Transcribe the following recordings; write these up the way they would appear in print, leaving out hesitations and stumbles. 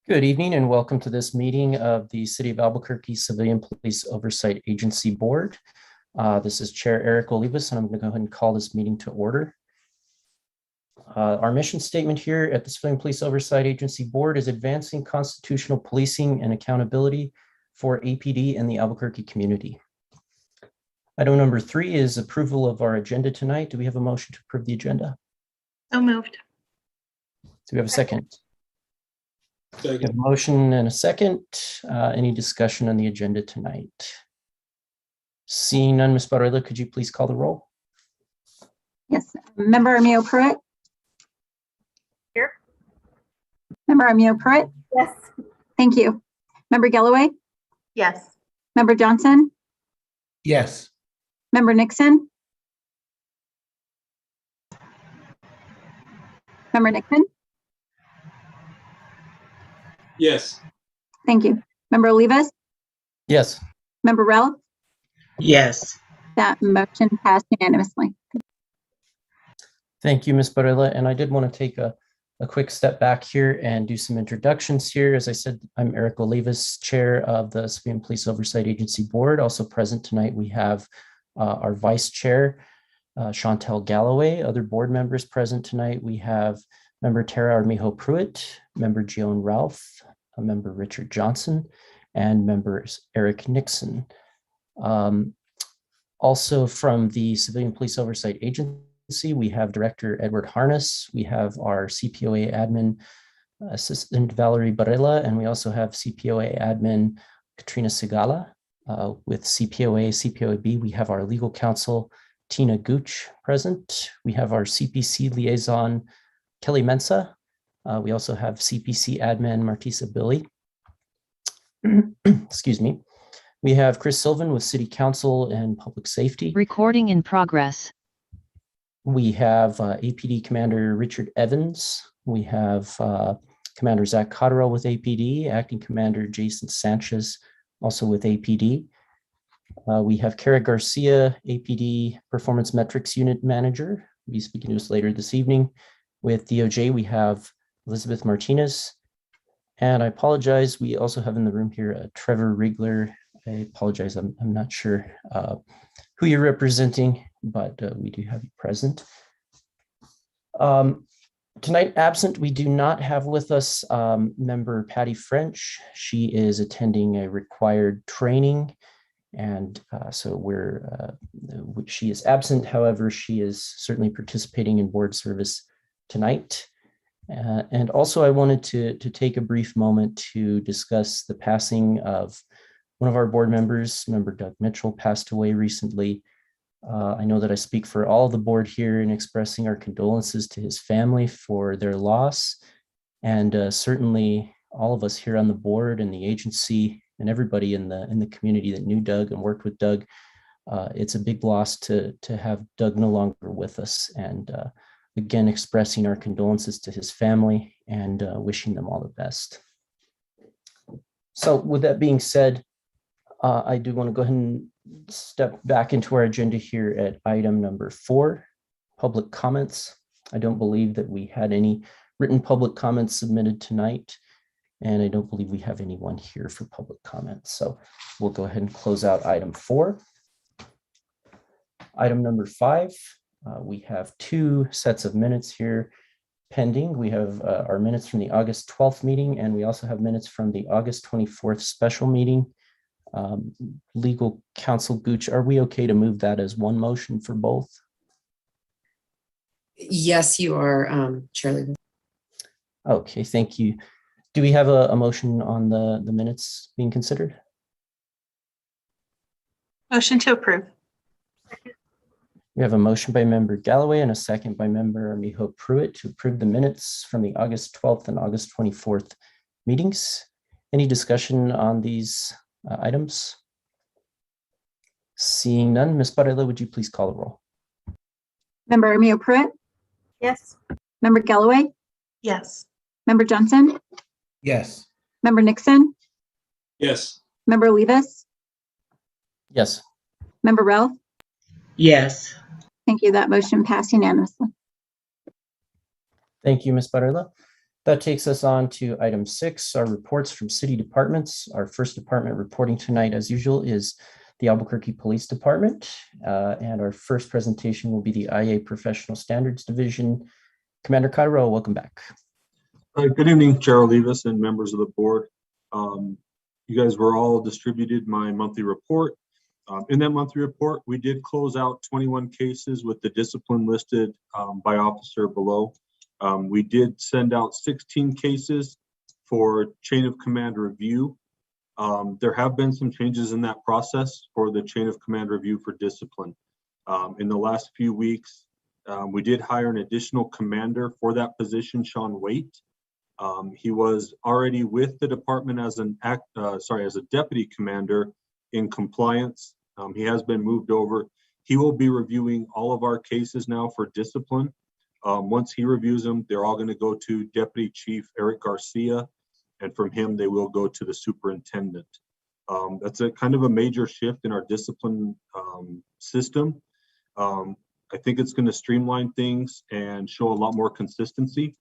Good evening and welcome to this meeting of the City of Albuquerque Civilian Police Oversight Agency Board. This is Chair Eric Olivas, and I'm going to go ahead and call this meeting to order. Our mission statement here at the Civilian Police Oversight Agency Board is advancing constitutional policing and accountability for APD and the Albuquerque community. Item number 3 is approval of our agenda tonight. Do we have a motion to approve the agenda? So moved. Do we have a second? Second. We have a motion and a second. Any discussion on the agenda tonight? Seeing none, Ms. Barrela, could you please call the roll? Yes. Member Armijo-Pruitt? Here. Member Armijo-Pruitt? Yes. Thank you. Member Galloway? Yes. Member Johnson? Yes. Member Nixon? Member Nixon? Yes. Thank you. Member Olivas? Yes. Member Rel? Yes. That motion passed unanimously. Thank you, Ms. Barrela. And I did want to take a quick step back here and do some introductions here. As I said, I'm Eric Olivas, Chair of the Civilian Police Oversight Agency Board. Also present tonight, we have our Vice Chair, Chantel Galloway. Other board members present tonight, we have Member Tara Armijo-Pruitt, Member Joan Ralph, Member Richard Johnson, and Members Eric Nixon. Also from the Civilian Police Oversight Agency, we have Director Edward Harness, we have our CPOA admin assistant Valerie Barrela, and we also have CPOA admin Katrina Sigala. With CPOA, CPOAB, we have our legal counsel Tina Gooch present. We have our CPC liaison Kelly Mensa. We also have CPC admin Martisa Billy. Excuse me. We have Chris Sylvan with City Council and Public Safety. Recording in progress. We have APD Commander Richard Evans. We have Commander Zach Cotterell with APD, Acting Commander Jason Sanchez, also with APD. We have Kara Garcia, APD Performance Metrics Unit Manager. We'll be speaking to us later this evening. With DOJ, we have Elizabeth Martinez. And I apologize, we also have in the room here Trevor Rigler. I apologize, I'm not sure who you're representing, but we do have you present. Tonight absent, we do not have with us member Patty French. She is attending a required training, and she is absent. However, she is certainly participating in board service tonight. And also I wanted to take a brief moment to discuss the passing of one of our board members. Member Doug Mitchell passed away recently. I know that I speak for all of the board here in expressing our condolences to his family for their loss. And certainly all of us here on the board and the agency and everybody in the community that knew Doug and worked with Doug, it's a big loss to have Doug no longer with us. And again, expressing our condolences to his family and wishing them all the best. So with that being said, I do want to go ahead and step back into our agenda here at item number 4, public comments. I don't believe that we had any written public comments submitted tonight, and I don't believe we have anyone here for public comments. So we'll go ahead and close out item 4. Item number 5. We have 2 sets of minutes here pending. We have our minutes from the August 12th meeting, and we also have minutes from the August 24th special meeting. Legal counsel Gooch, are we okay to move that as one motion for both? Yes, you are, Chair. Okay, thank you. Do we have a motion on the minutes being considered? Motion to approve. We have a motion by member Galloway and a second by member Armijo-Pruitt to approve the minutes from the August 12th and August 24th meetings. Any discussion on these items? Seeing none, Ms. Barrela, would you please call the roll? Member Armijo-Pruitt? Yes. Member Galloway? Yes. Member Johnson? Yes. Member Nixon? Yes. Member Olivas? Yes. Member Rel? Yes. Thank you. That motion passed unanimously. Thank you, Ms. Barrela. That takes us on to item 6, our reports from city departments. Our first department reporting tonight, as usual, is the Albuquerque Police Department. And our first presentation will be the IA Professional Standards Division. Commander Cairo, welcome back. Good evening, Chair Olivas and members of the board. You guys were all distributed my monthly report. In that monthly report, we did close out 21 cases with the discipline listed by officer below. We did send out 16 cases for chain of command review. There have been some changes in that process for the chain of command review for discipline. In the last few weeks, we did hire an additional commander for that position, Sean Waite. He was already with the department as a deputy commander in compliance. He has been moved over. He will be reviewing all of our cases now for discipline. Once he reviews them, they're all going to go to Deputy Chief Eric Garcia, and from him, they will go to the superintendent. That's a kind of a major shift in our discipline system. I think it's going to streamline things and show a lot more consistency,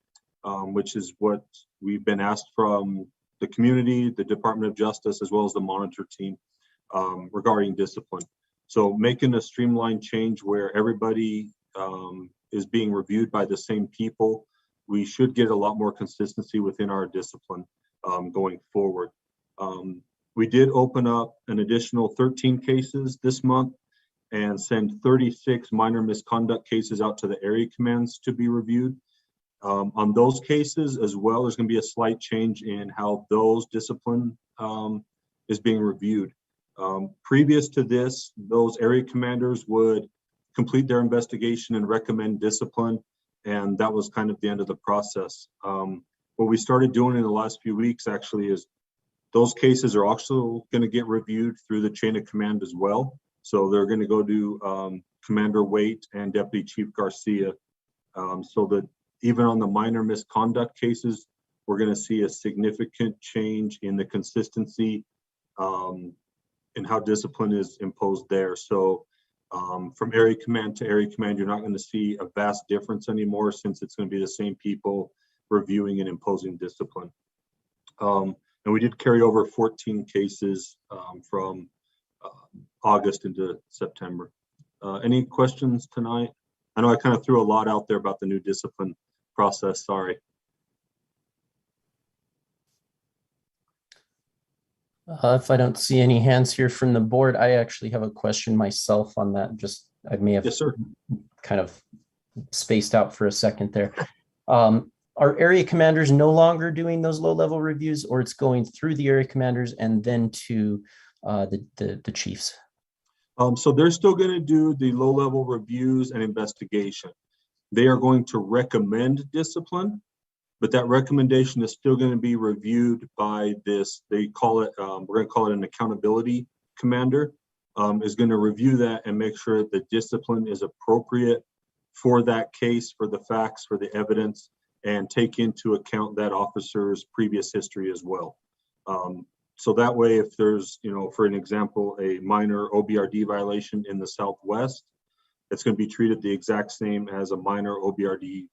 which is what we've been asked from the community, the Department of Justice, as well as the monitor team regarding discipline. So making a streamlined change where everybody is being reviewed by the same people, we should get a lot more consistency within our discipline going forward. We did open up an additional 13 cases this month and send 36 minor misconduct cases out to the area commands to be reviewed. On those cases as well, there's going to be a slight change in how those discipline is being reviewed. Previous to this, those area commanders would complete their investigation and recommend discipline, and that was kind of the end of the process. What we started doing in the last few weeks actually is those cases are also going to get reviewed through the chain of command as well. So they're going to go to Commander Waite and Deputy Chief Garcia, so that even on the minor misconduct cases, we're going to see a significant change in the consistency in how discipline is imposed there. So from area command to area command, you're not going to see a vast difference anymore, since it's going to be the same people reviewing and imposing discipline. And we did carry over 14 cases from August into September. Any questions tonight? I know I kind of threw a lot out there about the new discipline process, sorry. If I don't see any hands here from the board, I actually have a question myself on that. I may have Yes, sir. kind of spaced out for a second there. Are area commanders no longer doing those low-level reviews, or it's going through the area commanders and then to the chiefs? So they're still going to do the low-level reviews and investigation. They are going to recommend discipline, but that recommendation is still going to be reviewed by this, they call it, we're going to call it an accountability commander, is going to review that and make sure that the discipline is appropriate for that case, for the facts, for the evidence, and take into account that officer's previous history as well. So that way, if there's, for an example, a minor OBRD violation in the Southwest, it's going to be treated the exact same as a minor OBRD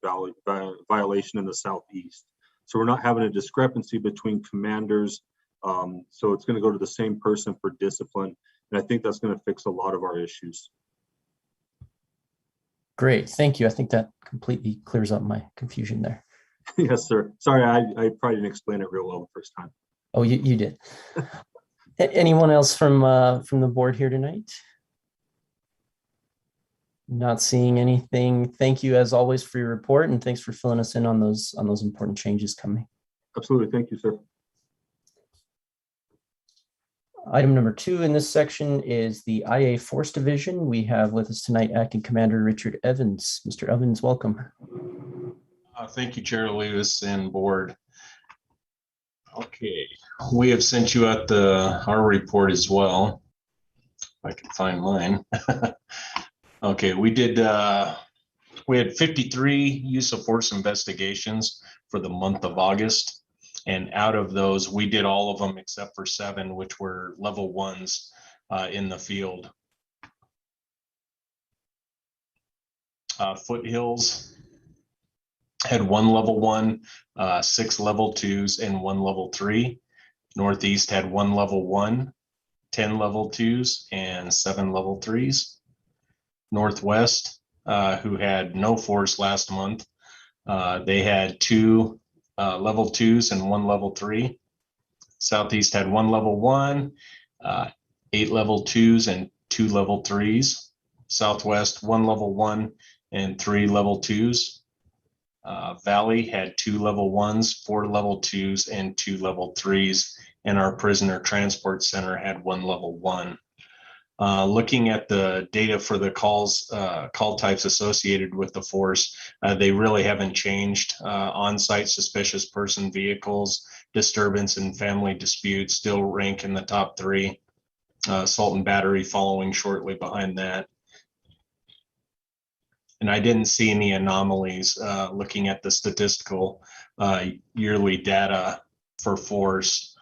violation in the Southeast. So we're not having a discrepancy between commanders. So it's going to go to the same person for discipline. And I think that's going to fix a lot of our issues. Great, thank you. I think that completely clears up my confusion there. Yes, sir. Sorry, I probably didn't explain it real well the first time. Oh, you did. Anyone else from the board here tonight? Not seeing anything. Thank you as always for your report, and thanks for filling us in on those important changes coming. Absolutely. Thank you, sir. Item number 2 in this section is the IA Force Division. We have with us tonight Acting Commander Richard Evans. Mr. Evans, welcome. Thank you, Chair Lewis and board. Okay, we have sent you out our report as well. If I can find mine. Okay, we had 53 use of force investigations for the month of August. And out of those, we did all of them except for 7, which were level 1s in the field. Foothills had 1 level 1, 6 level 2s, and 1 level 3. Northeast had 1 level 1, 10 level 2s, and 7 level 3s. Northwest, who had no force last month, they had 2 level 2s and 1 level 3. Southeast had 1 level 1, 8 level 2s, and 2 level 3s. Southwest, 1 level 1 and 3 level 2s. Valley had 2 level 1s, 4 level 2s, and 2 level 3s. And our prisoner transport center had 1 level 1. Looking at the data for the call types associated with the force, they really haven't changed. On-site suspicious person vehicles, disturbance and family disputes still rank in the top 3. Assault and battery following shortly behind that. And I didn't see any anomalies looking at the statistical yearly data for force.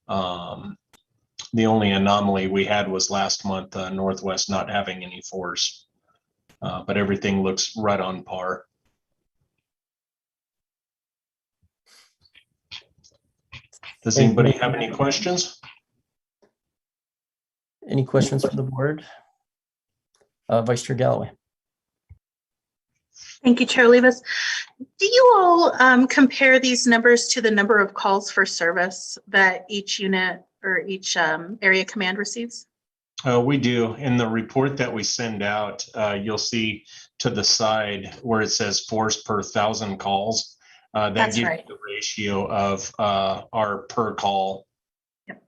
The only anomaly we had was last month, Northwest not having any force, but everything looks right on par. Does anybody have any questions? Any questions from the board? Vice Chair Galloway. Thank you, Chair Olivas. Do you all compare these numbers to the number of calls for service that each unit or each area command receives? We do. In the report that we send out, you'll see to the side where it says force per 1,000 calls. That That's gives right. you the ratio of our per call. Yep.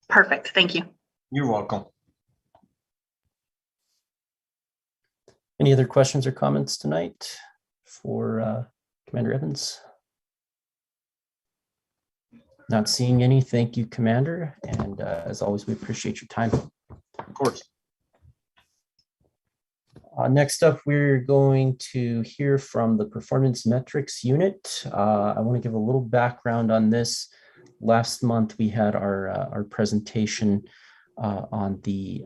Perfect. Thank you. You're welcome. Any other questions or comments tonight for Commander Evans? Not seeing any. Thank you, Commander. And as always, we appreciate your time. Of course. Next up, we're going to hear from the Performance Metrics Unit. I want to give a little background on this. Last month, we had our presentation on the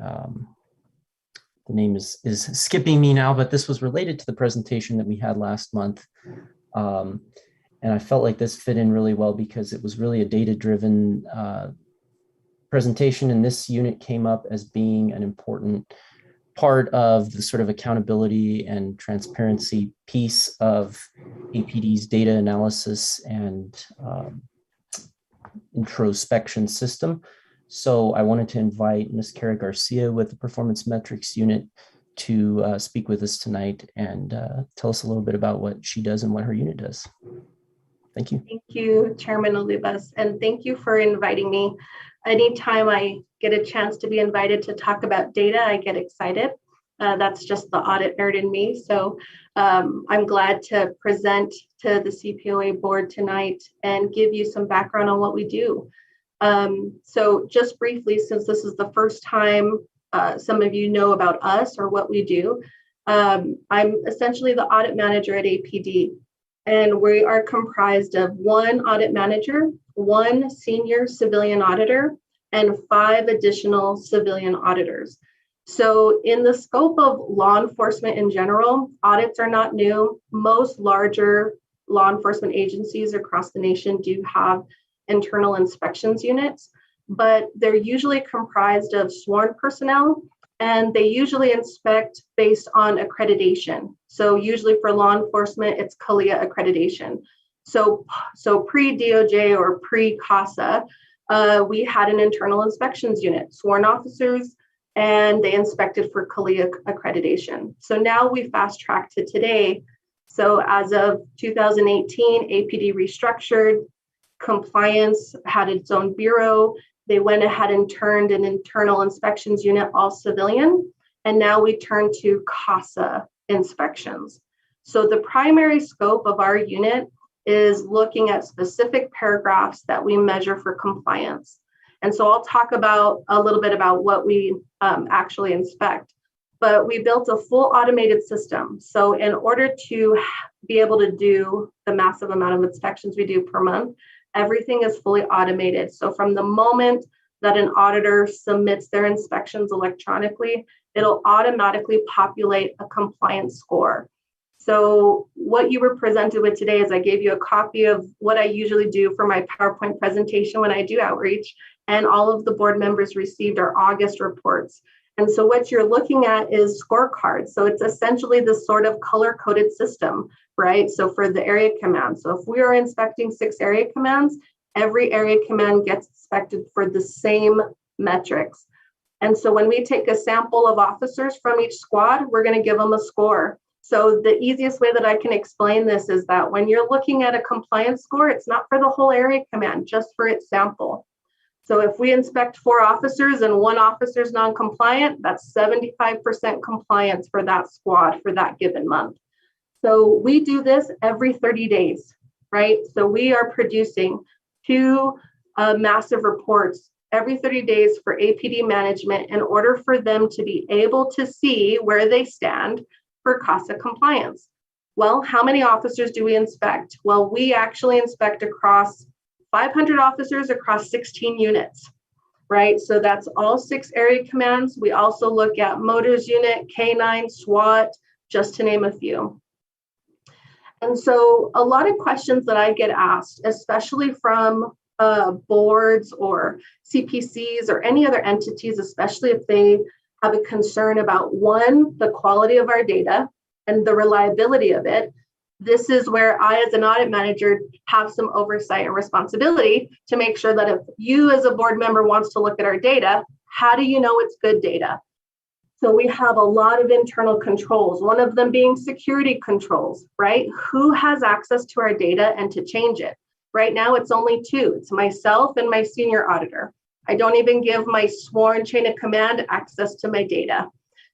name is skipping me now, but this was related to the presentation that we had last month. And I felt like this fit in really well because it was really a data-driven presentation, and this unit came up as being an important part of the sort of accountability and transparency piece of APD's data analysis and introspection system. So I wanted to invite Ms. Kara Garcia with the Performance Metrics Unit to speak with us tonight and tell us a little bit about what she does and what her unit does. Thank you. Thank you, Chairman Olivas, and thank you for inviting me. Anytime I get a chance to be invited to talk about data, I get excited. That's just the audit nerd in me. So I'm glad to present to the CPOA board tonight and give you some background on what we do. So just briefly, since this is the first time some of you know about us or what we do, I'm essentially the audit manager at APD. And we are comprised of 1 audit manager, 1 senior civilian auditor, and 5 additional civilian auditors. So in the scope of law enforcement in general, audits are not new. Most larger law enforcement agencies across the nation do have internal inspections units, but they're usually comprised of sworn personnel, and they usually inspect based on accreditation. So usually for law enforcement, it's CALIA accreditation. So pre-DOJ or pre-CASA, we had an internal inspections unit, sworn officers, and they inspected for CALIA accreditation. So now we fast tracked to today. So as of 2018, APD restructured, compliance had its own bureau. They went ahead and turned an internal inspections unit all civilian, and now we turn to CASA inspections. So the primary scope of our unit is looking at specific paragraphs that we measure for compliance. And so I'll talk about a little bit about what we actually inspect, but we built a full automated system. So in order to be able to do the massive amount of inspections we do per month, everything is fully automated. So from the moment that an auditor submits their inspections electronically, it'll automatically populate a compliance score. So what you were presented with today is I gave you a copy of what I usually do for my PowerPoint presentation when I do outreach, and all of the board members received our August reports. And so what you're looking at is scorecards. So it's essentially this sort of color-coded system, right? So for the area command. So if we are inspecting 6 area commands, every area command gets inspected for the same metrics. And so when we take a sample of officers from each squad, we're going to give them a score. So the easiest way that I can explain this is that when you're looking at a compliance score, it's not for the whole area command, just for its sample. So if we inspect 4 officers and 1 officer is non-compliant, that's 75% compliance for that squad for that given month. So we do this every 30 days, right? So we are producing 2 massive reports every 30 days for APD management in order for them to be able to see where they stand for CASA compliance. Well, how many officers do we inspect? Well, we actually inspect across 500 officers across 16 units, right? So that's all 6 area commands. We also look at motors unit, K9, SWAT, just to name a few. And so a lot of questions that I get asked, especially from boards or CPCs or any other entities, especially if they have a concern about, 1, the quality of our data and the reliability of it. This is where I, as an audit manager, have some oversight and responsibility to make sure that if you as a board member wants to look at our data, how do you know it's good data? So we have a lot of internal controls, one of them being security controls, right? Who has access to our data and to change it? Right now, it's only 2. It's myself and my senior auditor. I don't even give my sworn chain of command access to my data.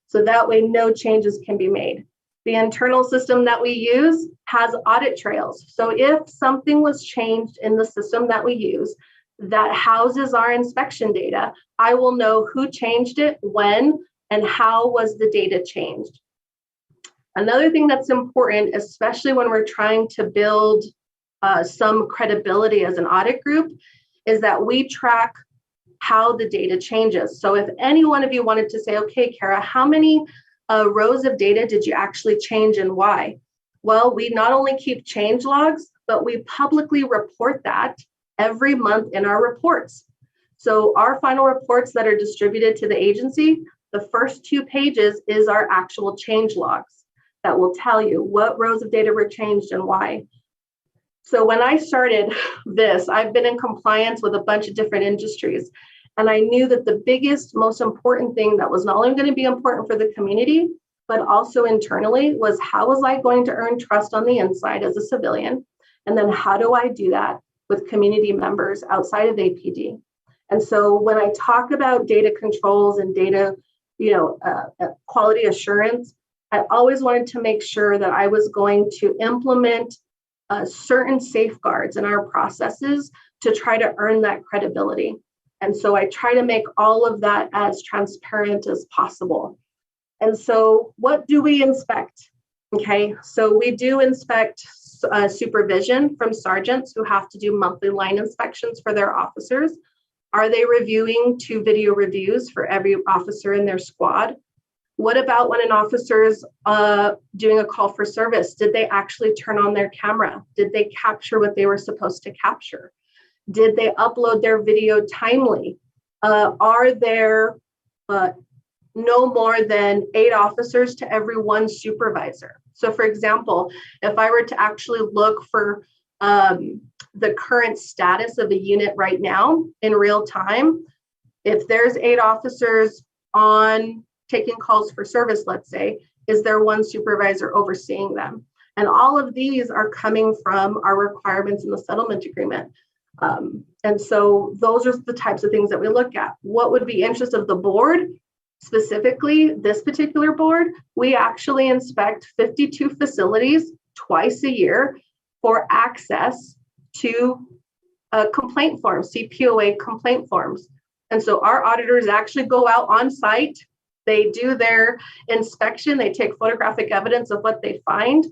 So that way, no changes can be made. The internal system that we use has audit trails. So if something was changed in the system that we use that houses our inspection data, I will know who changed it, when, and how was the data changed. Another thing that's important, especially when we're trying to build some credibility as an audit group, is that we track how the data changes. So if any one of you wanted to say, okay, Kara, how many rows of data did you actually change and why? Well, we not only keep change logs, but we publicly report that every month in our reports. So our final reports that are distributed to the agency, the first 2 pages is our actual change logs that will tell you what rows of data were changed and why. So when I started this, I've been in compliance with a bunch of different industries. And I knew that the biggest, most important thing that was not only going to be important for the community, but also internally was, how was I going to earn trust on the inside as a civilian? And then how do I do that with community members outside of APD? And so when I talk about data controls and data, quality assurance, I always wanted to make sure that I was going to implement certain safeguards in our processes to try to earn that credibility. And so I try to make all of that as transparent as possible. And so what do we inspect? Okay, so we do inspect supervision from sergeants who have to do monthly line inspections for their officers. Are they reviewing 2 video reviews for every officer in their squad? What about when an officer's doing a call for service? Did they actually turn on their camera? Did they capture what they were supposed to capture? Did they upload their video timely? Are there no more than 8 officers to every 1 supervisor? So for example, if I were to actually look for the current status of a unit right now in real time, if there's 8 officers on taking calls for service, let's say, is there 1 supervisor overseeing them? And all of these are coming from our requirements in the settlement agreement. And so those are the types of things that we look at. What would be interest of the board? Specifically, this particular board, we actually inspect 52 facilities twice a year for access to complaint forms, CPOA complaint forms. And so our auditors actually go out on site, they do their inspection, they take photographic evidence of what they find.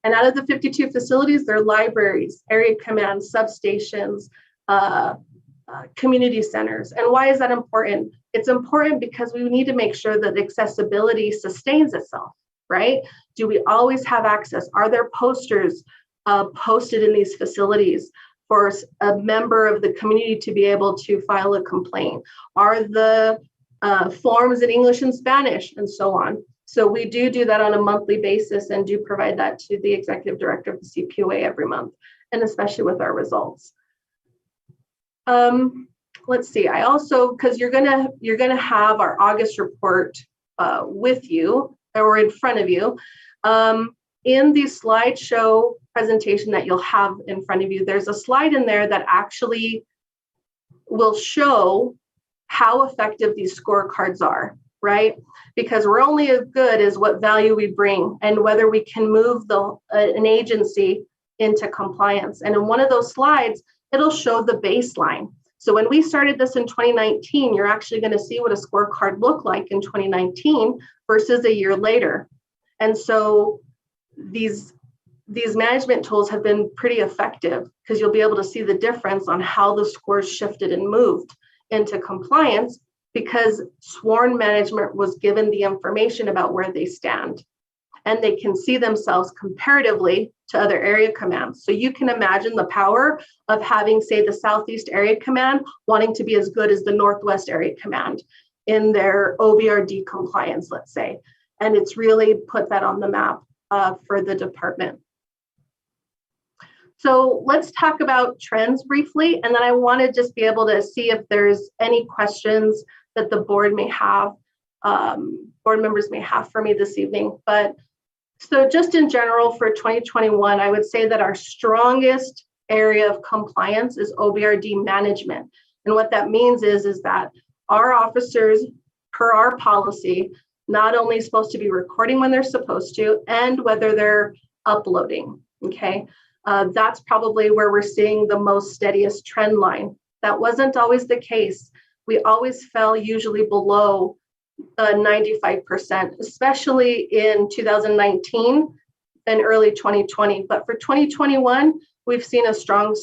And out of the 52 facilities, there are libraries, area commands, substations, community centers. And why is that important? It's important because we need to make sure that accessibility sustains itself, right? Do we always have access? Are there posters posted in these facilities for a member of the community to be able to file a complaint? Are the forms in English and Spanish, and so on? So we do that on a monthly basis and do provide that to the executive director of the CPOA every month, and especially with our results. Let's see, I also, because you're gonna have our August report with you or in front of you. In the slideshow presentation that you'll have in front of you, there's a slide in there that actually will show how effective these scorecards are, right? Because we're only as good as what value we bring and whether we can move an agency into compliance. And in one of those slides, it'll show the baseline. So when we started this in 2019, you're actually going to see what a scorecard looked like in 2019 versus a year later. And so these management tools have been pretty effective because you'll be able to see the difference on how the scores shifted and moved into compliance because sworn management was given the information about where they stand and they can see themselves comparatively to other area commands. So you can imagine the power of having, say, the Southeast Area Command wanting to be as good as the Northwest Area Command in their OBRD compliance, let's say. And it's really put that on the map for the department. So let's talk about trends briefly, and then I want to just be able to see if there's any questions that the board may have, board members may have for me this evening. But so just in general for 2021, I would say that our strongest area of compliance is OBRD management. And what that means is that our officers, per our policy, not only supposed to be recording when they're supposed to and whether they're uploading, okay? That's probably where we're seeing the most steadiest trend line. That wasn't always the case. We always fell usually below 95%, especially in 2019 and early 2020. But for 2021, we've seen a strong,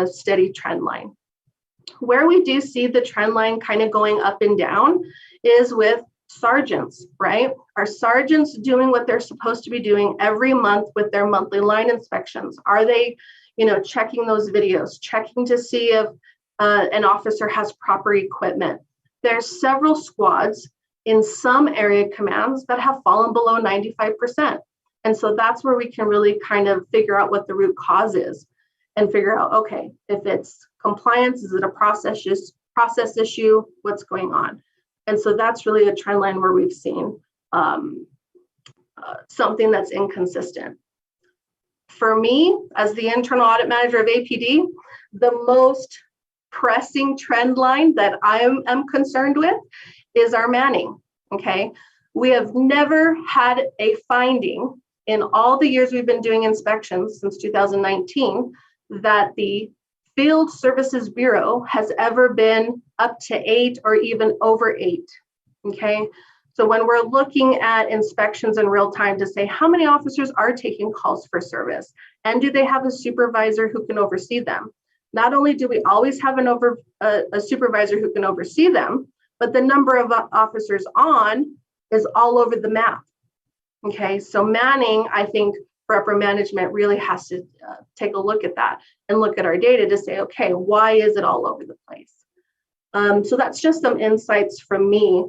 steady trend line. Where we do see the trend line kind of going up and down is with sergeants, right? Are sergeants doing what they're supposed to be doing every month with their monthly line inspections? Are they, checking those videos, checking to see if an officer has proper equipment? There's several squads in some area commands that have fallen below 95%. And so that's where we can really kind of figure out what the root cause is and figure out, okay, if it's compliance, is it a process issue, what's going on? And so that's really a trend line where we've seen something that's inconsistent. For me, as the internal audit manager of APD, the most pressing trend line that I am concerned with is our manning, okay? We have never had a finding in all the years we've been doing inspections since 2019 that the Field Services Bureau has ever been up to 8 or even over 8, okay? So when we're looking at inspections in real time to say how many officers are taking calls for service and do they have a supervisor who can oversee them? Not only do we always have a supervisor who can oversee them, but the number of officers on is all over the map, okay? So manning, I think, for upper management really has to take a look at that and look at our data to say, okay, why is it all over the place? So that's just some insights from me.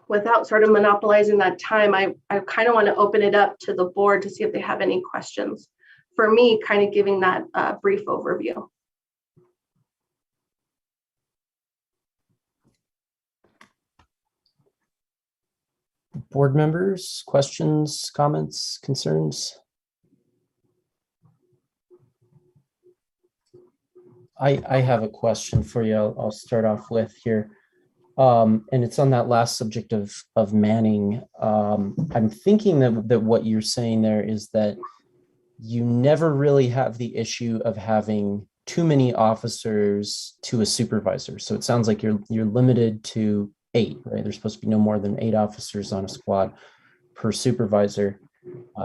Without sort of monopolizing that time, I kind of want to open it up to the board to see if they have any questions. For me, kind of giving that brief overview. Board members, questions, comments, concerns? I have a question for you. I'll start off with here. And it's on that last subject of manning. I'm thinking that what you're saying there is that you never really have the issue of having too many officers to a supervisor. So it sounds like you're limited to 8, right? There's supposed to be no more than 8 officers on a squad per supervisor.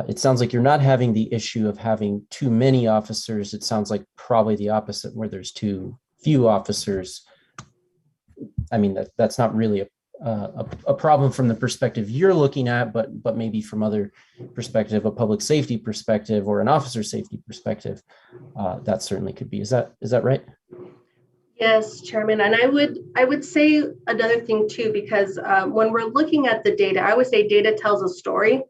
It sounds like you're not having the issue of having too many officers. It sounds like probably the opposite, where there's too few officers. I mean, that's not really a problem from the perspective you're looking at, but maybe from other perspective, a public safety perspective or an officer safety perspective, that certainly could be. Is that right? Yes, Chairman. And I would say another thing too, because when we're looking at the data, I would say data tells a story,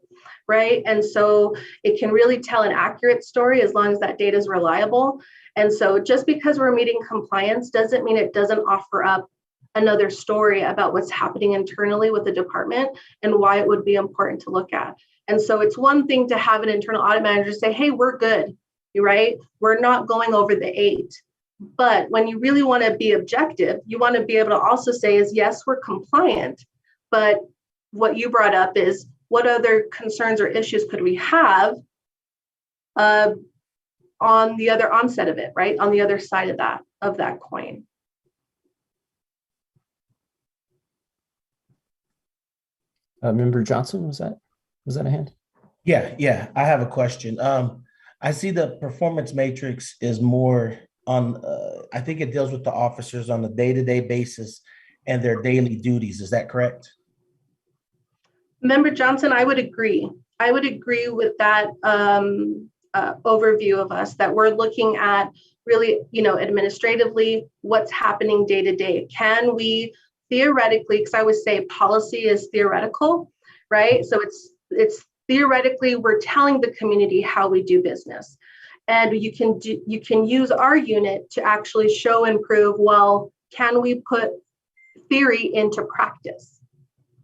right? And so it can really tell an accurate story as long as that data is reliable. And so just because we're meeting compliance doesn't mean it doesn't offer up another story about what's happening internally with the department and why it would be important to look at. And so it's one thing to have an internal audit manager say, hey, we're good, right? We're not going over the 8. But when you really want to be objective, you want to be able to also say is, yes, we're compliant. But what you brought up is what other concerns or issues could we have on the other onset of it, right? On the other side of that coin. Member Johnson, was that a hand? Yeah, I have a question. I see the performance matrix is more on, I think it deals with the officers on a day-to-day basis and their daily duties. Is that correct? Member Johnson, I would agree. I would agree with that overview of us, that we're looking at really, administratively, what's happening day to day. Can we theoretically, because I would say policy is theoretical, right? So it's theoretically, we're telling the community how we do business. And you can use our unit to actually show and prove, well, can we put theory into practice,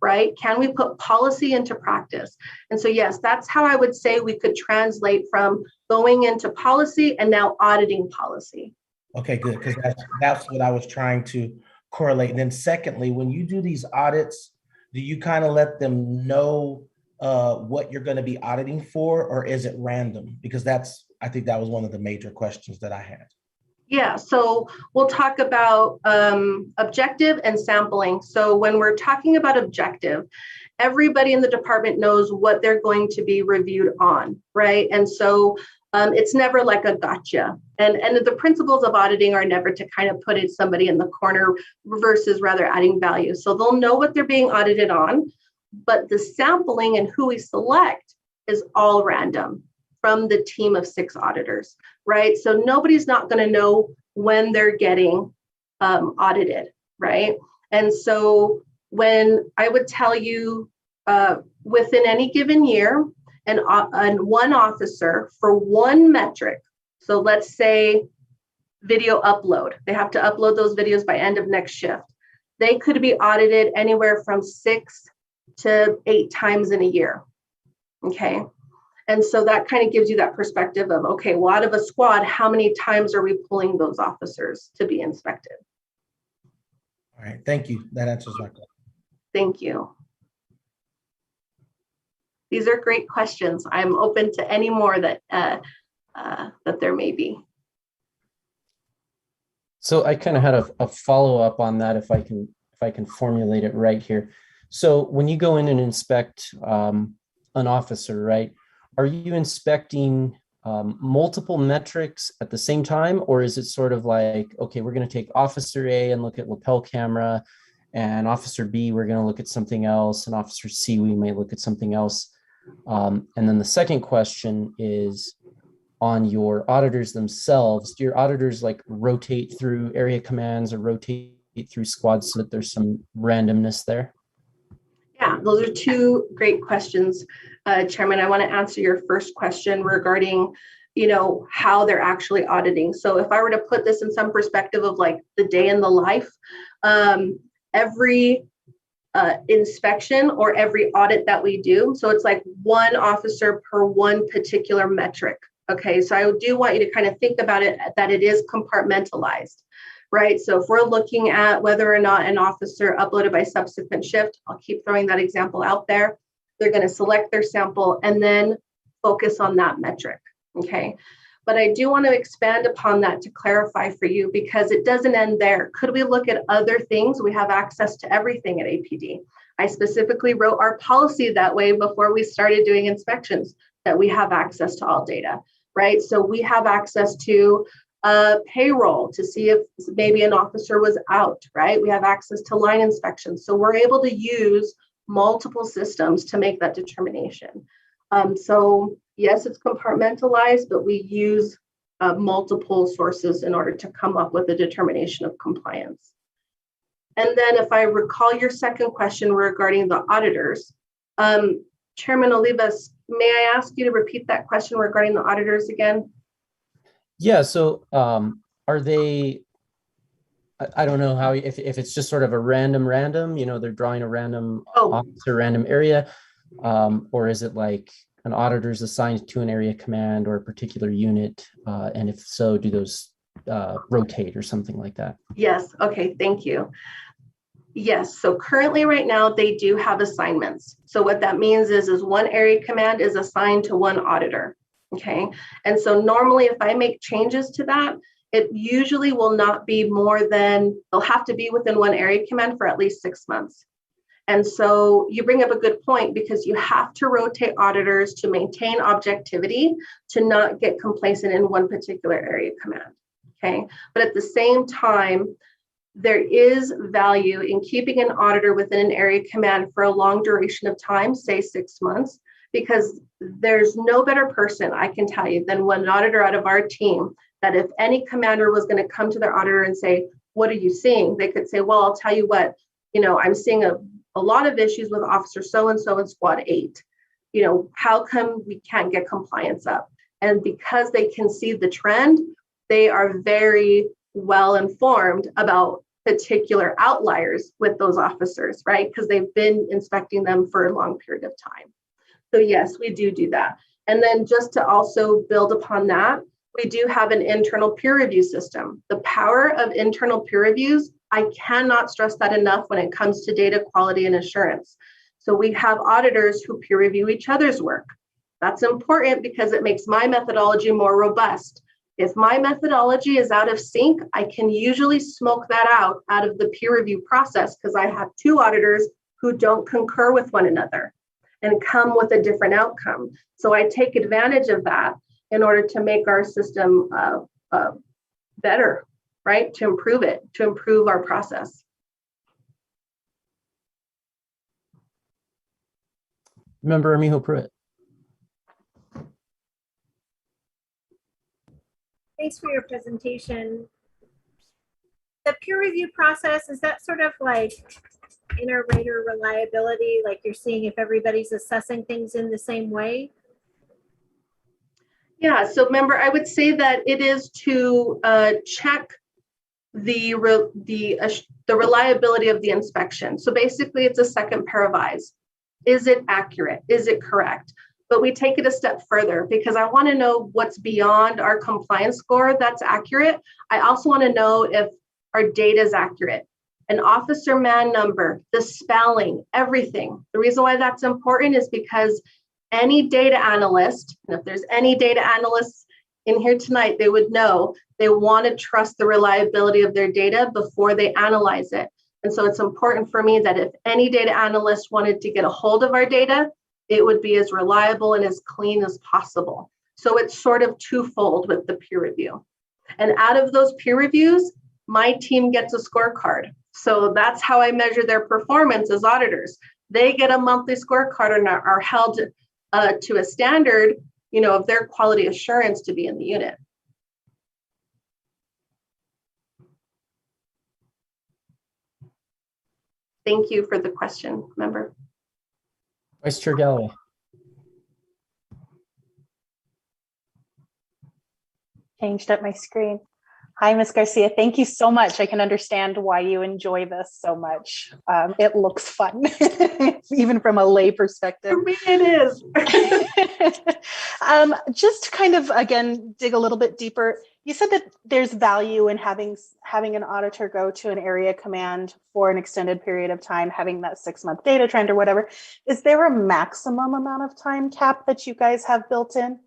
right? Can we put policy into practice? And so, yes, that's how I would say we could translate from going into policy and now auditing policy. Okay, good, because that's what I was trying to correlate. And then secondly, when you do these audits, do you kind of let them know what you're going to be auditing for, or is it random? Because I think that was one of the major questions that I had. Yeah, so we'll talk about objective and sampling. So when we're talking about objective, everybody in the department knows what they're going to be reviewed on, right? And so it's never like a gotcha. And the principles of auditing are never to kind of put somebody in the corner versus rather adding value. So they'll know what they're being audited on, but the sampling and who we select is all random from the team of 6 auditors, right? So nobody's not going to know when they're getting audited, right? And so when I would tell you within any given year, and one officer for one metric, so let's say video upload, they have to upload those videos by end of next shift. They could be audited anywhere from 6 to 8 times in a year, okay? And so that kind of gives you that perspective of, okay, well, out of a squad, how many times are we pulling those officers to be inspected? All right, thank you. That answers my question. Thank you. These are great questions. I'm open to any more that there may be. So I kind of had a follow-up on that, if I can formulate it right here. So when you go in and inspect an officer, right, are you inspecting multiple metrics at the same time, or is it sort of like, okay, we're going to take Officer A and look at lapel camera, and Officer B, we're going to look at something else, and Officer C, we may look at something else? And then the second question is on your auditors themselves. Do your auditors like rotate through area commands or rotate through squads so that there's some randomness there? Yeah, those are 2 great questions, Chairman. I want to answer your first question regarding, how they're actually auditing. So if I were to put this in some perspective of like the day in the life, every inspection or every audit that we do, so it's like one officer per one particular metric. Okay, so I do want you to kind of think about it that it is compartmentalized, right? So if we're looking at whether or not an officer uploaded by subsequent shift, I'll keep throwing that example out there. They're going to select their sample and then focus on that metric. Okay. But I do want to expand upon that to clarify for you, because it doesn't end there. Could we look at other things? We have access to everything at APD. I specifically wrote our policy that way before we started doing inspections, that we have access to all data, right? So we have access to payroll to see if maybe an officer was out, right? We have access to line inspections. So we're able to use multiple systems to make that determination. So yes, it's compartmentalized, but we use multiple sources in order to come up with a determination of compliance. And then if I recall your second question regarding the auditors, Chairman Olivas, may I ask you to repeat that question regarding the auditors again? Yeah, so are they, I don't know how, if it's just sort of a random, you know, they're drawing a random officer, random area, or is it like an auditor is assigned to an area command or a particular unit? And if so, do those rotate or something like that? Yes, okay, thank you. Yes, so currently right now they do have assignments. So what that means is one area command is assigned to one auditor, okay? And so normally if I make changes to that, it usually will not be more than, they'll have to be within one area command for at least 6 months. And so you bring up a good point because you have to rotate auditors to maintain objectivity, to not get complacent in one particular area command, okay? But at the same time, there is value in keeping an auditor within an area command for a long duration of time, say 6 months, because there's no better person, I can tell you, than one auditor out of our team, that if any commander was going to come to their auditor and say, what are you seeing? They could say, well, I'll tell you what, you know, I'm seeing a lot of issues with officer so-and-so in squad 8. You know, how come we can't get compliance up? And because they can see the trend, they are very well informed about particular outliers with those officers, right? Because they've been inspecting them for a long period of time. So yes, we do that. And then just to also build upon that, we do have an internal peer review system. The power of internal peer reviews, I cannot stress that enough when it comes to data quality and assurance. So we have auditors who peer review each other's work. That's important because it makes my methodology more robust. If my methodology is out of sync, I can usually smoke that out of the peer review process because I have 2 auditors who don't concur with one another and come with a different outcome. So I take advantage of that in order to make our system better, right? To improve it, to improve our process. Member Armijo Pruitt. Thanks for your presentation. The peer review process, is that sort of like inter-rater reliability, like you're seeing if everybody's assessing things in the same way? Yeah, so remember, I would say that it is to check the reliability of the inspection. So basically it's a second pair of eyes. Is it accurate? Is it correct? But we take it a step further because I want to know what's beyond our compliance score that's accurate. I also want to know if our data is accurate. An officer man number, the spelling, everything. The reason why that's important is because any data analyst, and if there's any data analysts in here tonight, they would know they want to trust the reliability of their data before they analyze it. And so it's important for me that if any data analyst wanted to get a hold of our data, it would be as reliable and as clean as possible. So it's sort of twofold with the peer review. And out of those peer reviews, my team gets a scorecard. So that's how I measure their performance as auditors. They get a monthly scorecard and are held to a standard, you know, of their quality assurance to be in the unit. Thank you for the question, member. Vice Chair Galloway. Changed up my screen. Hi, Ms. Garcia. Thank you so much. I can understand why you enjoy this so much. It looks fun, even from a lay perspective. For me, it is. Just to kind of, again, dig a little bit deeper. You said that there's value in having an auditor go to an area command for an extended period of time, having that 6-month data trend or whatever. Is there a maximum amount of time cap that you guys have built in?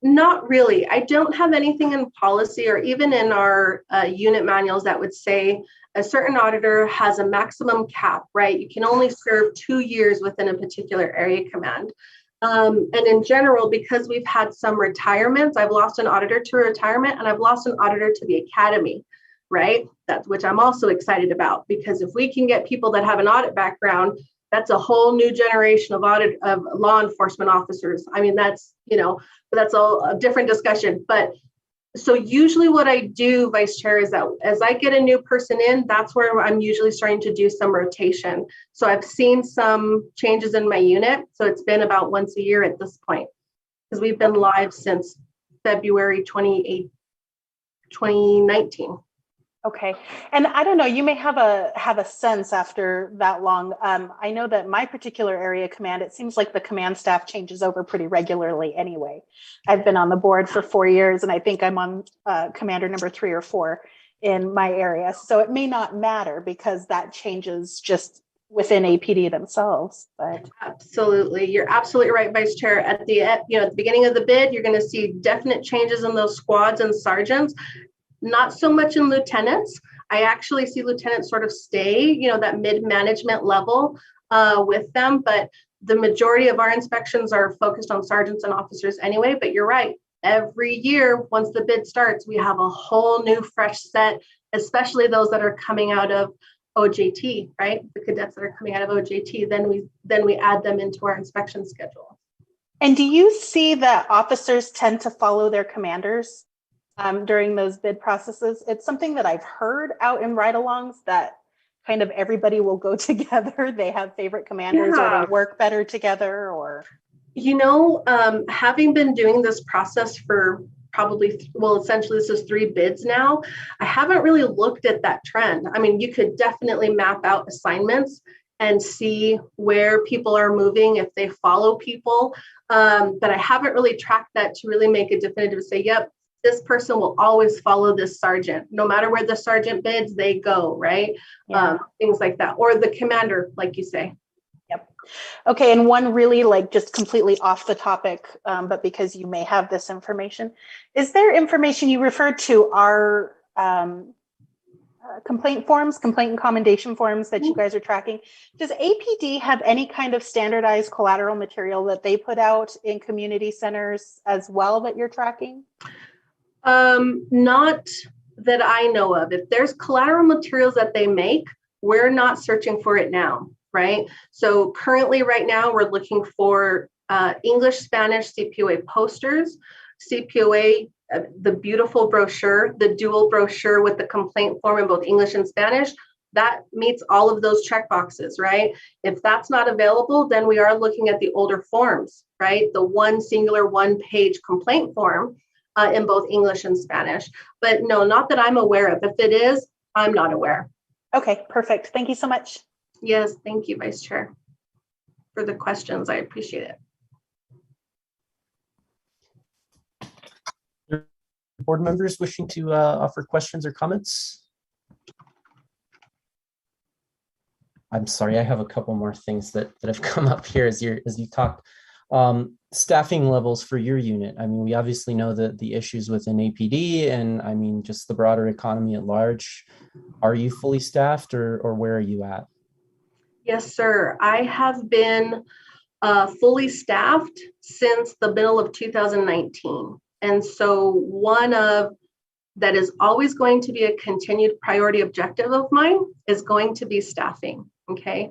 Not really. I don't have anything in policy or even in our unit manuals that would say a certain auditor has a maximum cap, right? You can only serve 2 years within a particular area command. And in general, because we've had some retirements, I've lost an auditor to retirement and I've lost an auditor to the academy, right? That's which I'm also excited about, because if we can get people that have an audit background, that's a whole new generation of law enforcement officers. I mean, that's, that's a different discussion. But so usually what I do, Vice Chair, is that as I get a new person in, that's where I'm usually starting to do some rotation. So I've seen some changes in my unit. So it's been about once a year at this point, because we've been live since February 2019. Okay. And I don't know, you may have a sense after that long. I know that my particular area command, it seems like the command staff changes over pretty regularly anyway. I've been on the board for 4 years, and I think I'm on commander number 3 or 4 in my area. So it may not matter because that changes just within APD themselves. But absolutely, you're absolutely right, Vice Chair. At the at the beginning of the bid, you're going to see definite changes in those squads and sergeants. Not so much in lieutenants. I actually see lieutenants sort of stay, that mid-management level with them, but the majority of our inspections are focused on sergeants and officers anyway. But you're right, every year, once the bid starts, we have a whole new fresh set, especially those that are coming out of OJT, right? The cadets that are coming out of OJT, then we add them into our inspection schedule. And do you see that officers tend to follow their commanders during those bid processes? It's something that I've heard out in ride-alongs, that kind of everybody will go together. They have favorite commanders, or they work better together, or. Having been doing this process for probably, essentially this is 3 bids now, I haven't really looked at that trend. I mean, you could definitely map out assignments and see where people are moving, if they follow people, but I haven't really tracked that to really make a definitive say, yep, this person will always follow this sergeant. No matter where the sergeant bids, they go, right? Yeah. Things like that. Or the commander, like you say. Yep. Okay, and one really just completely off the topic, but because you may have this information, is there information you referred to our complaint and commendation forms that you guys are tracking? Does APD have any kind of standardized collateral material that they put out in community centers as well that you're tracking? Not that I know of. If there's collateral materials that they make, we're not searching for it now, right? So currently right now we're looking for English, Spanish CPOA posters, CPOA, the beautiful brochure, the dual brochure with the complaint form in both English and Spanish. That meets all of those check boxes, right? If that's not available, then we are looking at the older forms, right? The one singular 1-page complaint form in both English and Spanish. But no, not that I'm aware of. If it is, I'm not aware. Okay, perfect. Thank you so much. Yes, thank you, Vice Chair, for the questions. I appreciate it. Board members wishing to offer questions or comments? I'm sorry, I have a couple more things that have come up here as you talked. Staffing levels for your unit. I mean, we obviously know the issues within APD, and I mean, just the broader economy at large. Are you fully staffed, or where are you at? Yes, sir. I have been fully staffed since the middle of 2019. And so that is always going to be a continued priority objective of mine is going to be staffing, okay?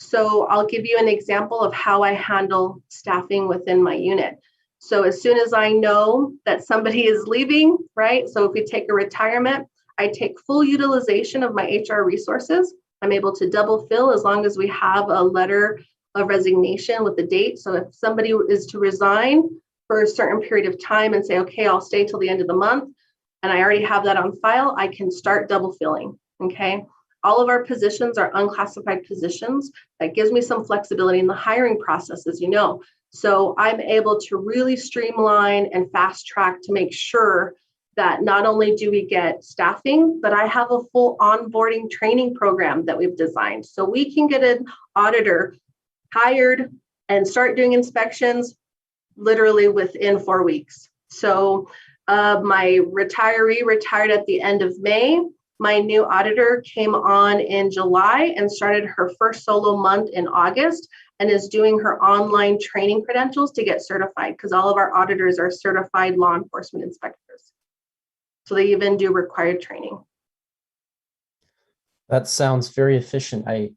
So I'll give you an example of how I handle staffing within my unit. So as soon as I know that somebody is leaving, right? So if we take a retirement, I take full utilization of my HR resources. I'm able to double fill as long as we have a letter of resignation with the date. So if somebody is to resign for a certain period of time and say, okay, I'll stay till the end of the month, and I already have that on file, I can start double filling, okay? All of our positions are unclassified positions. That gives me some flexibility in the hiring process, as you know. So I'm able to really streamline and fast track to make sure that not only do we get staffing, but I have a full onboarding training program that we've designed. So we can get an auditor hired and start doing inspections literally within 4 weeks. So my retiree retired at the end of May. My new auditor came on in July and started her first solo month in August and is doing her online training credentials to get certified, because all of our auditors are certified law enforcement inspectors. So they even do required training. That sounds very efficient. I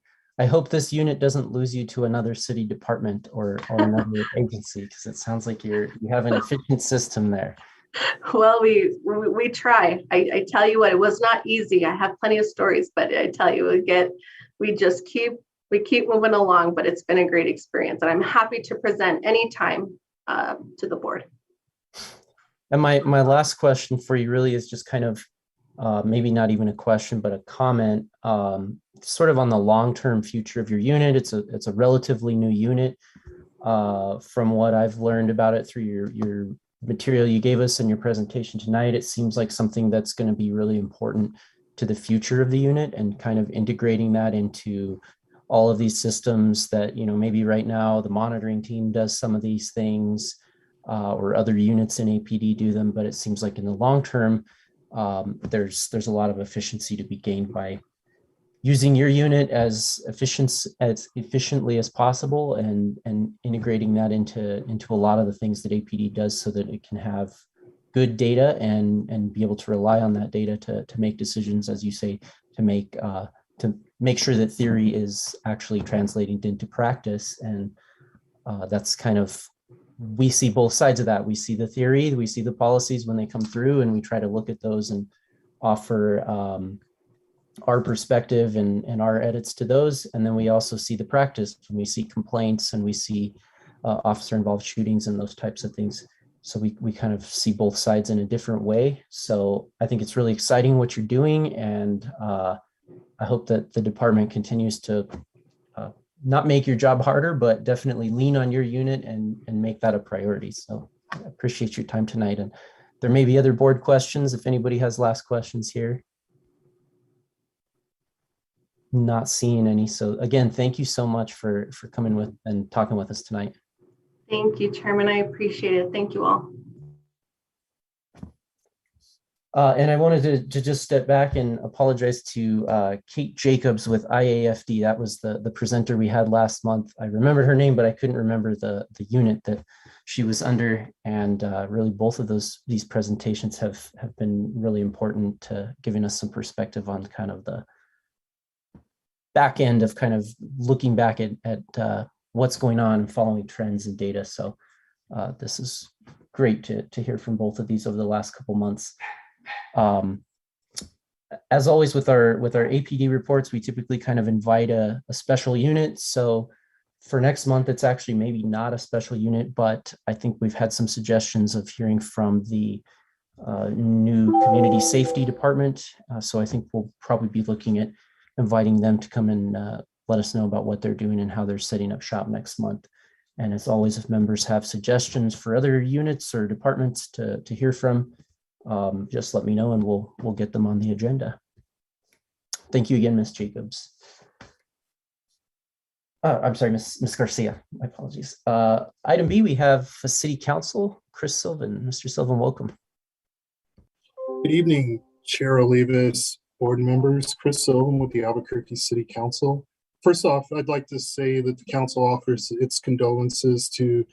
hope this unit doesn't lose you to another city department or another agency, because it sounds like you have an efficient system there. Well, we try. I tell you what, it was not easy. I have plenty of stories, but I tell you, we keep moving along, but it's been a great experience, and I'm happy to present anytime to the board. And my last question for you really is just kind of maybe not even a question, but a comment, sort of on the long-term future of your unit. It's a relatively new unit. From what I've learned about it through your material you gave us in your presentation tonight, it seems like something that's going to be really important to the future of the unit, and kind of integrating that into all of these systems that, maybe right now the monitoring team does some of these things, or other units in APD do them, but it seems like in the long term, there's a lot of efficiency to be gained by using your unit as efficiently as possible, and integrating that into a lot of the things that APD does, so that it can have good data and be able to rely on that data to make decisions, as you say, to make sure that theory is actually translating into practice. And that's kind of, we see both sides of that. We see the theory, we see the policies when they come through, and we try to look at those and offer our perspective and our edits to those. And then we also see the practice when we see complaints and we see officer involved shootings and those types of things. So we kind of see both sides in a different way. So I think it's really exciting what you're doing. And I hope that the department continues to not make your job harder, but definitely lean on your unit and make that a priority. So I appreciate your time tonight. And there may be other board questions if anybody has last questions here. Not seeing any. So again, thank you so much for coming with and talking with us tonight. Thank you, Chairman. I appreciate it. Thank you all. And I wanted to just step back and apologize to Kate Jacobs with IAFD. That was the presenter we had last month. I remembered her name, but I couldn't remember the unit that she was under. And really both of these presentations have been really important to giving us some perspective on kind of the back end of kind of looking back at what's going on and following trends and data. So this is great to hear from both of these over the last couple months. As always with our APD reports, we typically kind of invite a special unit. So for next month, it's actually maybe not a special unit, but I think we've had some suggestions of hearing from the new community safety department. So I think we'll probably be looking at inviting them to come and let us know about what they're doing and how they're setting up shop next month. And as always, if members have suggestions for other units or departments to hear from, just let me know and we'll get them on the agenda. Thank you again, Ms. Jacobs. I'm sorry, Ms. Garcia, my apologies. Item B, we have a City Council, Chris Sylvan. Mr. Sylvan, welcome. Good evening, Chair Olivas, board members. Chris Sylvan with the Albuquerque City Council. First off, I'd like to say that the council offers its condolences to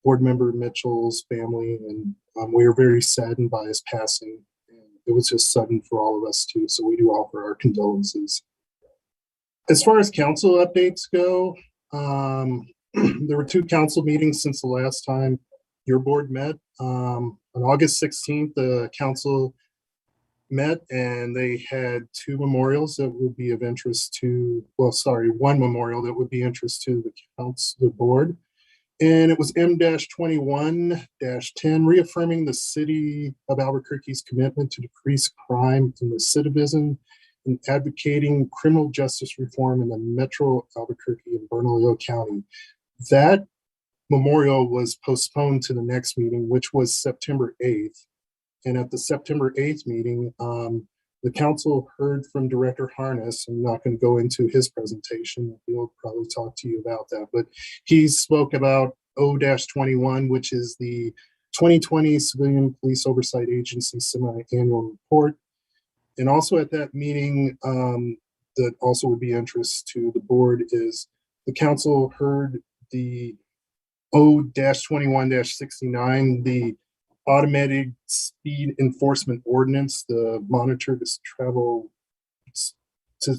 board member Mitchell's family, and we are very saddened by his passing. And it was just sudden for all of us too, so we do offer our condolences. As far as council updates go, there were 2 council meetings since the last time your board met. On August 16th, the council met and they had 2 memorials that would be of interest to, well, sorry, 1 memorial that would be interest to the council, the board. And it was M-21-10, reaffirming the city of Albuquerque's commitment to decrease crime and recidivism and advocating criminal justice reform in the Metro Albuquerque and Bernalillo County. That memorial was postponed to the next meeting, which was September 8th. And at the September 8th meeting, the council heard from Director Harness. I'm not going to go into his presentation. He'll probably talk to you about that. But he spoke about O-21, which is the 2020 Civilian Police Oversight Agency Semi-Annual Report. And also at that meeting, that also would be interest to the board is the council heard the O-21-69, the automated speed enforcement ordinance, the monitor to travel to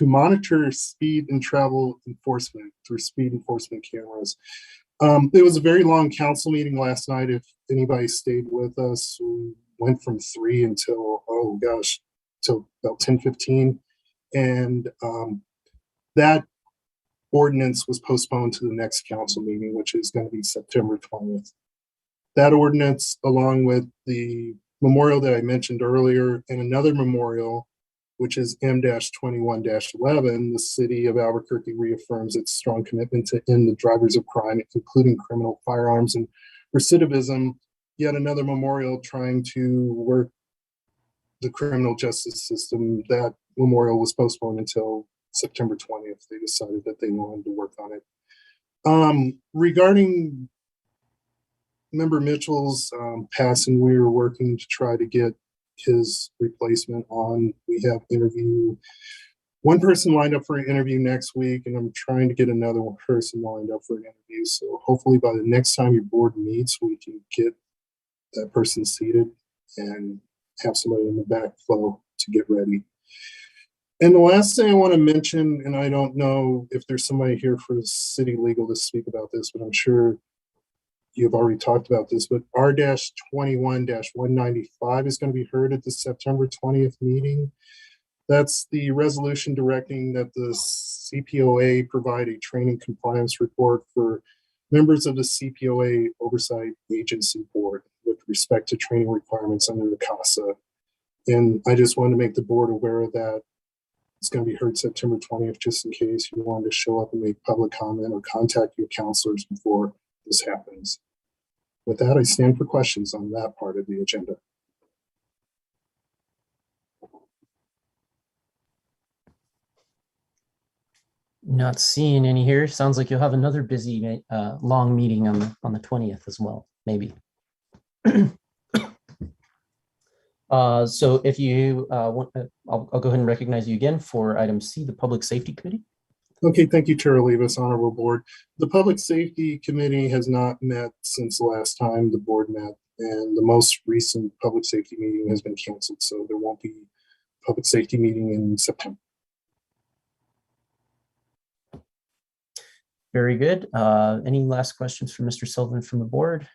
monitor speed and travel enforcement through speed enforcement cameras. It was a very long council meeting last night. If anybody stayed with us, we went from 3 until, oh gosh, till about 10:15. And that ordinance was postponed to the next council meeting, which is going to be September 20th. That ordinance, along with the memorial that I mentioned earlier, and another memorial, which is M-21-11, the city of Albuquerque reaffirms its strong commitment to end the drivers of crime, including criminal firearms and recidivism. Yet another memorial trying to work the criminal justice system. That memorial was postponed until September 20th. They decided that they wanted to work on it. Regarding Member Mitchell's passing, we were working to try to get his replacement on. We have one person lined up for an interview next week, and I'm trying to get another person lined up for an interview. So hopefully by the next time your board meets, we can get that person seated and have somebody in the backflow to get ready. And the last thing I want to mention, and I don't know if there's somebody here for city legal to speak about this, but I'm sure you've already talked about this, but R-21-195 is going to be heard at the September 20th meeting. That's the resolution directing that the CPOA provide a training compliance report for members of the CPOA Oversight Agency Board with respect to training requirements under the CASA. And I just wanted to make the board aware of that. It's going to be heard September 20th, just in case you wanted to show up and make public comment or contact your counselors before this happens. With that, I stand for questions on that part of the agenda. Not seeing any here. Sounds like you'll have another busy, long meeting on the 20th as well, maybe. So if you want, I'll go ahead and recognize you again for item C, the Public Safety Committee. Okay, thank you, Chair Olivas, Honorable Board. The Public Safety Committee has not met since the last time the board met, and the most recent public safety meeting has been canceled, so there won't be a public safety meeting in September. Very good. Any last questions for Mr. Sullivan from the board?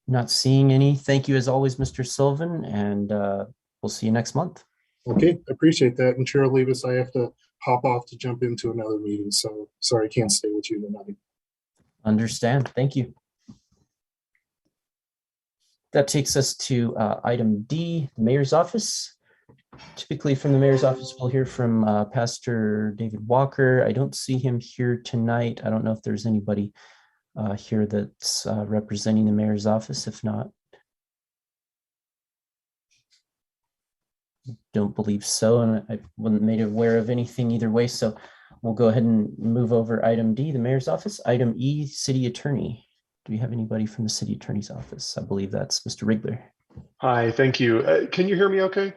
Not seeing any. Thank you as always, Mr. Sullivan, and we'll see you next month. Okay, I appreciate that. And Chair Olivas, I have to hop off to jump into another meeting, so sorry I can't stay with you tonight. Understand. Thank you. That takes us to item D, the Mayor's Office. Typically from the Mayor's Office, we'll hear from Pastor David Walker. I don't see him here tonight. I don't know if there's anybody here that's representing the Mayor's Office. If not, don't believe so, and I wasn't made aware of anything either way, so we'll go ahead and move over item D, the Mayor's Office. Item E, City Attorney. Do we have anybody from the City Attorney's Office? I believe that's Mr. Rigler. Hi, thank you. Can you hear me okay?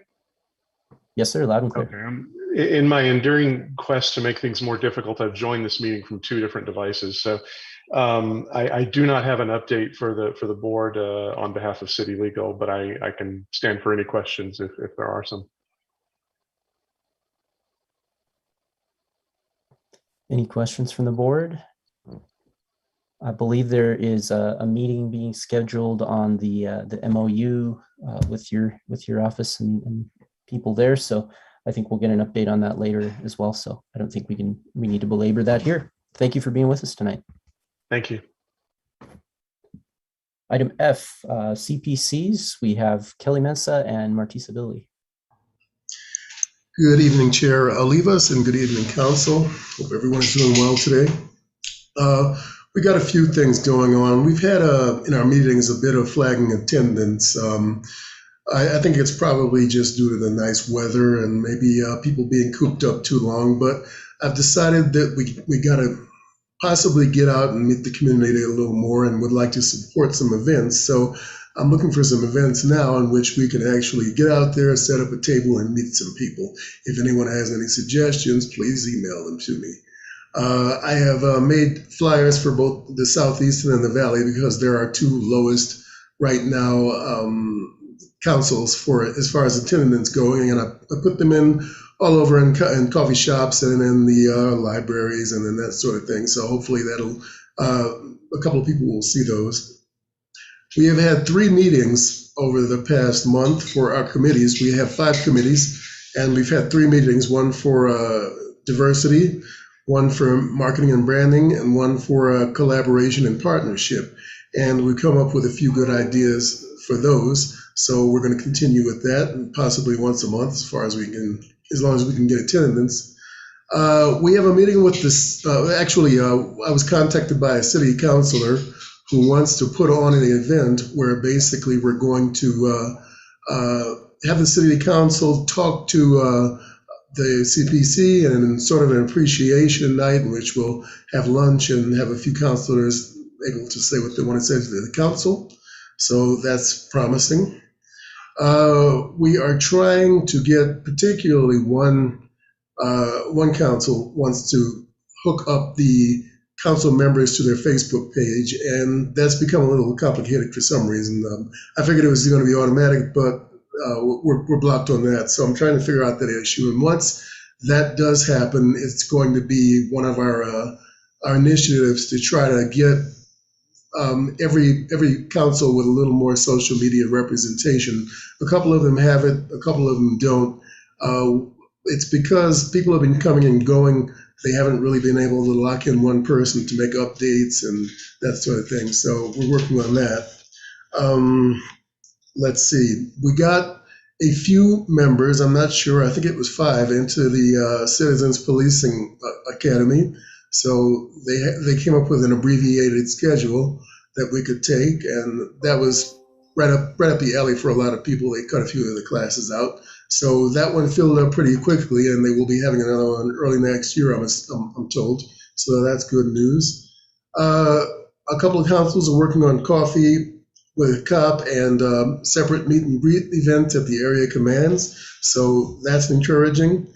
Yes, sir, loud and clear. Okay. In my enduring quest to make things more difficult, I've joined this meeting from 2 different devices. So I do not have an update for the board on behalf of City Legal, but I can stand for any questions if there are some. Any questions from the board? I believe there is a meeting being scheduled on the MOU with your office and people there. So I think we'll get an update on that later as well. So I don't think we need to belabor that here. Thank you for being with us tonight. Thank you. Item F, CPCs. We have Kelly Mensah and Martisa Billy. Good evening, Chair Olivas, and good evening, Council. Hope everyone is doing well today. We got a few things going on. We've had in our meetings a bit of flagging attendance. I think it's probably just due to the nice weather and maybe people being cooped up too long, but I've decided that we got to possibly get out and meet the community a little more and would like to support some events. So I'm looking for some events now in which we can actually get out there, set up a table, and meet some people. If anyone has any suggestions, please email them to me. I have made flyers for both the Southeastern and the Valley because there are two lowest right now councils for as far as attendance going, and I put them in all over in coffee shops and in the libraries and then that sort of thing. So hopefully that'll a couple of people will see those. We have had 3 meetings over the past month for our committees. We have 5 committees, and we've had 3 meetings, one for diversity, one for marketing and branding, and one for collaboration and partnership. And we've come up with a few good ideas for those. So we're going to continue with that, and possibly once a month as long as we can get attendance. We have a meeting with this, I was contacted by a city councilor who wants to put on an event where basically we're going to have the city council talk to the CPC and sort of an appreciation night in which we'll have lunch and have a few councilors able to say what they want to say to the council. So that's promising. We are trying to get particularly one council wants to hook up the council members to their Facebook page, and that's become a little complicated for some reason. I figured it was going to be automatic, but we're blocked on that. So I'm trying to figure out that issue. And once that does happen, it's going to be one of our initiatives to try to get every council with a little more social media representation. A couple of them have it, a couple of them don't. It's because people have been coming and going. They haven't really been able to lock in one person to make updates and that sort of thing. So we're working on that. Let's see. We got a few members, I'm not sure, I think it was 5, into the Citizens Policing Academy. So they came up with an abbreviated schedule that we could take, and that was right up the alley for a lot of people. They cut a few of the classes out. So that one filled up pretty quickly, and they will be having another one early next year, I'm told. So that's good news. A couple of councils are working on coffee with a cup and separate meet and greet events at the area commands. So that's encouraging.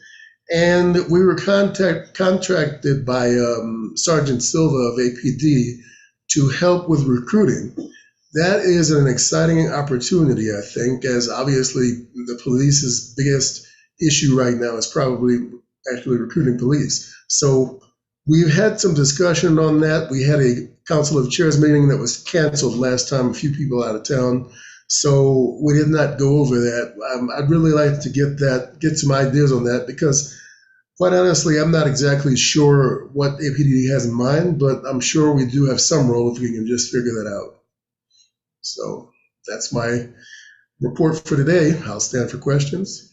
And we were contracted by Sergeant Silva of APD to help with recruiting. That is an exciting opportunity, I think, as obviously the police's biggest issue right now is probably actually recruiting police. So we've had some discussion on that. We had a Council of Chairs meeting that was canceled last time, a few people out of town. So we did not go over that. I'd really like to get some ideas on that, because quite honestly, I'm not exactly sure what APD has in mind, but I'm sure we do have some role if we can just figure that out. So that's my report for today. I'll stand for questions.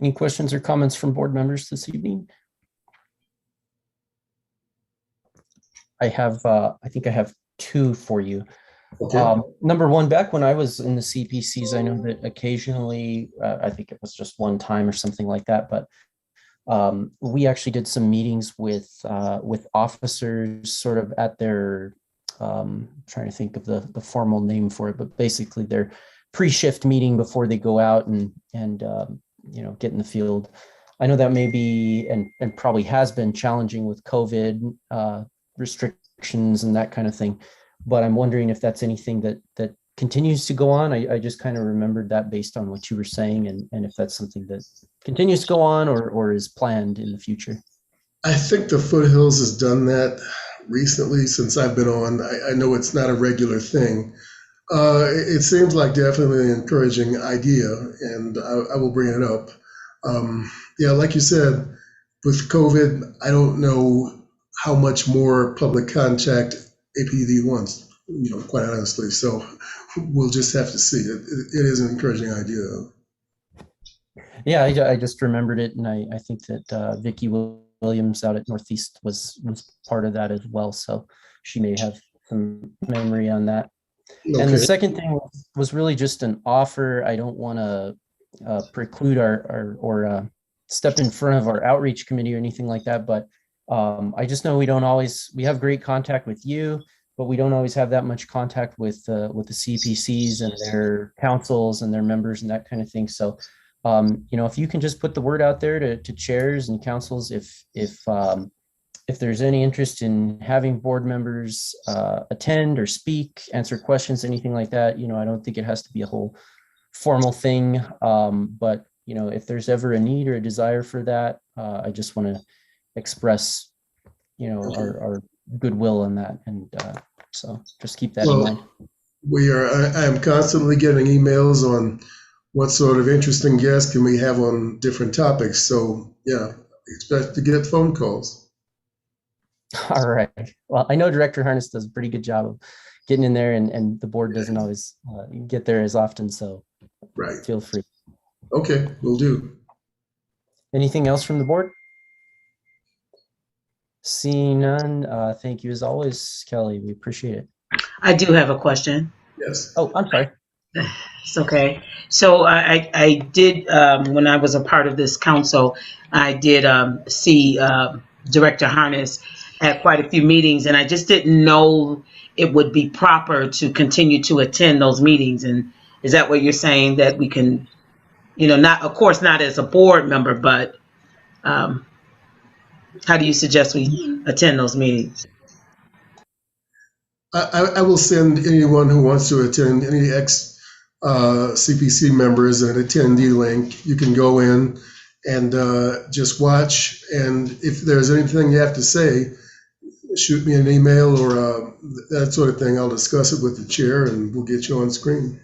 Any questions or comments from board members this evening? I think I have 2 for you. Okay. Number 1, back when I was in the CPCs, I know that occasionally, I think it was just one time or something like that, but we actually did some meetings with officers sort of at their, trying to think of the formal name for it, but basically their pre-shift meeting before they go out and get in the field. I know that may be and probably has been challenging with COVID restrictions and that kind of thing, but I'm wondering if that's anything that continues to go on. I just kind of remembered that based on what you were saying, and if that's something that continues to go on or is planned in the future. I think the Foothills has done that recently since I've been on. I know it's not a regular thing. It seems like definitely an encouraging idea, and I will bring it up. Yeah, like you said, with COVID, I don't know how much more public contact APD wants, quite honestly. So we'll just have to see. It is an encouraging idea, though. Yeah, I just remembered it, and I think that Vicki Williams out at Northeast was part of that as well. So she may have some memory on that. Okay. And the second thing was really just an offer. I don't want to preclude or step in front of our outreach committee or anything like that, but I just know we have great contact with you, but we don't always have that much contact with the CPCs and their councils and their members and that kind of thing. So, if you can just put the word out there to chairs and councils, if there's any interest in having board members attend or speak, answer questions, anything like that, I don't think it has to be a whole formal thing. But if there's ever a need or a desire for that, I just want to express, our goodwill on that. And so just keep that in mind. I am constantly getting emails on what sort of interesting guests can we have on different topics. So yeah, expect to get phone calls. All right. Well, I know Director Harness does a pretty good job of getting in there, and the board doesn't always get there as often. So right. Feel free. Okay, will do. Anything else from the board? Seeing none, thank you as always, Kelly. We appreciate it. I do have a question. Yes. Oh, I'm sorry. It's okay. So I did, when I was a part of this council, I did see Director Harness at quite a few meetings, and I just didn't know it would be proper to continue to attend those meetings. And is that what you're saying, that we can, not, of course, not as a board member, but how do you suggest we attend those meetings? I will send anyone who wants to attend, any CPC members, an attendee link. You can go in and just watch. And if there's anything you have to say, shoot me an email or that sort of thing. I'll discuss it with the chair and we'll get you on screen.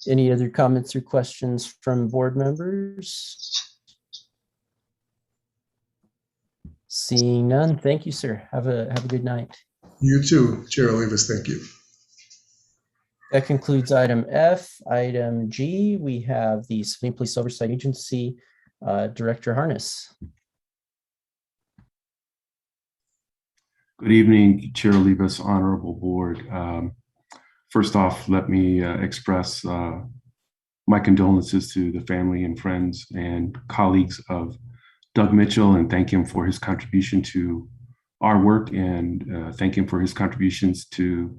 Any other comments or questions from board members? Seeing none, thank you, sir. Have a good night. You too, Chair Olivas. Thank you. That concludes item F. Item G, we have the Sabine Police Oversight Agency, Director Harness. Good evening, Chair Olivas, Honorable Board. First off, let me express my condolences to the family and friends and colleagues of Doug Mitchell and thank him for his contribution to our work and thank him for his contributions to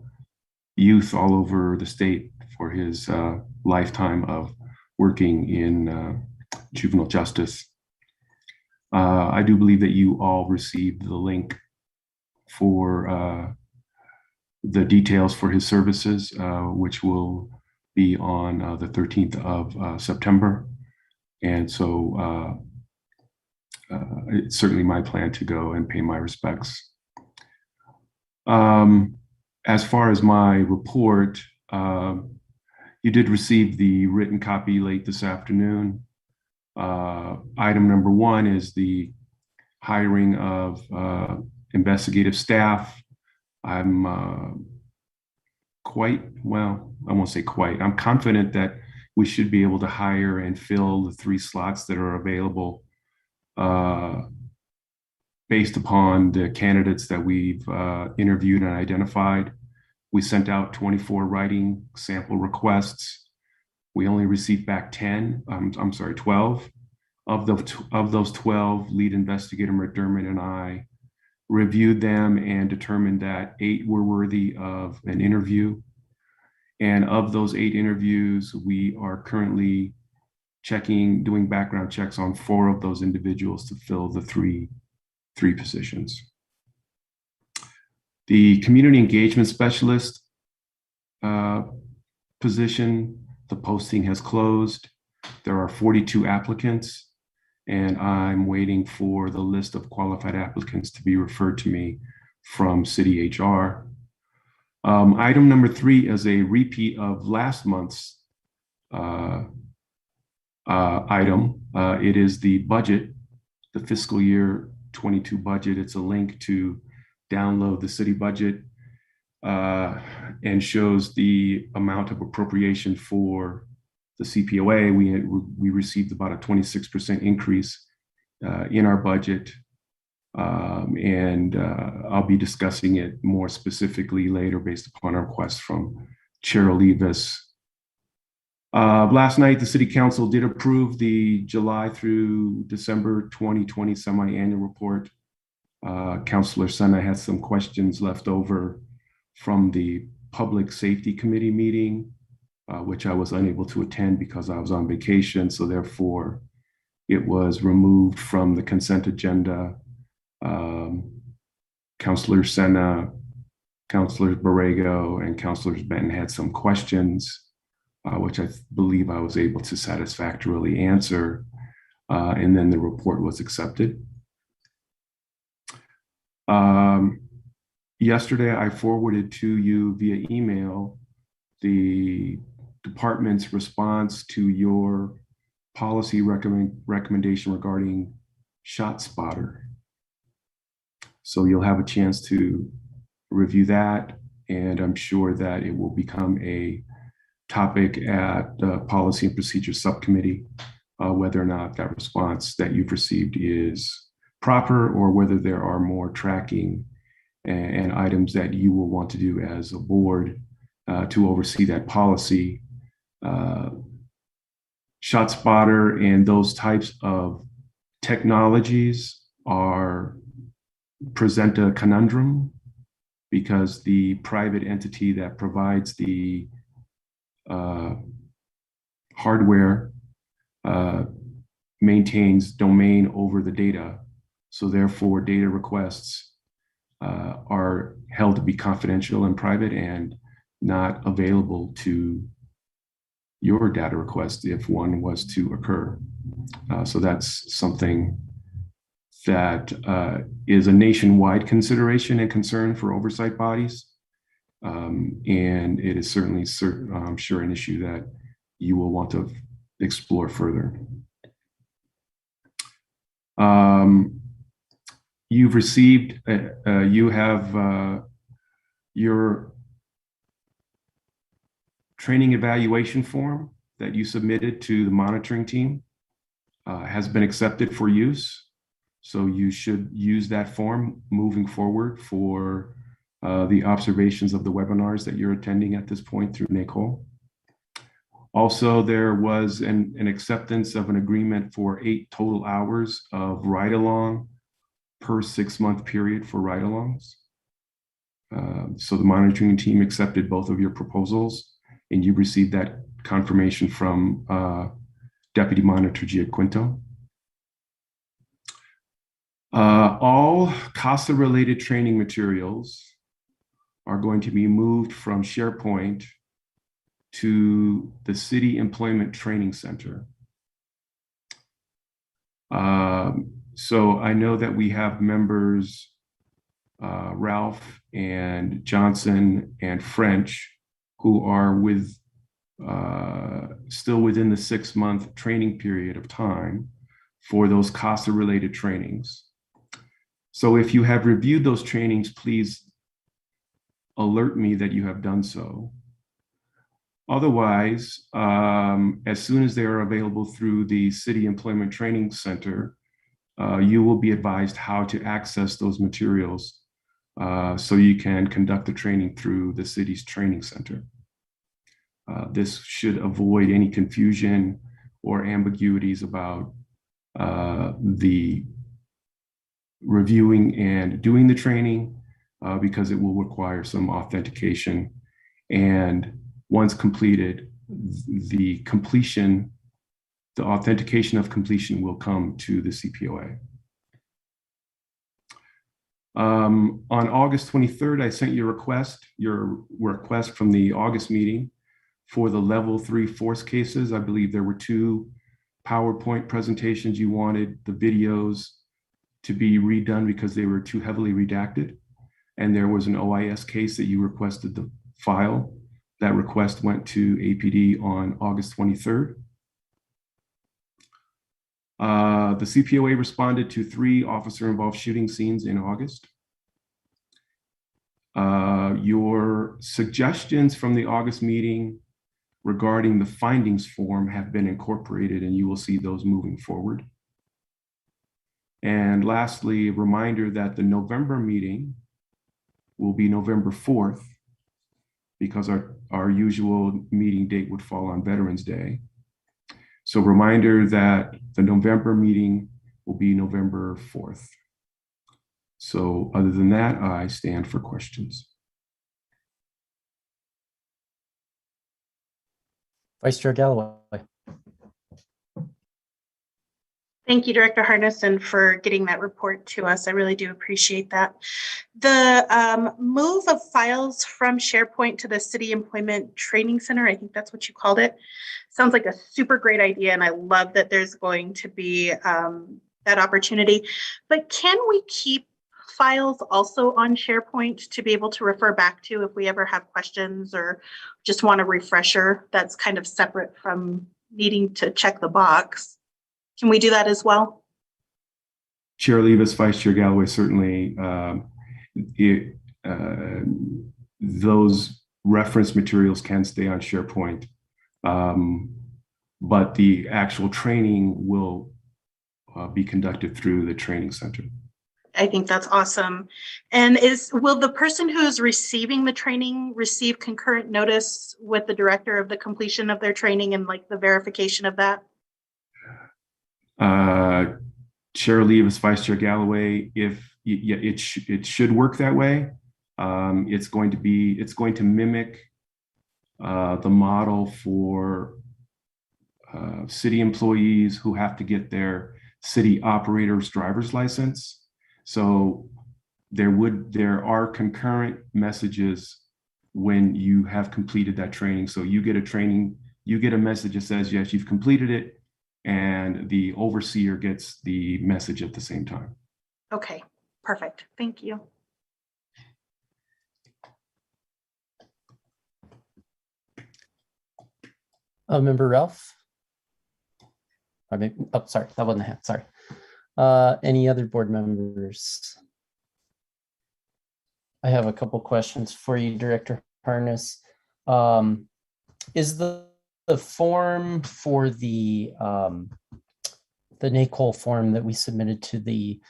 youth all over the state for his lifetime of working in juvenile justice. I do believe that you all received the link for the details for his services, which will be on the 13th of September. And so it's certainly my plan to go and pay my respects. As far as my report, you did receive the written copy late this afternoon. Item number 1 is the hiring of investigative staff. I'm quite, well, I won't say quite, I'm confident that we should be able to hire and fill the 3 slots that are available based upon the candidates that we've interviewed and identified. We sent out 24 writing sample requests. We only received back 12. Of those 12, lead investigator McDermott and I reviewed them and determined that 8 were worthy of an interview. And of those 8 interviews, we are currently doing background checks on 4 of those individuals to fill the three positions. The community engagement specialist position, the posting has closed. There are 42 applicants, and I'm waiting for the list of qualified applicants to be referred to me from City HR. Item number 3 is a repeat of last month's item. It is the budget, the fiscal year 22 budget. It's a link to download the city budget and shows the amount of appropriation for the CPOA. We received about a 26% increase in our budget. And I'll be discussing it more specifically later based upon a request from Chair Olivas Last night, the City Council did approve the July through December 2020 semi-annual report. Councilor Senna had some questions left over from the Public Safety Committee meeting, which I was unable to attend because I was on vacation. So therefore, it was removed from the consent agenda. Councilor Senna, Councilors Borrego, and Councilors Benton had some questions, which I believe I was able to satisfactorily answer. And then the report was accepted. Yesterday, I forwarded to you via email the department's response to your policy recommendation regarding ShotSpotter. So you'll have a chance to review that, and I'm sure that it will become a topic at the Policy and Procedures Subcommittee, whether or not that response that you've received is proper or whether there are more tracking and items that you will want to do as a board to oversee that policy. ShotSpotter and those types of technologies present a conundrum because the private entity that provides the hardware maintains domain over the data. So therefore, data requests are held to be confidential and private and not available to your data request if one was to occur. So that's something that is a nationwide consideration and concern for oversight bodies. And it is certainly, I'm sure, an issue that you will want to explore further. You've received, you have your training evaluation form that you submitted to the monitoring team has been accepted for use. So you should use that form moving forward for the observations of the webinars that you're attending at this point through NACOL. Also, there was an acceptance of an agreement for 8 total hours of ride-along per 6-month period for ride-alongs. So the monitoring team accepted both of your proposals, and you received that confirmation from Deputy Monitor Giaquinto. All CASA-related training materials are going to be moved from SharePoint to the City Employment Training Center. So I know that we have members, Ralph and Johnson and French, who are still within the 6-month training period of time for those CASA-related trainings. So if you have reviewed those trainings, please alert me that you have done so. Otherwise, as soon as they are available through the City Employment Training Center, you will be advised how to access those materials so you can conduct the training through the city's training center. This should avoid any confusion or ambiguities about the reviewing and doing the training because it will require some authentication. And once completed, the authentication of completion will come to the CPOA. On August 23rd, I sent your request from the August meeting for the level 3 force cases. I believe there were 2 PowerPoint presentations you wanted the videos to be redone because they were too heavily redacted. And there was an OIS case that you requested the file. That request went to APD on August 23rd. The CPOA responded to 3 officer-involved shooting scenes in August. Your suggestions from the August meeting regarding the findings form have been incorporated, and you will see those moving forward. And lastly, a reminder that the November meeting will be November 4th, because our usual meeting date would fall on Veterans Day. So reminder that the November meeting will be November 4th. So other than that, I stand for questions. Vice Chair Galloway. Thank you, Director Hardison, for getting that report to us. I really do appreciate that. The move of files from SharePoint to the City Employment Training Center, I think that's what you called it, sounds like a super great idea, and I love that there's going to be that opportunity. But can we keep files also on SharePoint to be able to refer back to if we ever have questions or just want a refresher that's kind of separate from needing to check the box? Can we do that as well? Chair Levis, Vice Chair Galloway, certainly those reference materials can stay on SharePoint, but the actual training will be conducted through the training center. I think that's awesome. And will the person who's receiving the training receive concurrent notice with the director of the completion of their training and like the verification of that? Chair Levis, Vice Chair Galloway, it should work that way. It's going to mimic the model for city employees who have to get their city operator's driver's license. So there are concurrent messages when you have completed that training. So you get a message that says, yes, you've completed it, and the overseer gets the message at the same time. Okay, perfect. Thank you. Member Ralph? Oh, sorry, that wasn't a hand, sorry. Any other board members? I have a couple questions for you, Director Harness. Is the form for the NACOL form that we submitted to the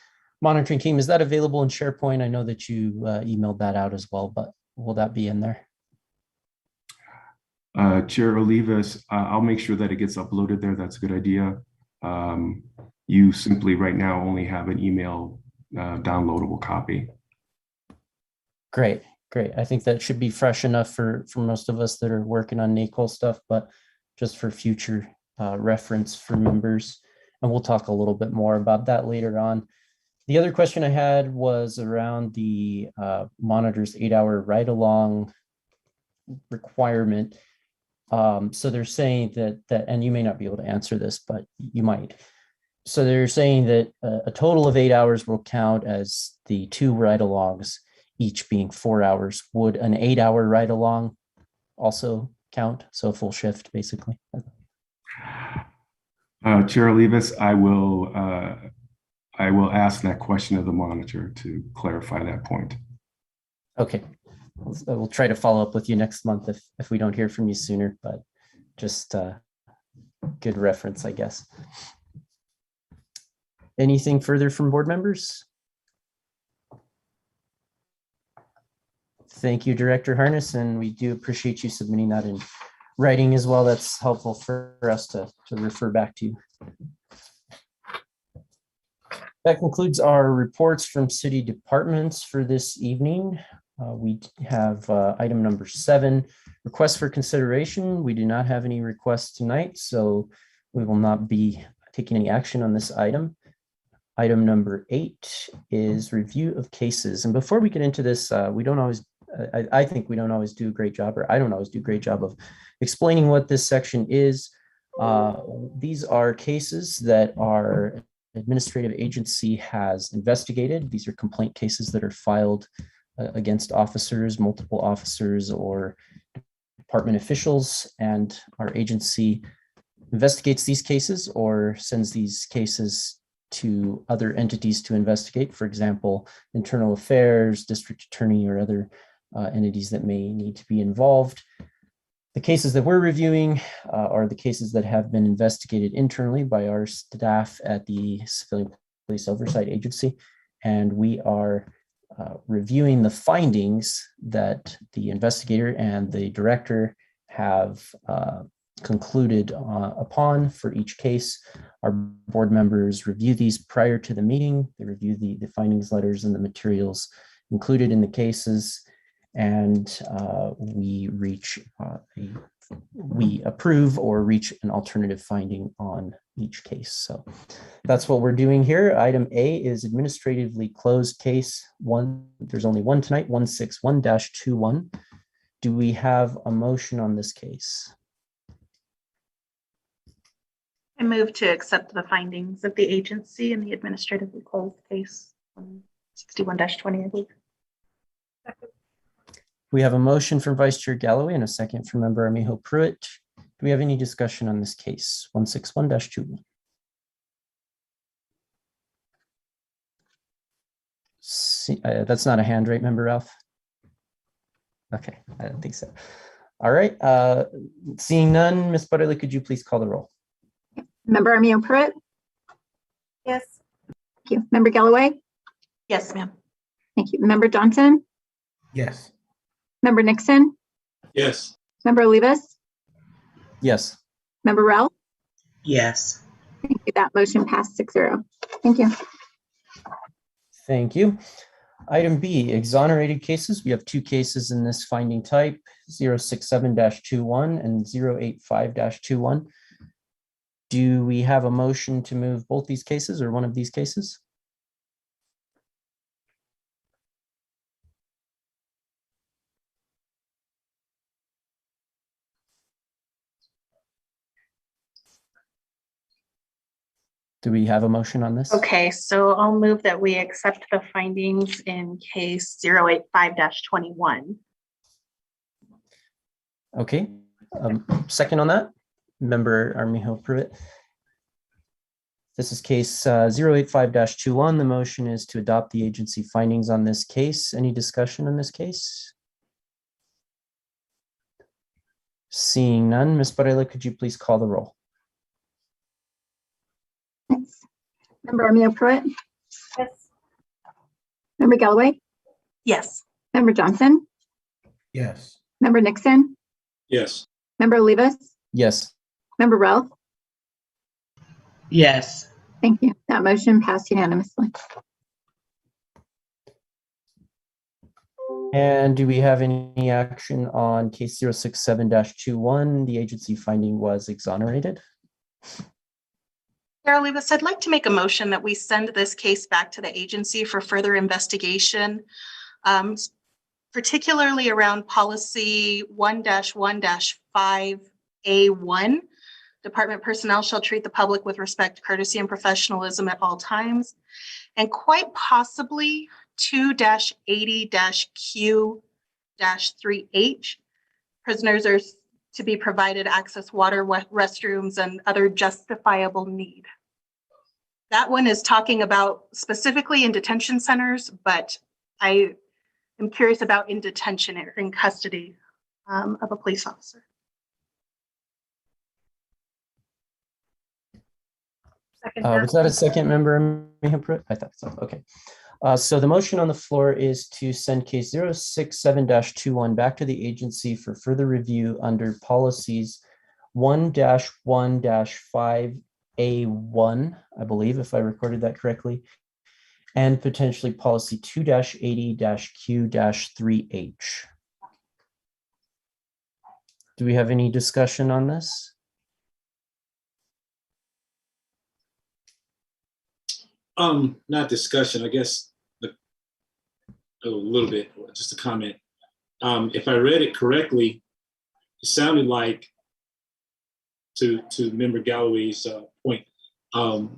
monitoring team, is that available in SharePoint? I know that you emailed that out as well, but will that be in there? Chair Olivas, I'll make sure that it gets uploaded there. That's a good idea. You simply right now only have an email downloadable copy. Great. I think that should be fresh enough for most of us that are working on NACOL stuff, but just for future reference for members. And we'll talk a little bit more about that later on. The other question I had was around the monitor's 8-hour ride-along requirement. So they're saying that, and you may not be able to answer this, but you might. So they're saying that a total of 8 hours will count as the 2 ride-alongs, each being 4 hours. Would an 8-hour ride-along also count? So a full shift, basically. Chair Olivas, I will ask that question of the monitor to clarify that point. Okay. We'll try to follow up with you next month if we don't hear from you sooner, but just good reference, I guess. Anything further from board members? Thank you, Director Harness, and we do appreciate you submitting that in writing as well. That's helpful for us to refer back to. That concludes our reports from city departments for this evening. We have item number 7, requests for consideration. We do not have any requests tonight, so we will not be taking any action on this item. Item number 8 is review of cases. And before we get into this, we don't always, I think we don't always do a great job, or I don't always do a great job of explaining what this section is. These are cases that our administrative agency has investigated. These are complaint cases that are filed against officers, multiple officers, or department officials, and our agency investigates these cases or sends these cases to other entities to investigate, for example, internal affairs, district attorney, or other entities that may need to be involved. The cases that we're reviewing are the cases that have been investigated internally by our staff at the Civilian Police Oversight Agency, and we are reviewing the findings that the investigator and the director have concluded upon for each case. Our board members review these prior to the meeting. They review the findings letters and the materials included in the cases, and we approve or reach an alternative finding on each case. So that's what we're doing here. Item A is administratively closed case one. There's only one tonight, 161-21. Do we have a motion on this case? I move to accept the findings of the agency in the administratively closed case 61-20, I believe. We have a motion from Vice Chair Galloway and a second from Member Armijo Pruitt. Do we have any discussion on this case? 161-21. That's not a hand, right, Member Ralph? Okay, I don't think so. All right, seeing none, Ms. Butterly, could you please call the roll? Member Armijo Pruitt? Yes. Thank you. Member Galloway? Yes, ma'am. Thank you. Member Johnson? Yes. Member Nixon? Yes. Member Olivas? Yes. Member Ralph? Yes. Thank you. That motion passed 6-0. Thank you. Thank you. Item B, exonerated cases. We have two cases in this finding type, 067-21 and 085-21. Do we have a motion to move both these cases or one of these cases? Do we have a motion on this? Okay, so I'll move that we accept the findings in case 085-21. Okay, second on that, Member Armijo Pruitt. This is case 085-21. The motion is to adopt the agency findings on this case. Any discussion on this case? Seeing none, Ms. Barela, could you please call the roll? Yes. Member Armijo Pruitt? Yes. Member Galloway? Yes. Member Johnson? Yes. Member Nixon? Yes. Member Olivas? Yes. Member Ralph? Yes. Thank you. That motion passed unanimously. And do we have any action on case 067-21? The agency finding was exonerated. Chair Olivas, I'd like to make a motion that we send this case back to the agency for further investigation, particularly around policy 1-1-5A1. Department personnel shall treat the public with respect, courtesy, and professionalism at all times, and quite possibly 2-80-Q-3H. Prisoners are to be provided access, water, restrooms, and other justifiable need. That one is talking about specifically in detention centers, but I am curious about in detention or in custody of a police officer. Was that a second, Member? I thought so. Okay. So the motion on the floor is to send case 067-21 back to the agency for further review under policies 1-1-5A1, I believe, if I recorded that correctly, and potentially policy 2-80-Q-3H. Do we have any discussion on this? Not discussion, I guess a little bit, just a comment. If I read it correctly, it sounded like to Member Galloway's point of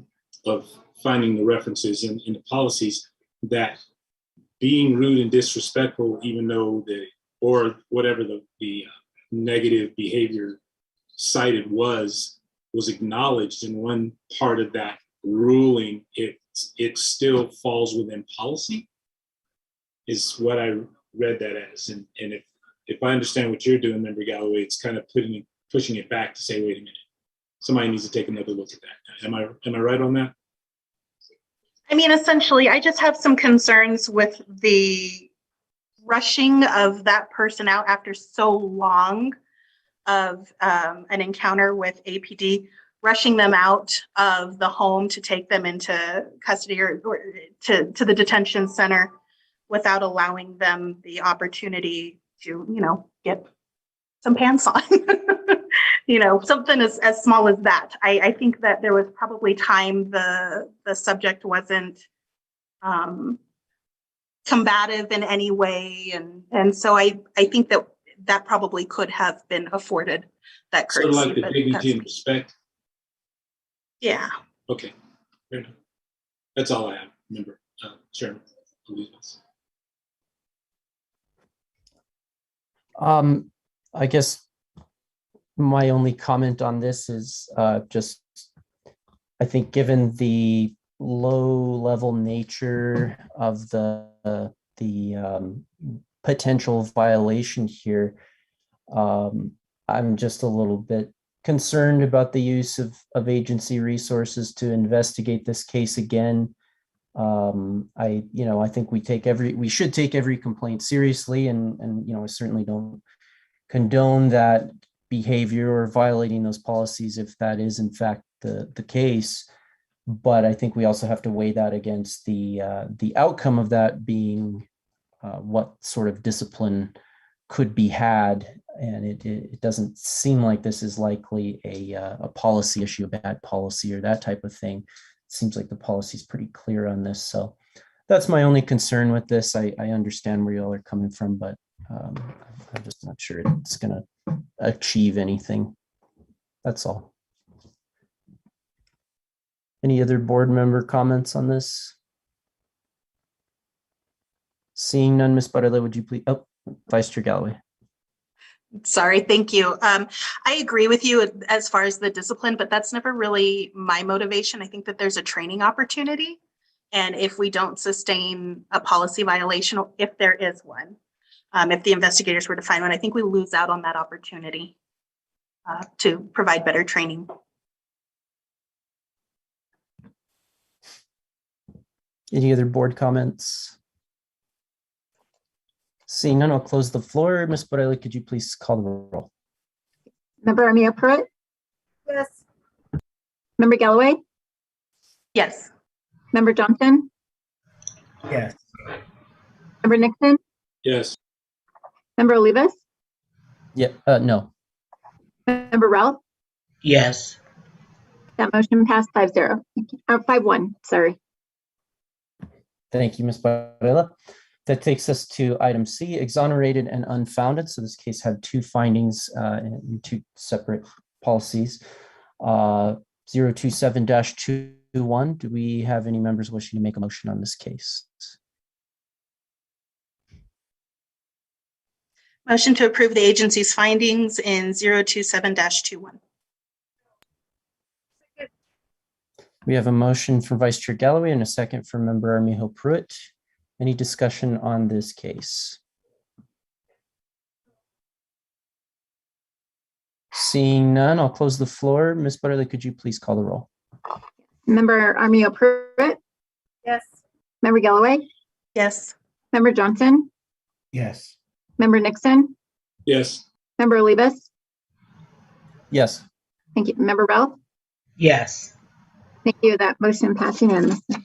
finding the references in the policies that being rude and disrespectful, even though or whatever the negative behavior cited was acknowledged in one part of that ruling, it still falls within policy, is what I read that as. And if I understand what you're doing, Member Galloway, it's kind of pushing it back to say, wait a minute, somebody needs to take another look at that. Am I right on that? I mean, essentially, I just have some concerns with the rushing of that person out after so long of an encounter with APD, rushing them out of the home to take them into custody or to the detention center without allowing them the opportunity to, get some pants on. Something as small as that. I think that there was probably time the subject wasn't combative in any way, and so I think that probably could have been afforded that Sort of courtesy. like the but dignity that's and me. respect. Yeah. Okay. Fair enough. That's all I have, member, Chairman Olivas. I guess my only comment on this is just, I think given the low level nature of the potential violation here, I'm just a little bit concerned about the use of agency resources to investigate this case again. I think we should take every complaint seriously, and I certainly don't condone that behavior or violating those policies if that is in fact the case. But I think we also have to weigh that against the outcome of that being what sort of discipline could be had. And it doesn't seem like this is likely a policy issue, a bad policy or that type of thing. It seems like the policy is pretty clear on this. So that's my only concern with this. I understand where you all are coming from, but I'm just not sure it's going to achieve anything. That's all. Any other board member comments on this? Seeing none, Ms. Butterly, would you please, Vice Chair Galloway. Sorry, thank you. I agree with you as far as the discipline, but that's never really my motivation. I think that there's a training opportunity. And if we don't sustain a policy violation, if there is one, if the investigators were to find one, I think we lose out on that opportunity to provide better training. Any other board comments? Seeing none, I'll close the floor. Ms. Borelli, could you please call the roll? Member Armia Pruitt, Yes. Member Galloway, Yes. Member Johnson, Yes. Member Nixon, Yes. Member Olivas, No. Member Ralph. Yes. That motion passed 5-0. 5-1, sorry. Thank you, Ms. Barela. That takes us to item C, exonerated and unfounded. So this case had two findings in two separate policies. 027-21. Do we have any members wishing to make a motion on this case? Motion to approve the agency's findings in 027-21. We have a motion from Vice Chair Galloway and a second from Member Armijo Pruitt. Any discussion on this case? Seeing none, I'll close the floor. Ms. Butterly, could you please call the roll? Member Armia Pruitt, Yes. Member Galloway, Yes. Member Johnson, Yes. Member Nixon, Yes. Member Olivas. Yes. Thank you. Member Ralph. Yes. Thank you. That motion passed unanimously.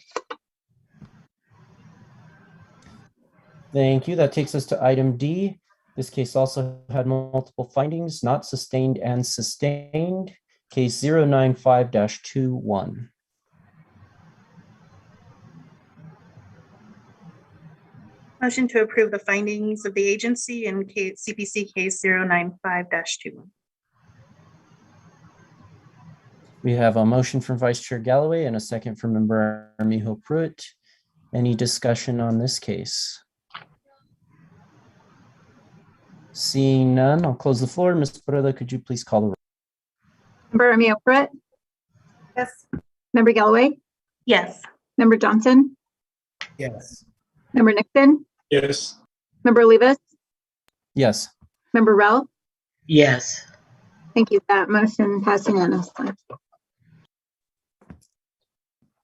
Thank you. That takes us to item D. This case also had multiple findings, not sustained and sustained. Case 095-21. Motion to approve the findings of the agency in CPC case 095-21. We have a motion from Vice Chair Galloway and a second from Member Armijo Pruitt. Any discussion on this case? Seeing none, I'll close the floor. Ms. Barela, could you please call the roll? Member Armia Pruitt, Yes. Member Galloway, Yes. Member Johnson, Yes. Member Nixon, Yes. Member Olivas, Yes. Member Ralph. Yes. Thank you. That motion passed unanimously.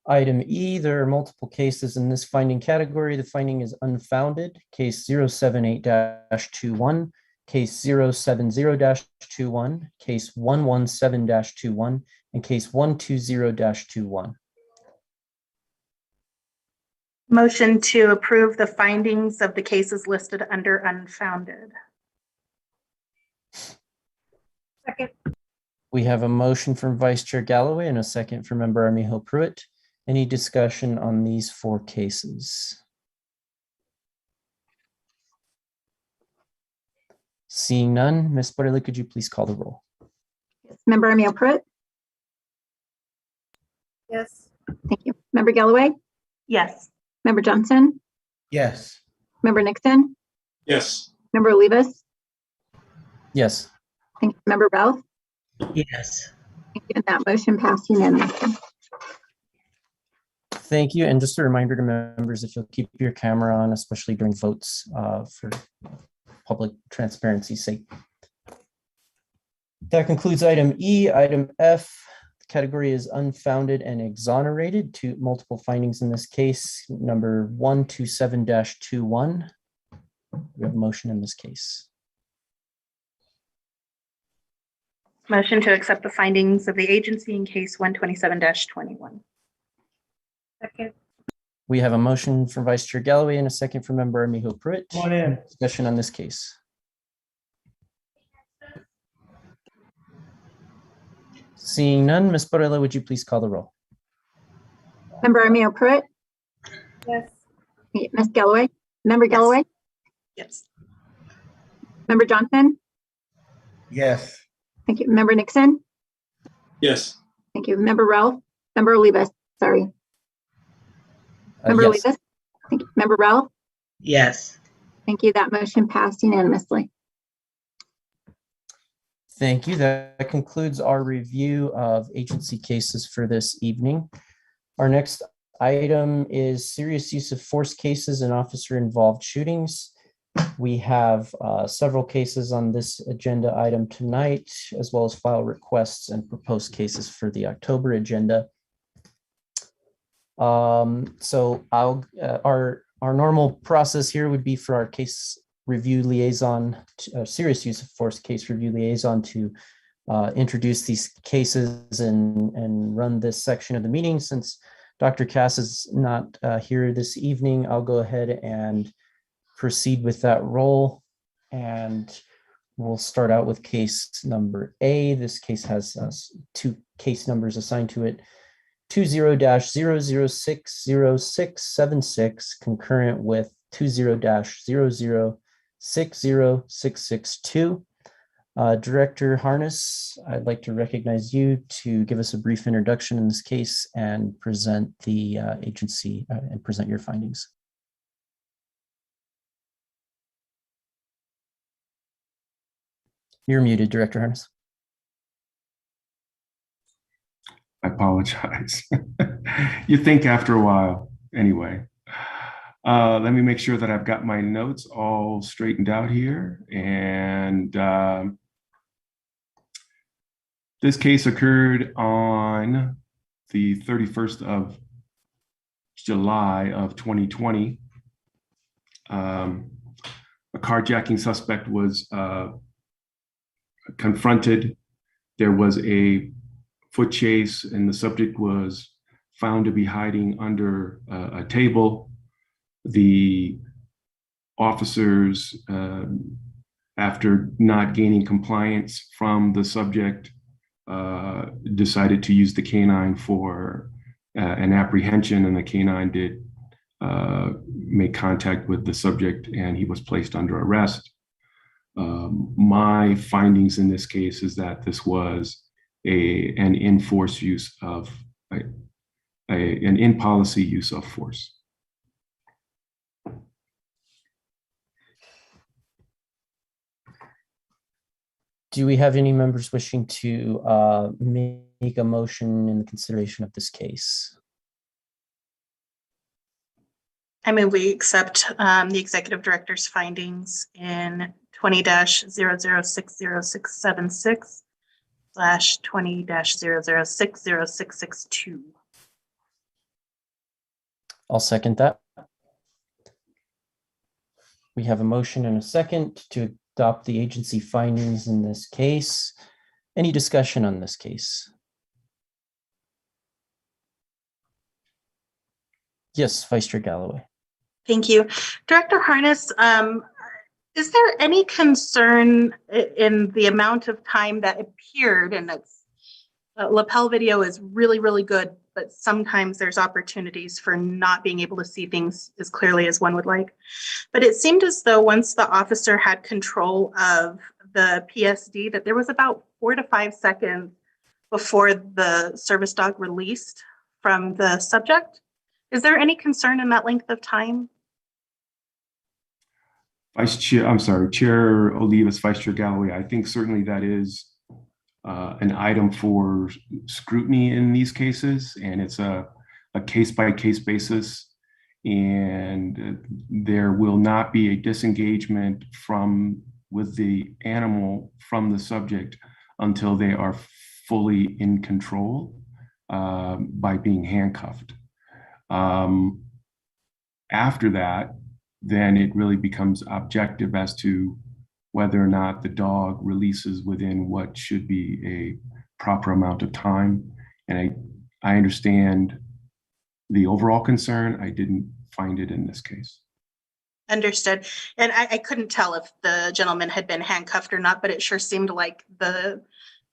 Item E, there are multiple cases in this finding category. The finding is unfounded. Case 078-21, case 070-21, case 117-21, and case 120-21. Motion to approve the findings of the cases listed under unfounded. Second. We have a motion from Vice Chair Galloway and a second from Member Armijo Pruitt. Any discussion on these 4 cases? Seeing none, Ms. Butterly, could you please call the roll? Member Armijo Pruitt? Yes. Thank you. Member Galloway? Yes. Member Johnson? Yes. Member Nixon? Yes. Member Olivas? Yes. Thank you. Member Ralph? Yes. Thank you. And that motion passed unanimously. Thank you. And just a reminder to members, if you'll keep your camera on, especially during votes for public transparency's sake. That concludes item E. Item F, the category is unfounded and exonerated. To multiple findings in this case, number 127-21. We have a motion in this case. Motion to accept the findings of the agency in case 127-21. Second. We have a motion from Vice Chair Galloway and a second from Member Armijo Pruitt. Come on in. Discussion on this case. Seeing none, Ms. Barela, would you please call the roll? Member Armijo Pruitt? Yes. Ms. Galloway? Member Galloway? Yes. Member Johnson? Yes. Thank you. Member Nixon? Yes. Thank you. Member Ralph? Member Olivas? Sorry. Member Yes. Olivas? Thank you. Member Ralph? Yes. Thank you. That motion passed unanimously. Thank you. That concludes our review of agency cases for this evening. Our next item is serious use of force cases and officer-involved shootings. We have several cases on this agenda item tonight, as well as file requests and proposed cases for the October agenda. So our normal process here would be for our case review liaison, serious use of force case review liaison to introduce these cases and run this section of the meeting. Since Dr. Cass is not here this evening, I'll go ahead and proceed with that role. And we'll start out with case number A. This case has 2 case numbers assigned to it. 20-0060676 concurrent with 20-00606662. Director Harness, I'd like to recognize you to give us a brief introduction in this case and present the agency and present your findings. You're muted, Director Harness. I apologize. You think after a while. Anyway, let me make sure that I've got my notes all straightened out here. And this case occurred on the 31st of July of 2020. A carjacking suspect was confronted. There was a foot chase and the subject was found to be hiding under a table. The officers, after not gaining compliance from the subject, decided to use the canine for an apprehension, and the canine did make contact with the subject and he was placed under arrest. My findings in this case is that this was an in-force use of an in-policy use of force. Do we have any members wishing to make a motion in the consideration of this case? I mean, we accept the executive director's findings in 20-00606676/20-00606662. 20-00606662. I'll second that. We have a motion and a second to adopt the agency findings in this case. Any discussion on this case? Yes, Vice Chair Galloway. Thank you. Director Harness, is there any concern in the amount of time that appeared, and it's lapel video is really, really good, but sometimes there's opportunities for not being able to see things as clearly as one would like. But it seemed as though once the officer had control of the PSD, that there was about 4 to 5 seconds before the service dog released from the subject. Is there any concern in that length of time? Chair Olivas, Vice Chair Galloway, I think certainly that is an item for scrutiny in these cases, and it's a case-by-case basis, and there will not be a disengagement with the animal from the subject until they are fully in control by being handcuffed. After that, then it really becomes objective as to whether or not the dog releases within what should be a proper amount of time. And I understand the overall concern. I didn't find it in this case. Understood. And I couldn't tell if the gentleman had been handcuffed or not, but it sure seemed like the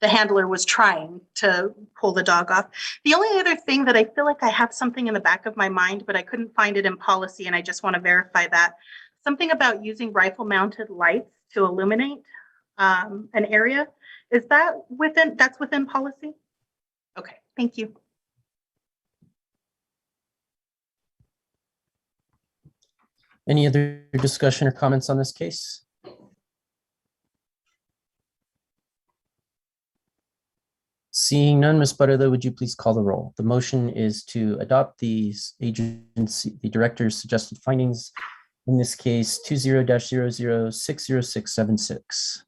handler was trying to pull the dog off. The only other thing that I feel like I have something in the back of my mind, but I couldn't find it in policy, and I just want to verify that. Something about using rifle-mounted lights to illuminate an area. Is that within policy? Okay, thank you. Any other discussion or comments on this case? Seeing none, Ms. Butterly, would you please call the roll? The motion is to adopt the director's suggested findings, in this case 20-00-60676.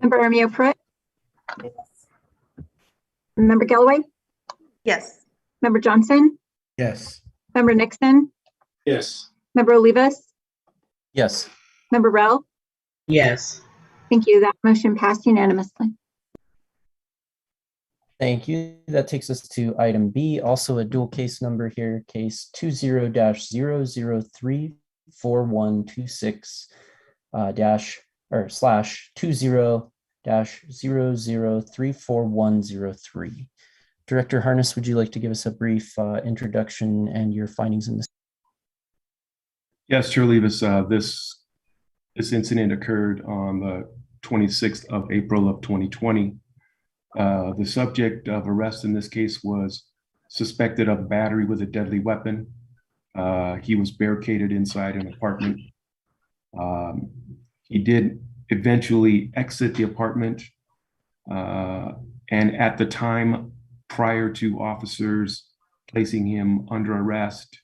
Member Armijo Pruitt? Member Galloway? Yes. Member Johnson? Yes. Member Nixon? Yes. Member Olivas? Yes. Member Rell? Yes. Thank you. That motion passed unanimously. Thank you. That takes us to item B, also a dual case number here, case 20-003-4126 /20-0034-103. Director Harness, would you like to give us a brief introduction and your findings in this? Yes, Chair Olivas, this incident occurred on the 26th of April of 2020. The subject of arrest in this case was suspected of battery with a deadly weapon. He was barricaded inside an apartment. He did eventually exit the apartment. And at the time prior to officers placing him under arrest,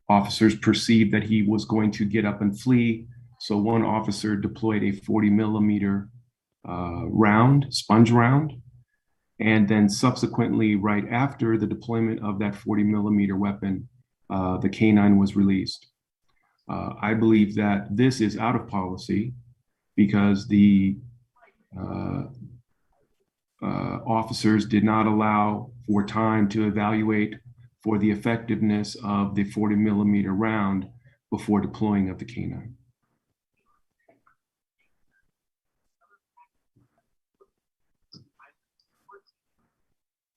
officers perceived that he was going to get up and flee. So one officer deployed a 40mm sponge round. And then subsequently, right after the deployment of that 40mm weapon, the canine was released. I believe that this is out of policy because the officers did not allow for time to evaluate for the effectiveness of the 40mm round before deploying of the canine.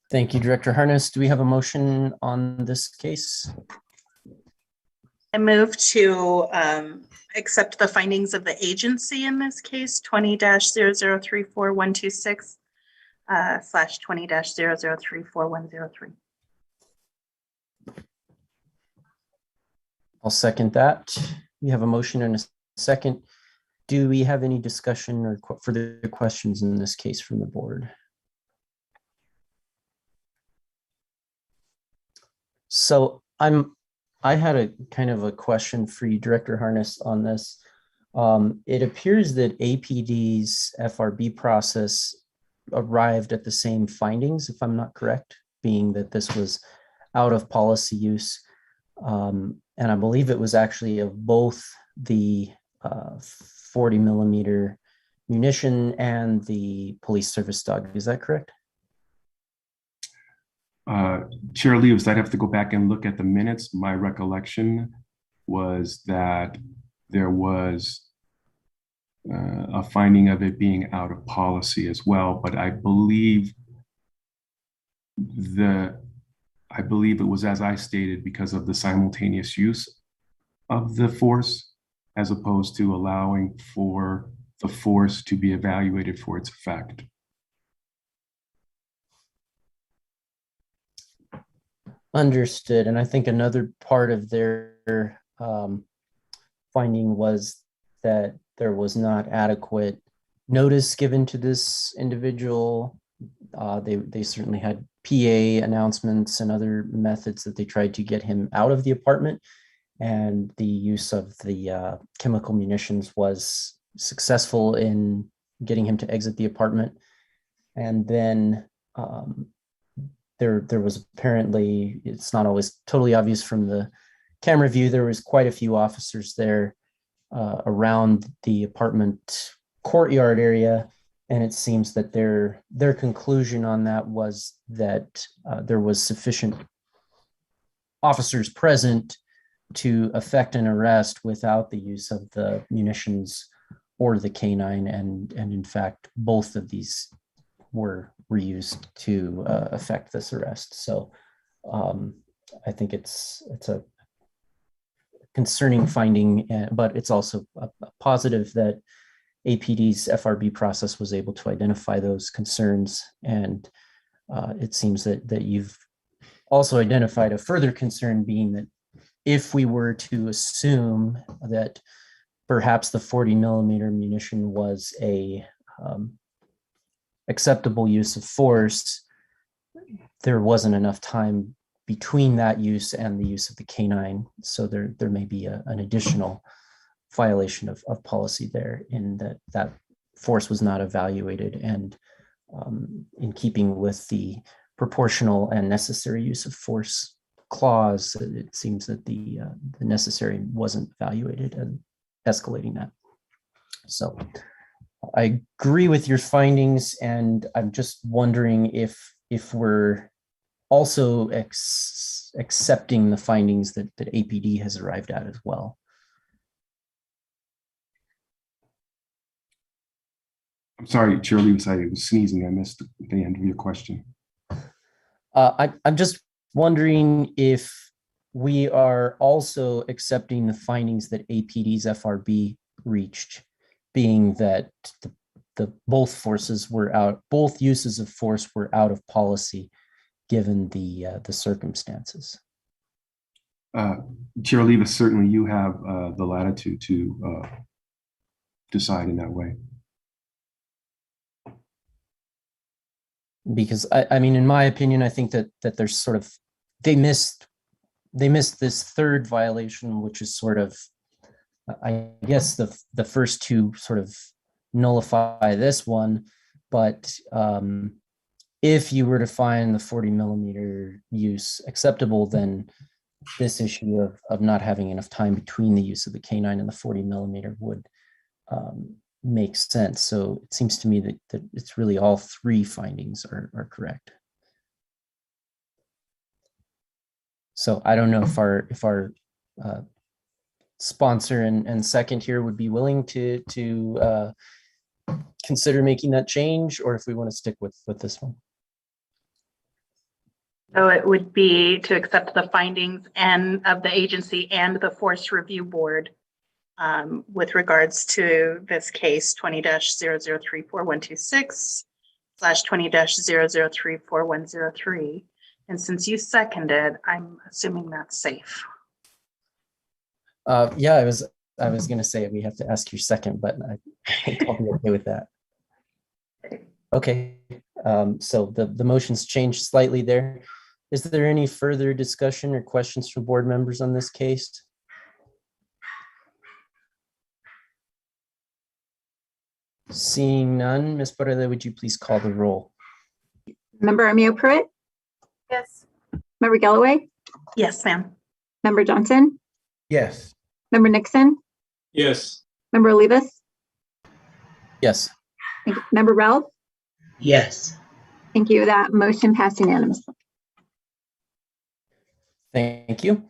Thank you, Director Harness. Do we have a motion on this case? I move to accept the findings of the agency in this case, 20-0034-126 /20-0034-103. I'll second that. We have a motion and a second. Do we have any discussion or further questions in this case from the board? So I had a kind of a question for you, Director Harness, on this. It appears that APD's FRB process arrived at the same findings, if I'm not correct. being that this was out of policy use. And I believe it was actually of both the 40 millimeter munition and the police service dog. Is that correct? Chair Leaves, I'd have to go back and look at the minutes. My recollection was that there was a finding of it being out of policy as well, but I believe it was as I stated because of the simultaneous use of the force as opposed to allowing for the force to be evaluated for its effect. Understood. And I think another part of their finding was that there was not adequate notice given to this individual. They certainly had PA announcements and other methods that they tried to get him out of the apartment. And the use of the chemical munitions was successful in getting him to exit the apartment. And then there was apparently, it's not always totally obvious from the camera view, there was quite a few officers there around the apartment courtyard area. And it seems that their conclusion on that was that there was sufficient officers present to effect an arrest without the use of the munitions or the canine. And in fact, both of these were used to effect this arrest. So I think it's a concerning finding, but it's also a positive that APD's FRB process was able to identify those concerns. And it seems that you've also identified a further concern, being that if we were to assume that perhaps the 40 millimeter munition was a acceptable use of force, there wasn't enough time between that use and the use of the canine. So there may be an additional violation of policy there, in that force was not evaluated, and in keeping with the proportional and necessary use of force clause, it seems that the necessary wasn't evaluated, and escalating that. So I agree with your findings, and I'm just wondering if we're also accepting the findings that APD has arrived at as well. I'm sorry, Chair Leaves, I was sneezing. I missed the end of your question. I'm just wondering if we are also accepting the findings that APD's FRB reached, being that both uses of force were out of policy given the circumstances. Chair Leavis, certainly you have the latitude to decide in that way. Because I mean, in my opinion, I think that there's sort of, they missed this third violation, which is sort of, I guess the first two sort of nullify this one, but if you were to find the 40 millimeter use acceptable, then this issue of not having enough time between the use of the canine and the 40 millimeter would make sense. So it seems to me that it's really all three findings are correct. So I don't know if our sponsor and second here would be willing to consider making that change, or if we want to stick with this one. So it would be to accept the findings and of the agency and the Force Review Board with regards to this case 20-0034-126/20-0034-103. And since you seconded, I'm assuming that's safe. Yeah, I was going to say we have to ask your second, but I think I'll be okay with that. Okay, so the motion's changed slightly there. Is there any further discussion or questions from board members on this case? Seeing none, Ms. Barrera, would you please call the roll? Member Armijo Pruitt, Yes. Member Galloway, Yes, ma'am. Member Johnson, Yes. Member Nixon, Yes. Member Olivas, Yes. thank you. Member Ralph. Yes. Thank you. That motion passed unanimously. Thank you.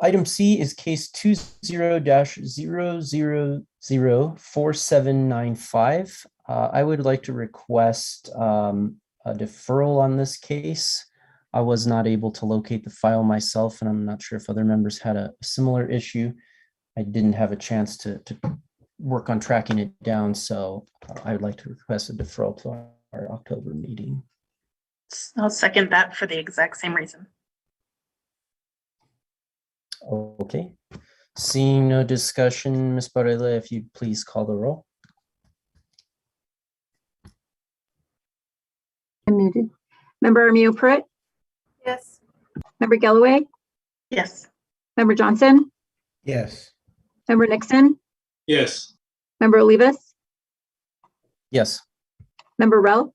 Item C is case 20-0004795. I would like to request a deferral on this case. I was not able to locate the file myself, and I'm not sure if other members had a similar issue. I didn't have a chance to work on tracking it down, so I would like to request a deferral to our October meeting. I'll second that for the exact same reason. Okay. Seeing no discussion, Ms. Barrela, if you'd please call the roll. I'm muted. Member Armijo Pruitt, Yes. Member Galloway, Yes. Member Johnson, Yes. Member Nixon, Yes. Member Olivas, Yes. Member Ralph.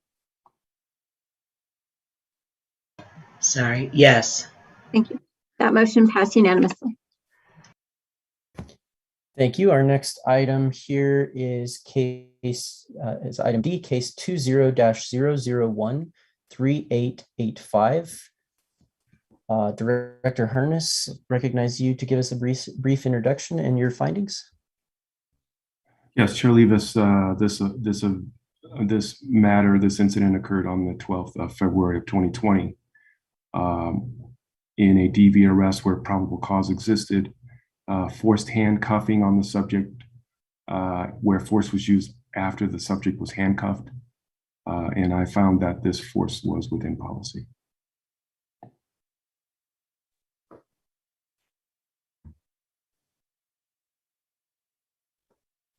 Sorry. Yes. Thank you. That motion passed unanimously. Thank you. Our next item here is is item D, case 20-0013885. Director Harness, recognize you to give us a brief introduction and your findings. Yes, Chair Levis, this matter, this incident occurred on the 12th of February of 2020 in a DV arrest where probable cause existed, forced handcuffing on the subject where force was used after the subject was handcuffed. And I found that this force was within policy.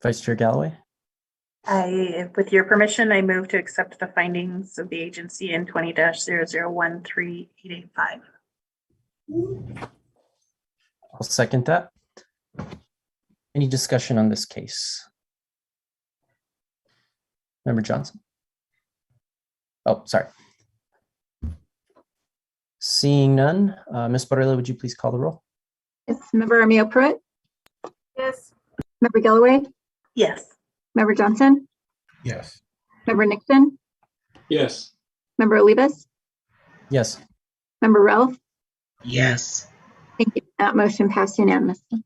Vice Chair Galloway. With your permission, I move to accept the findings of the agency in 20-0013885. I'll second that. Any discussion on this case? Member Johnson. Oh, sorry. Seeing none, Ms. Barrela, would you please call the roll? Yes. Member Armijo Pruitt, Yes. Member Galloway, Yes. Member Johnson, Yes. Member Nixon, Yes. Member Olivas, Yes. Member Ralph. Yes. Thank you. That motion passed unanimously.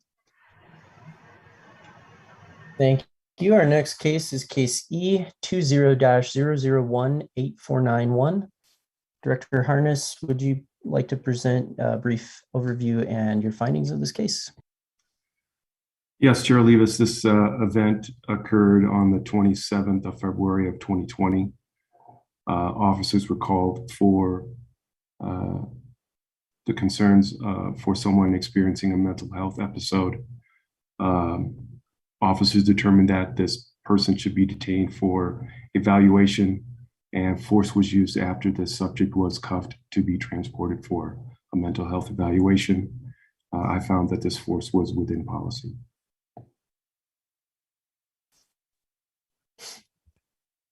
Thank you. Our next case is case E 20-0018491. Director Harness, would you like to present a brief overview and your findings of this case? Yes, Chair Levis, this event occurred on the 27th of February of 2020. Officers were called for the concerns for someone experiencing a mental health episode. Officers determined that this person should be detained for evaluation, and force was used after the subject was cuffed to be transported for a mental health evaluation. I found that this force was within policy.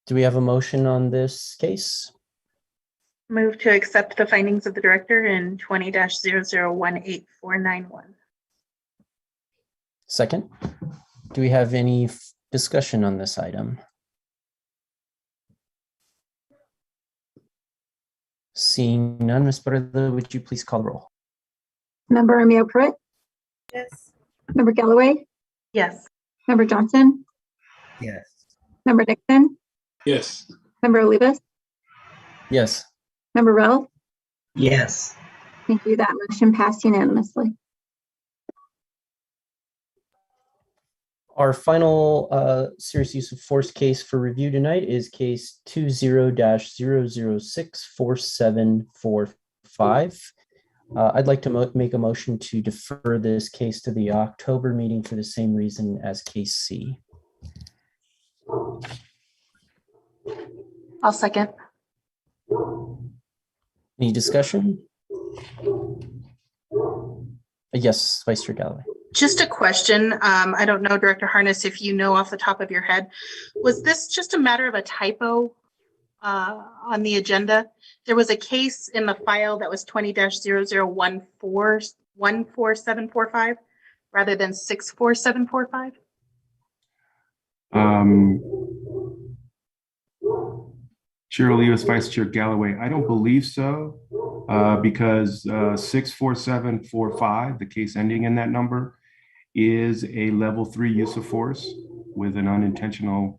Do we have a motion on this case? Move to accept the findings of the director in 20-0018491. Second. Do we have any discussion on this item? Seeing none, Ms. Barrela, would you please call the roll? Member Armijo Pruitt, Yes. Member Galloway, Yes. Member Johnson, Yes. Member Nixon, Yes. Member Olivas, Yes. Member Ralph. Yes. Thank you. That motion passed unanimously. Our final serious use of force case for review tonight is case 20-0064745. I'd like to make a motion to defer this case to the October meeting for the same reason as case C. I'll second. Any discussion? Yes, Vice Chair Galloway. Just a question. I don't know, Director Harness, if you know off the top of your head, was this just a matter of a typo on the agenda. There was a case in the file that was 20-0014-14745 rather than 64745. Chair Olivas, Vice Chair Galloway, I don't believe so, because 64745, the case ending in that number, is a level 3 use of force with an unintentional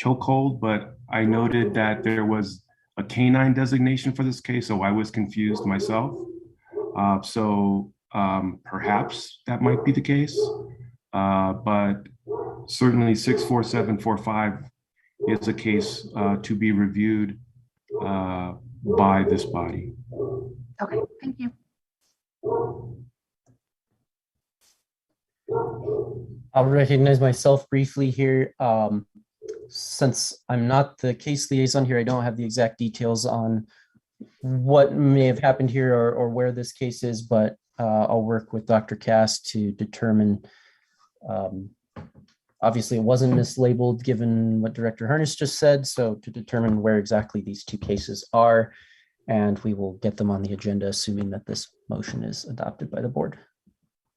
chokehold, but I noted that there was a canine designation for this case, so I was confused myself. Perhaps that might be the case, but certainly 64745 is a case to be reviewed by this body. Okay, thank you. I'll recognize myself briefly here. Since I'm not the case liaison here, I don't have the exact details on what may have happened here or where this case is, but I'll work with Dr. Cass to determine. Obviously, it wasn't mislabeled given what Director Harness just said, so to determine where exactly these two cases are, and we will get them on the agenda, assuming that this motion is adopted by the board.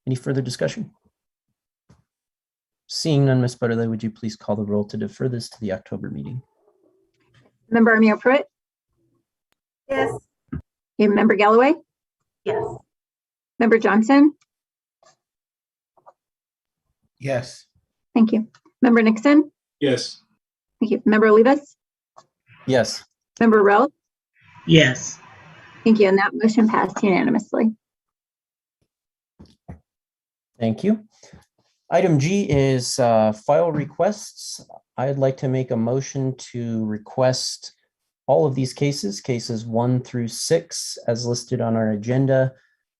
Any further discussion? Seeing none, Ms. Butterley, would you please call the roll to defer this to the October meeting? Member Armijo Pruitt, Yes. Member Galloway, Yes. Member Johnson. Yes. Thank you. Member Nixon. Yes. Thank you. Member Olivas, Yes. Member Rel. Yes. Thank you. And that motion passed unanimously. Thank you. Item G is file requests. I'd like to make a motion to request all of these cases 1 through 6 as listed on our agenda.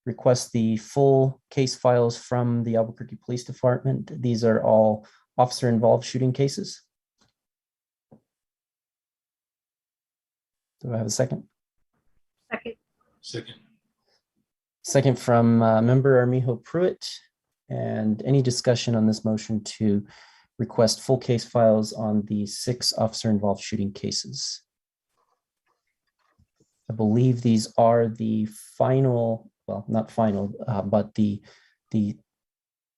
Request the full case files from the Albuquerque Police Department. These are all officer-involved shooting cases. Do I have a second? Second. Second. Second from Member Armijo Pruitt. And any discussion on this motion to request full case files on the 6 officer-involved shooting cases? I believe these are the final, well, not final, but the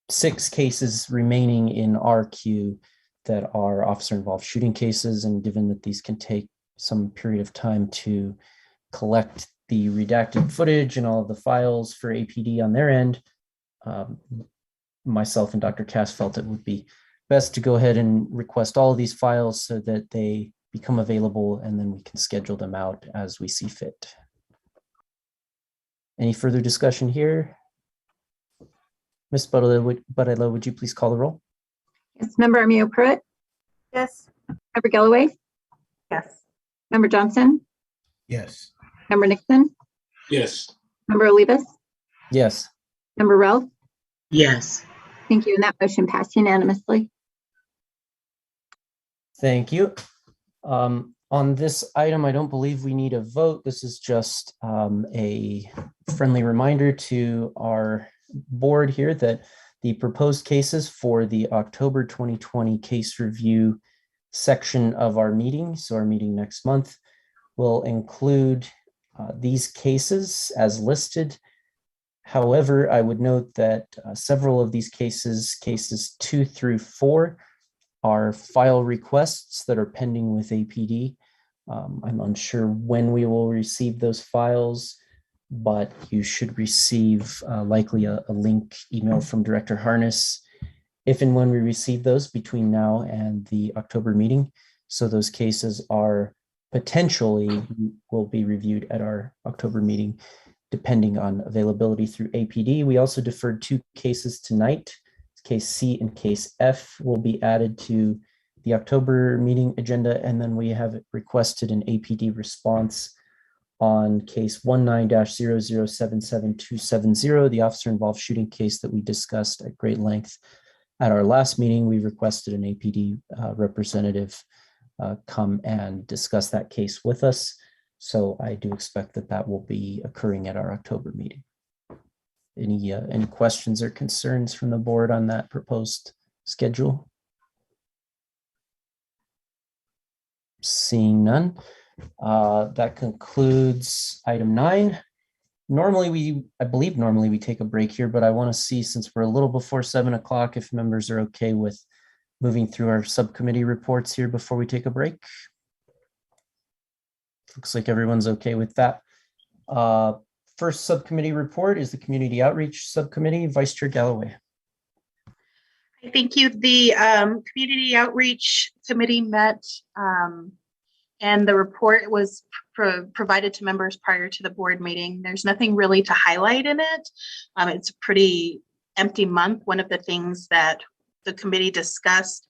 6 cases remaining in our queue that are officer-involved shooting cases. And given that these can take some period of time to collect the redacted footage and all of the files for APD on their end, myself and Dr. Cass felt it would be best to go ahead and request all of these files so that they become available and then we can schedule them out as we see fit. Any further discussion here? Ms. Butterley, would you please call the roll? Yes. Member Armijo Pruitt, Yes. Member Galloway, Yes. Member Johnson, Yes. Member Nixon, Yes. Member Olivas, Yes. Member Rel. Yes. Thank you. And that motion passed unanimously. Thank you. On this item, I don't believe we need a vote. This is just a friendly reminder to our board here that the proposed cases for the October 2020 case review section of our meeting, so our meeting next month, will include these cases as listed. However, I would note that several of these cases 2 through 4, are file requests that are pending with APD. I'm unsure when we will receive those files, but you should receive likely a link email from Director Harness if and when we receive those between now and the October meeting. So those cases are potentially will be reviewed at our October meeting, depending on availability through APD. We also deferred 2 cases tonight. Case C and case F will be added to the October meeting agenda, and then we have requested an APD response on case 19-0077270, the officer-involved shooting case that we discussed at great length at our last meeting. We requested an APD representative come and discuss that case with us. So I do expect that that will be occurring at our October meeting. Any questions or concerns from the board on that proposed schedule? Seeing none, That concludes item 9. I believe normally we take a break here, but I want to see, since we're a little before 7 o'clock, if members are okay with moving through our subcommittee reports here before we take a break. Looks like everyone's okay with that. First subcommittee report is the Community Outreach Subcommittee. Vice Chair Galloway. Thank you. The Community Outreach Committee met and the report was provided to members prior to the board meeting. There's nothing really to highlight in it. It's a pretty empty month. One of the things that the committee discussed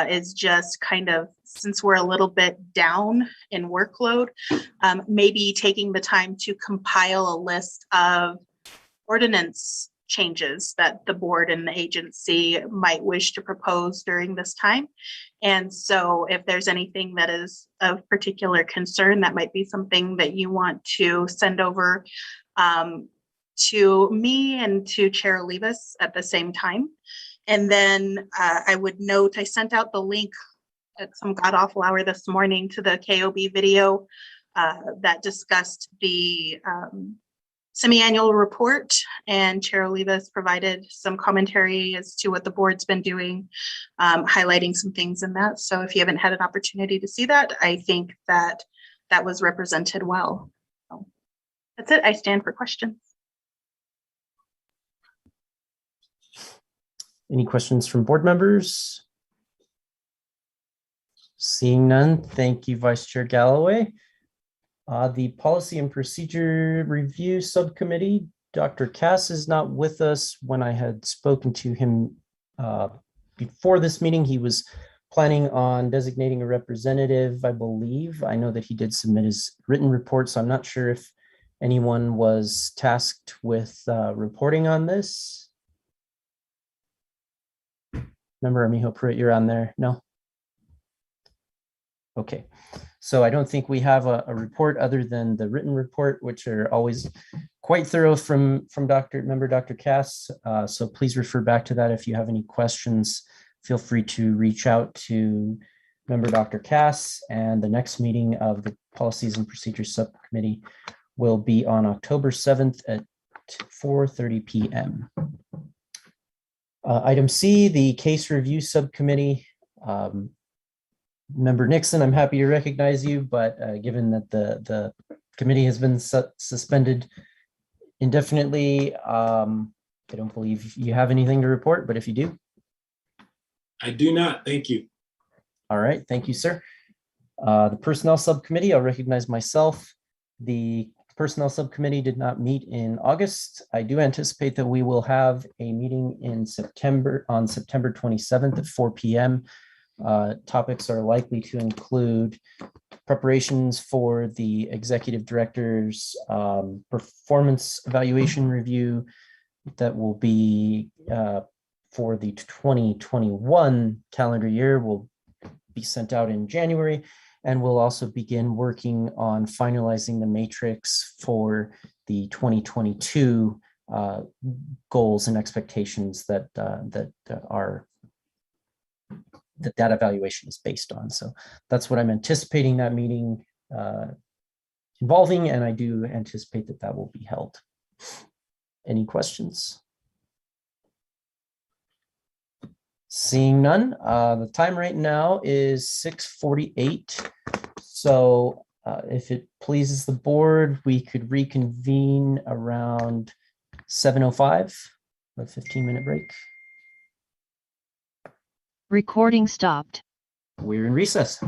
is just kind of, since we're a little bit down in workload, maybe taking the time to compile a list of ordinance changes that the board and the agency might wish to propose during this time. And so if there's anything that is of particular concern, that might be something that you want to send over to me and to Chair Olivas at the same time. And then I would note, I sent out the link at some god awful hour this morning to the KOB video that discussed the semi-annual report, and Chair Olivas provided some commentary as to what the board's been doing, highlighting some things in that. So if you haven't had an opportunity to see that, I think that that was represented well. So that's it. I stand for questions. Any questions from board members? Seeing none, thank you, Vice Chair Galloway. The Policy and Procedure Review Subcommittee, Dr. Cass is not with us. When I had spoken to him before this meeting, he was planning on designating a representative, I believe. I know that he did submit his written report, so I'm not sure if anyone was tasked with reporting on this. Member Amijo Pruitt, you're on there? No? Okay. So I don't think we have a report other than the written report, which are always quite thorough from Dr. Cass. So please refer back to that if you have any questions. Feel free to reach out to Member Dr. Cass, and the next meeting of the Policies and Procedures Subcommittee will be on October 7th at 4:30 p.m. Item C, the Case Review Subcommittee. Member Nixon, I'm happy to recognize you, but given that the committee has been suspended indefinitely, I don't believe you have anything to report, but if you do. I do not, thank you. All right, thank you, sir. The Personnel Subcommittee, I'll recognize myself. The Personnel Subcommittee did not meet in August. I do anticipate that we will have a meeting in September, on September 27th at 4 p.m. Topics are likely to include preparations for the executive director's performance evaluation review that will be for the 2021 calendar year, will be sent out in January, and we'll also begin working on finalizing the matrix for the 2022 goals and expectations that that evaluation is based on. So that's what I'm anticipating that meeting involving, and I do anticipate that that will be held. Any questions? Seeing none, the time right now is 6:48. So if it pleases the board, we could reconvene around 7:05, a 15-minute break. Recording stopped. We're in recess.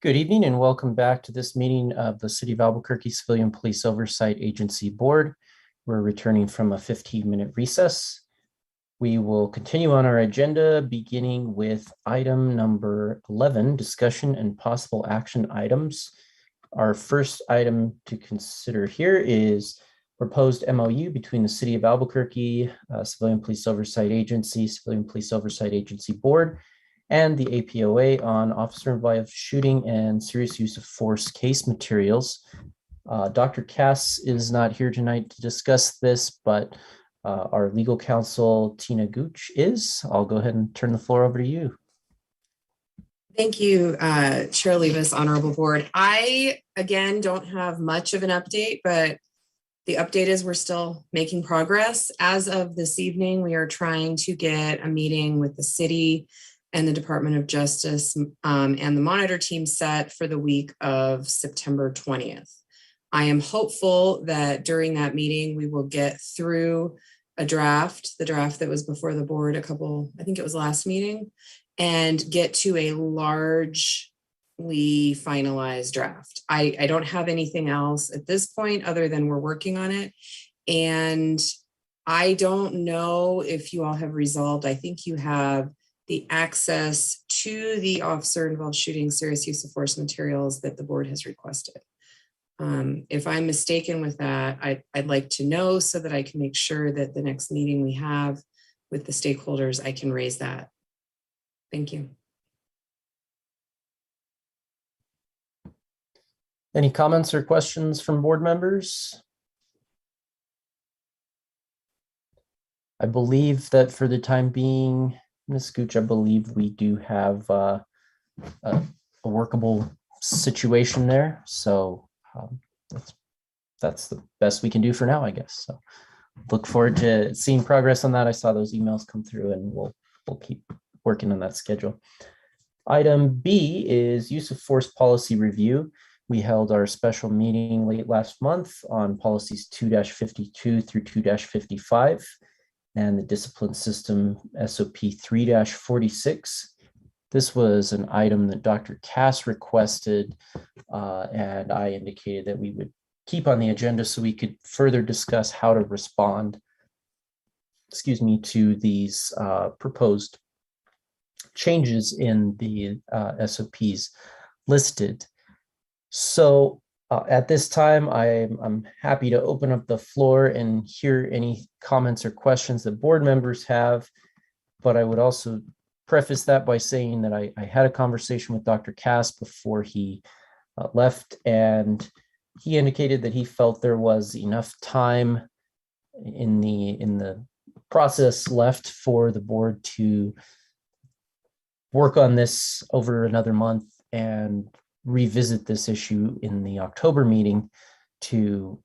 Good evening and welcome back to this meeting of the City of Albuquerque Civilian Police Oversight Agency Board. We're returning from a 15-minute recess. We will continue on our agenda, beginning with item number 11, discussion and possible action items. Our first item to consider here is proposed MOU between the City of Albuquerque, Civilian Police Oversight Agency, Civilian Police Oversight Agency Board, and the APOA on officer-involved shooting and serious use of force case materials. Dr. Cass is not here tonight to discuss this, but our legal counsel, Tina Gooch, is. I'll go ahead and turn the floor over to you. Thank you, Chair Levis, Honorable Board. I, again, don't have much of an update, but the update is we're still making progress. As of this evening, we are trying to get a meeting with the city and the Department of Justice and the monitor team set for the week of September 20th. I am hopeful that during that meeting, we will get through a draft, the draft that was before the board I think it was last meeting, and get to a largely finalized draft. I don't have anything else at this point other than we're working on it. And I don't know if you all have resolved, I think you have the access to the officer-involved shooting serious use of force materials that the board has requested. If I'm mistaken with that, I'd like to know so that I can make sure that the next meeting we have with the stakeholders, I can raise that. Thank you. Any comments or questions from board members? I believe that for the time being, Ms. Gooch, I believe we do have a workable situation there. So that's the best we can do for now, I guess. So look forward to seeing progress on that. I saw those emails come through and we'll keep working on that schedule. Item B is use of force policy review. We held our special meeting late last month on policies 2-52 through 2-55 and the discipline system SOP 3-46. This was an item that Dr. Cass requested, and I indicated that we would keep on the agenda so we could further discuss how to respond, to these proposed changes in the SOPs listed. So at this time, I'm happy to open up the floor and hear any comments or questions that board members have, but I would also preface that by saying that I had a conversation with Dr. Cass before he left, and he indicated that he felt there was enough time in the process left for the board to work on this over another month and revisit this issue in the October meeting to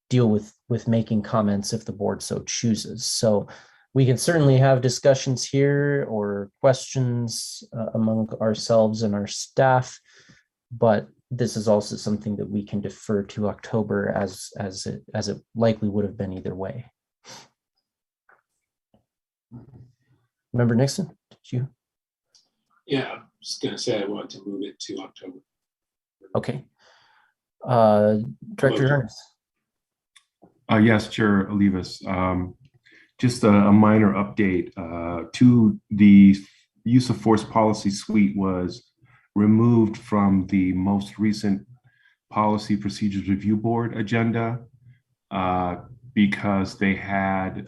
deal with making comments if the board so chooses. So we can certainly have discussions here or questions among ourselves and our staff, but this is also something that we can defer to October as it likely would have been either way. Member Nixon, did you? Yeah, I'm just gonna say I want to move it to October. Okay. Director Harness. Yes, Chair Olivas. Just a minor update to the use of force policy suite was removed from the most recent Policy Procedures Review Board agenda because they had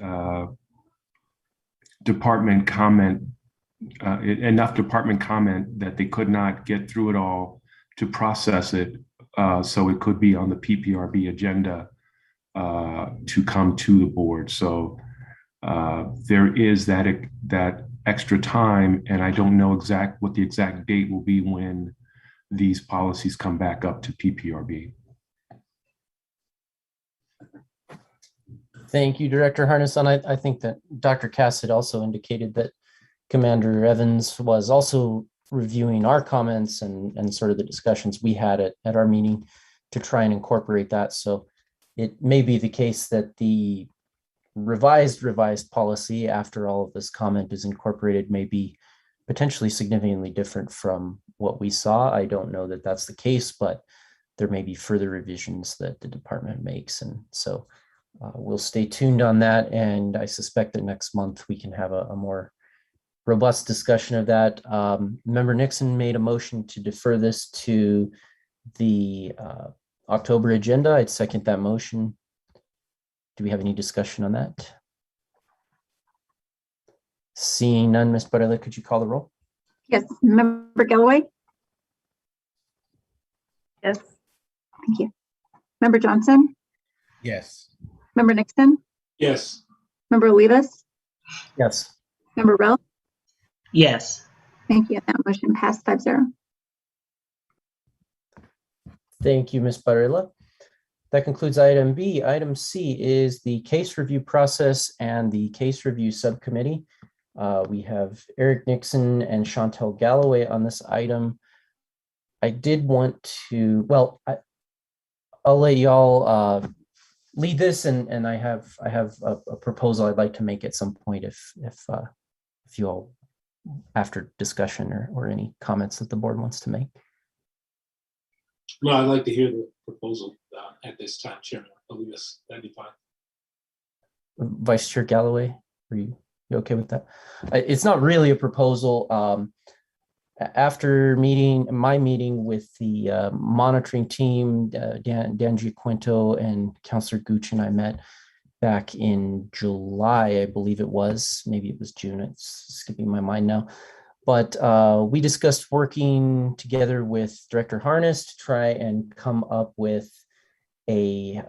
department comment, enough department comment that they could not get through it all to process it. So it could be on the PPRB agenda to come to the board. So there is that extra time, and I don't know what the exact date will be when these policies come back up to PPRB. Thank you, Director Harness. And I think that Dr. Cass had also indicated that Commander Evans was also reviewing our comments and sort of the discussions we had at our meeting to try and incorporate that. So it may be the case that the revised policy, after all of this comment is incorporated, may be potentially significantly different from what we saw. I don't know that that's the case, but there may be further revisions that the department makes. And so we'll stay tuned on that. And I suspect that next month we can have a more robust discussion of that. Member Nixon made a motion to defer this to the October agenda. I'd second that motion. Do we have any discussion on that? Seeing none, Ms. Barela, could you call the roll? Yes, Member Galloway? Yes. Thank you. Member Johnson? Yes. Member Nixon? Yes. Member Olivas? Yes. Member Rel? Yes. Thank you. That motion passed 5-0. Thank you, Ms. Barela. That concludes item B. Item C is the case review process and the case review subcommittee. We have Eric Nixon and Chantel Galloway on this item. I did want to, well, I'll let y'all lead this, and I have a proposal I'd like to make at some point if you all, after discussion or any comments that the board wants to make. Well, I'd like to hear the proposal at this time, Chairman. Olivas, that'd be fine. Vice Chair Galloway, are you okay with that? It's not really a proposal. After my meeting with the monitoring team, Dan Giaquinto and Councillor Gooch and I met back in July, I believe it was. Maybe it was June. It's skipping my mind now. But we discussed working together with Director Harness to try and come up with a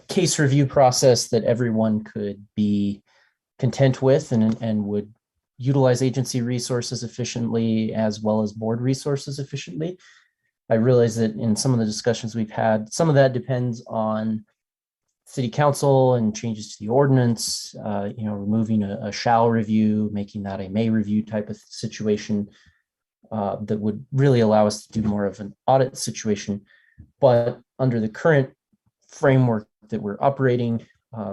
case review process that everyone could be content with and would utilize agency resources efficiently as well as board resources efficiently. I realize that in some of the discussions we've had, some of that depends on City Council and changes to the ordinance, removing a shall review, making that a may review type of situation that would really allow us to do more of an audit situation. But under the current framework that we're operating,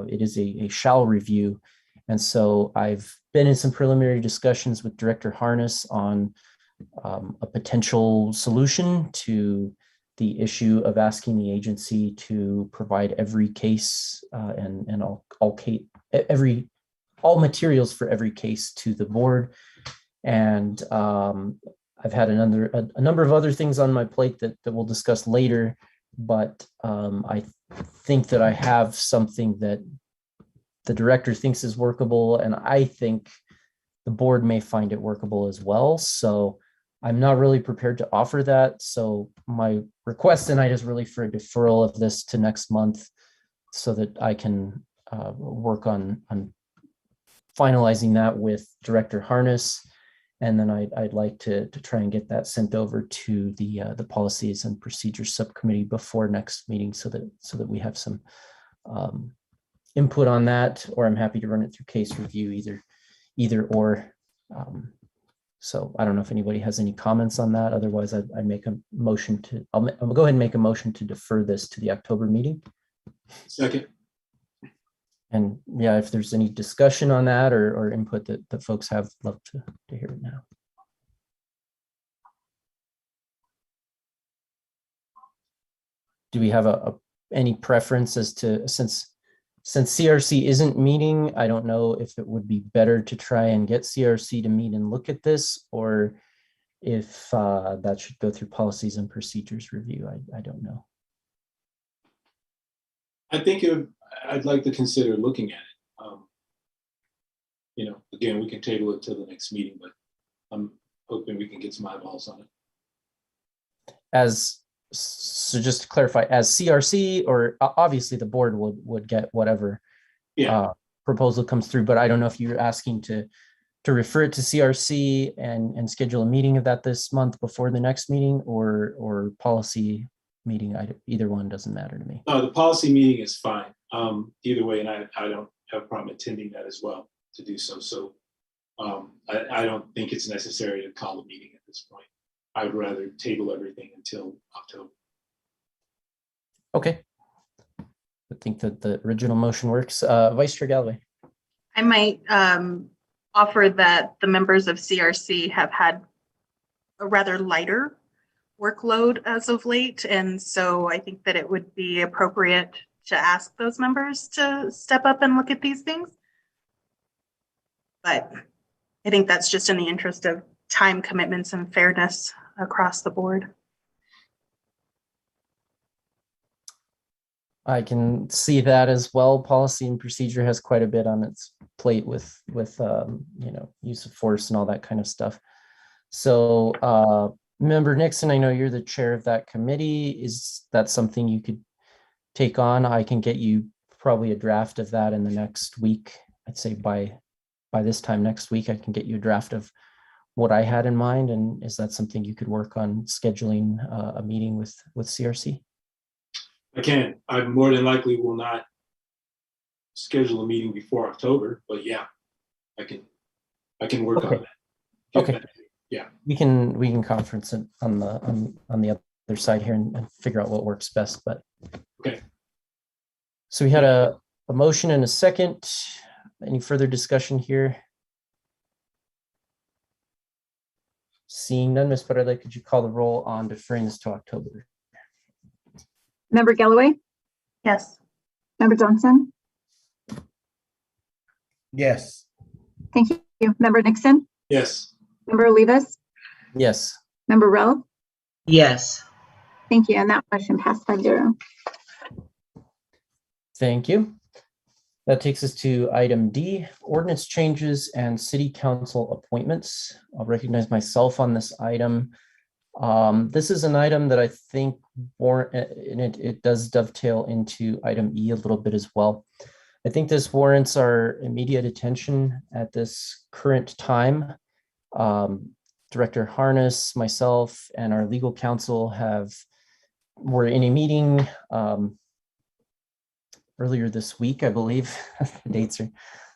it is a shall review. And so I've been in some preliminary discussions with Director Harness on a potential solution to the issue of asking the agency to provide every case and all materials for every case to the board. And I've had a number of other things on my plate that we'll discuss later, but I think that I have something that the director thinks is workable, and I think the board may find it workable as well. So I'm not really prepared to offer that. So my request tonight is really for a deferral of this to next month so that I can work on finalizing that with Director Harness. And then I'd like to try and get that sent over to the Policies and Procedures Subcommittee before next meeting so that we have some input on that, or I'm happy to run it through case review, either or. So I don't know if anybody has any comments on that. Otherwise, I make a motion to, I'll go ahead and make a motion to defer this to the October meeting. Second. And yeah, if there's any discussion on that or input that folks have, love to hear it now. Do we have any preference as to, since CRC isn't meeting, I don't know if it would be better to try and get CRC to meet and look at this, or if that should go through Policies and Procedures review. I don't know. I think I'd like to consider looking at it. Again, we can table it till the next meeting, but I'm hoping we can get some eyeballs on it. So just to clarify, as CRC, or obviously the board would get whatever proposal comes through, but I don't know if you're asking to refer it to CRC and schedule a meeting of that this month before the next meeting, or policy meeting. Either one doesn't matter to me. The policy meeting is fine. Either way, and I don't have a problem attending that as well to do so. So I don't think it's necessary to call a meeting at this point. I'd rather table everything until October. Okay. I think that the original motion works. Vice Chair Galloway. I might offer that the members of CRC have had a rather lighter workload as of late. And so I think that it would be appropriate to ask those members to step up and look at these things. But I think that's just in the interest of time commitments and fairness across the board. I can see that as well. Policy and procedure has quite a bit on its plate with use of force and all that kind of stuff. So Member Nixon, I know you're the chair of that committee. Is that something you could take on? I can get you probably a draft of that in the next week. I'd say by this time next week, I can get you a draft of what I had in mind. And is that something you could work on scheduling a meeting with CRC? I can. I more than likely will not schedule a meeting before October, but yeah, I can work on that. Okay. Yeah. We can conference it on the other side here and figure out what works best. But okay. So we had a motion and a second. Any further discussion here? Seeing none, Ms. Perrella, could you call the roll on deferring this to October? Member Galloway? Yes. Member Johnson? Yes. Thank you. Member Nixon? Yes. Member Olivas? Yes. Member Rell? Yes. Thank you. And that motion passed 5-0. Thank you. That takes us to item D, ordinance changes and city council appointments. I'll recognize myself on this item. This is an item that I think it does dovetail into item E a little bit as well. I think this warrants our immediate attention at this current time. Director Harness, myself, and our legal counsel were in a meeting earlier this week, I believe. The dates are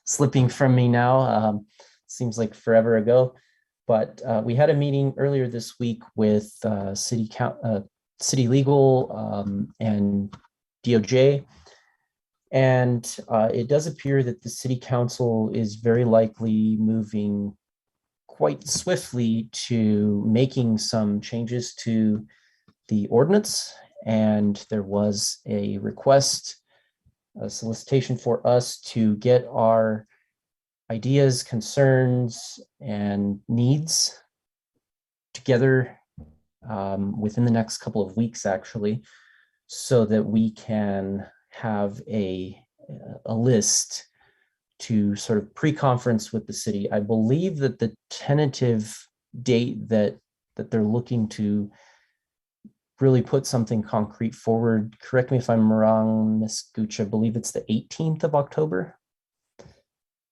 slipping from me now. Seems like forever ago. But we had a meeting earlier this week with city legal and DOJ. And it does appear that the city council is very likely moving quite swiftly to making some changes to the ordinance. And there was a request, a solicitation for us to get our ideas, concerns, and needs together within the next couple of weeks, actually, so that we can have a list to sort of pre-conference with the city. I believe that the tentative date that they're looking to really put something concrete forward, correct me if I'm wrong, Ms. Gooch, I believe it's the 18th of October.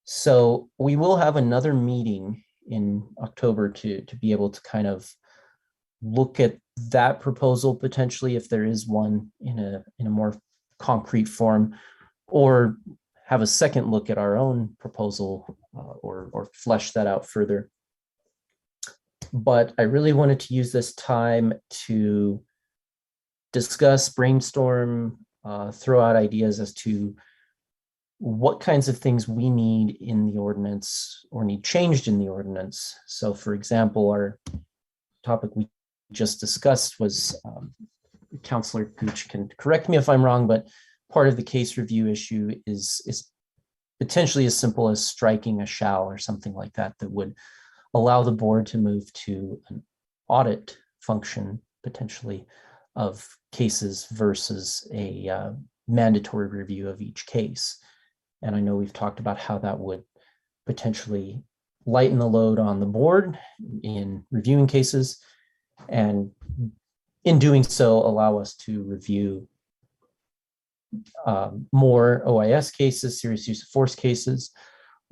So we will have another meeting in October to be able to kind of look at that proposal potentially, if there is one in a more concrete form, or have a second look at our own proposal or flesh that out further. But I really wanted to use this time to discuss, brainstorm, throw out ideas as to what kinds of things we need in the ordinance or need changed in the ordinance. So for example, our topic we just discussed was, Councilor Gooch can correct me if I'm wrong, but part of the case review issue is potentially as simple as striking a shall or something like that, that would allow the board to move to an audit function potentially of cases versus a mandatory review of each case. And I know we've talked about how that would potentially lighten the load on the board in reviewing cases, and in doing so, allow us to review more OIS cases, serious use of force cases,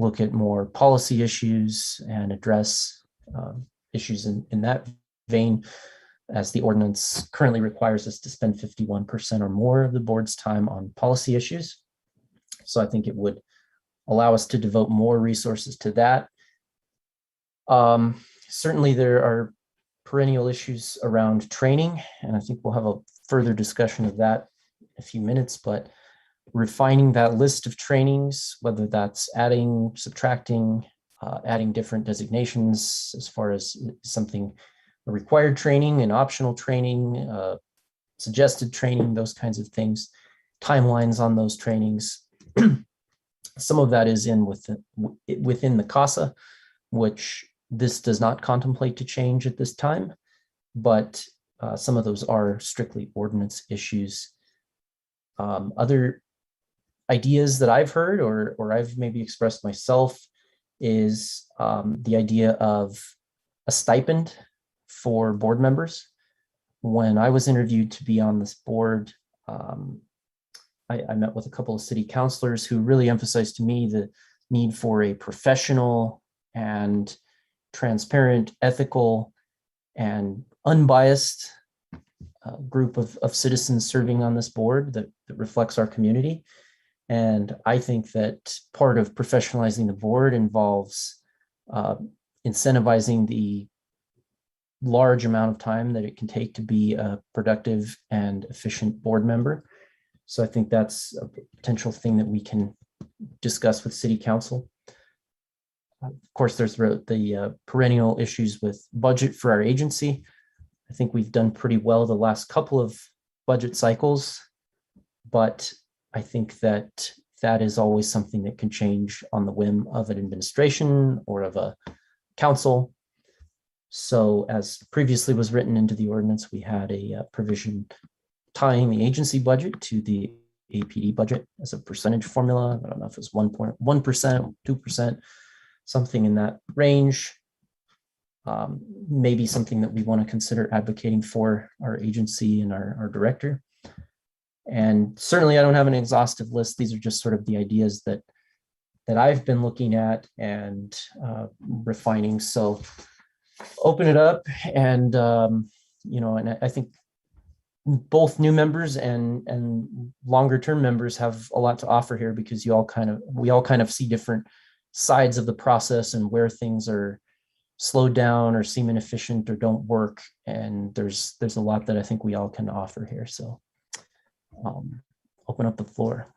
look at more policy issues and address issues in that vein, as the ordinance currently requires us to spend 51% or more of the board's time on policy issues. So I think it would allow us to devote more resources to that. Certainly there are perennial issues around training, and I think we'll have a further discussion of that in a few minutes, but refining that list of trainings, whether that's adding, subtracting, adding different designations as far as something required training and optional training, suggested training, those kinds of things, timelines on those trainings. Some of that is within the CASA, which this does not contemplate to change at this time, but some of those are strictly ordinance issues. Other ideas that I've heard or I've maybe expressed myself is the idea of a stipend for board members. When I was interviewed to be on this board, I met with a couple of city councilors who really emphasized to me the need for a professional and transparent, ethical, and unbiased group of citizens serving on this board that reflects our community. And I think that part of professionalizing the board involves incentivizing the large amount of time that it can take to be a productive and efficient board member. So I think that's a potential thing that we can discuss with City Council. Of course, there's the perennial issues with budget for our agency. I think we've done pretty well the last couple of budget cycles, but I think that that is always something that can change on the whim of an administration or of a council. So as previously was written into the ordinance, we had a provision tying the agency budget to the APD budget as a percentage formula. I don't know if it's 1.1%, 2%, something in that range. Maybe something that we want to consider advocating for our agency and our director. And certainly I don't have an exhaustive list. These are just sort of the ideas that I've been looking at and refining. So open it up and, and I think both new members and longer term members have a lot to offer here, because we all kind of see different sides of the process and where things are slowed down or seem inefficient or don't work. And there's a lot that I think we all can offer here. So open up the floor.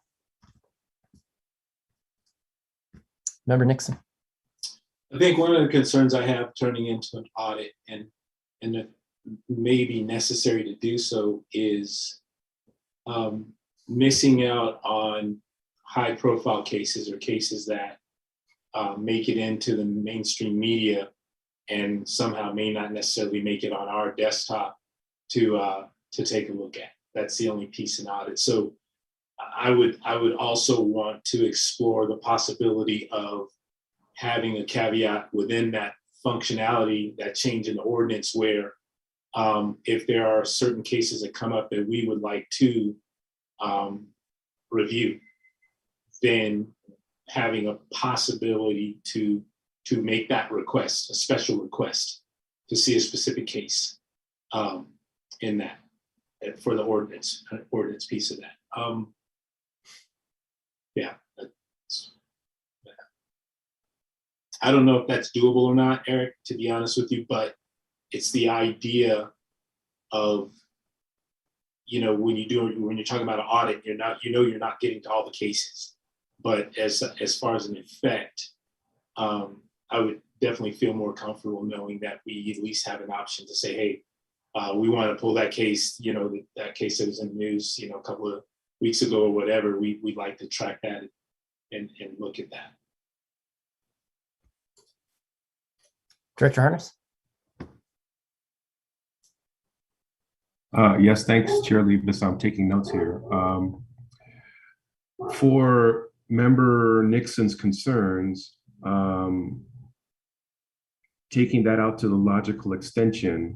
Member Nixon. I think one of the concerns I have turning into an audit and it may be necessary to do so is missing out on high profile cases or cases that make it into the mainstream media and somehow may not necessarily make it on our desktop to take a look at. That's the only piece in audit. So I would also want to explore the possibility of having a caveat within that functionality, that change in the ordinance, where if there are certain cases that come up that we would like to review, then having a possibility to make that request, a special request, to see a specific case in that for the ordinance piece of that. Yeah. I don't know if that's doable or not, Eric, to be honest with you, but it's the idea of, when you're talking about an audit, you're not getting to all the cases. But as far as an effect, I would definitely feel more comfortable knowing that we at least have an option to say, hey, we want to pull that case, that case that was in the news, a couple of weeks ago or whatever. We'd like to track that and look at that. Director Harness. Yes, thanks, Chair Leibus. I'm taking notes here. For Member Nixon's concerns, taking that out to the logical extension,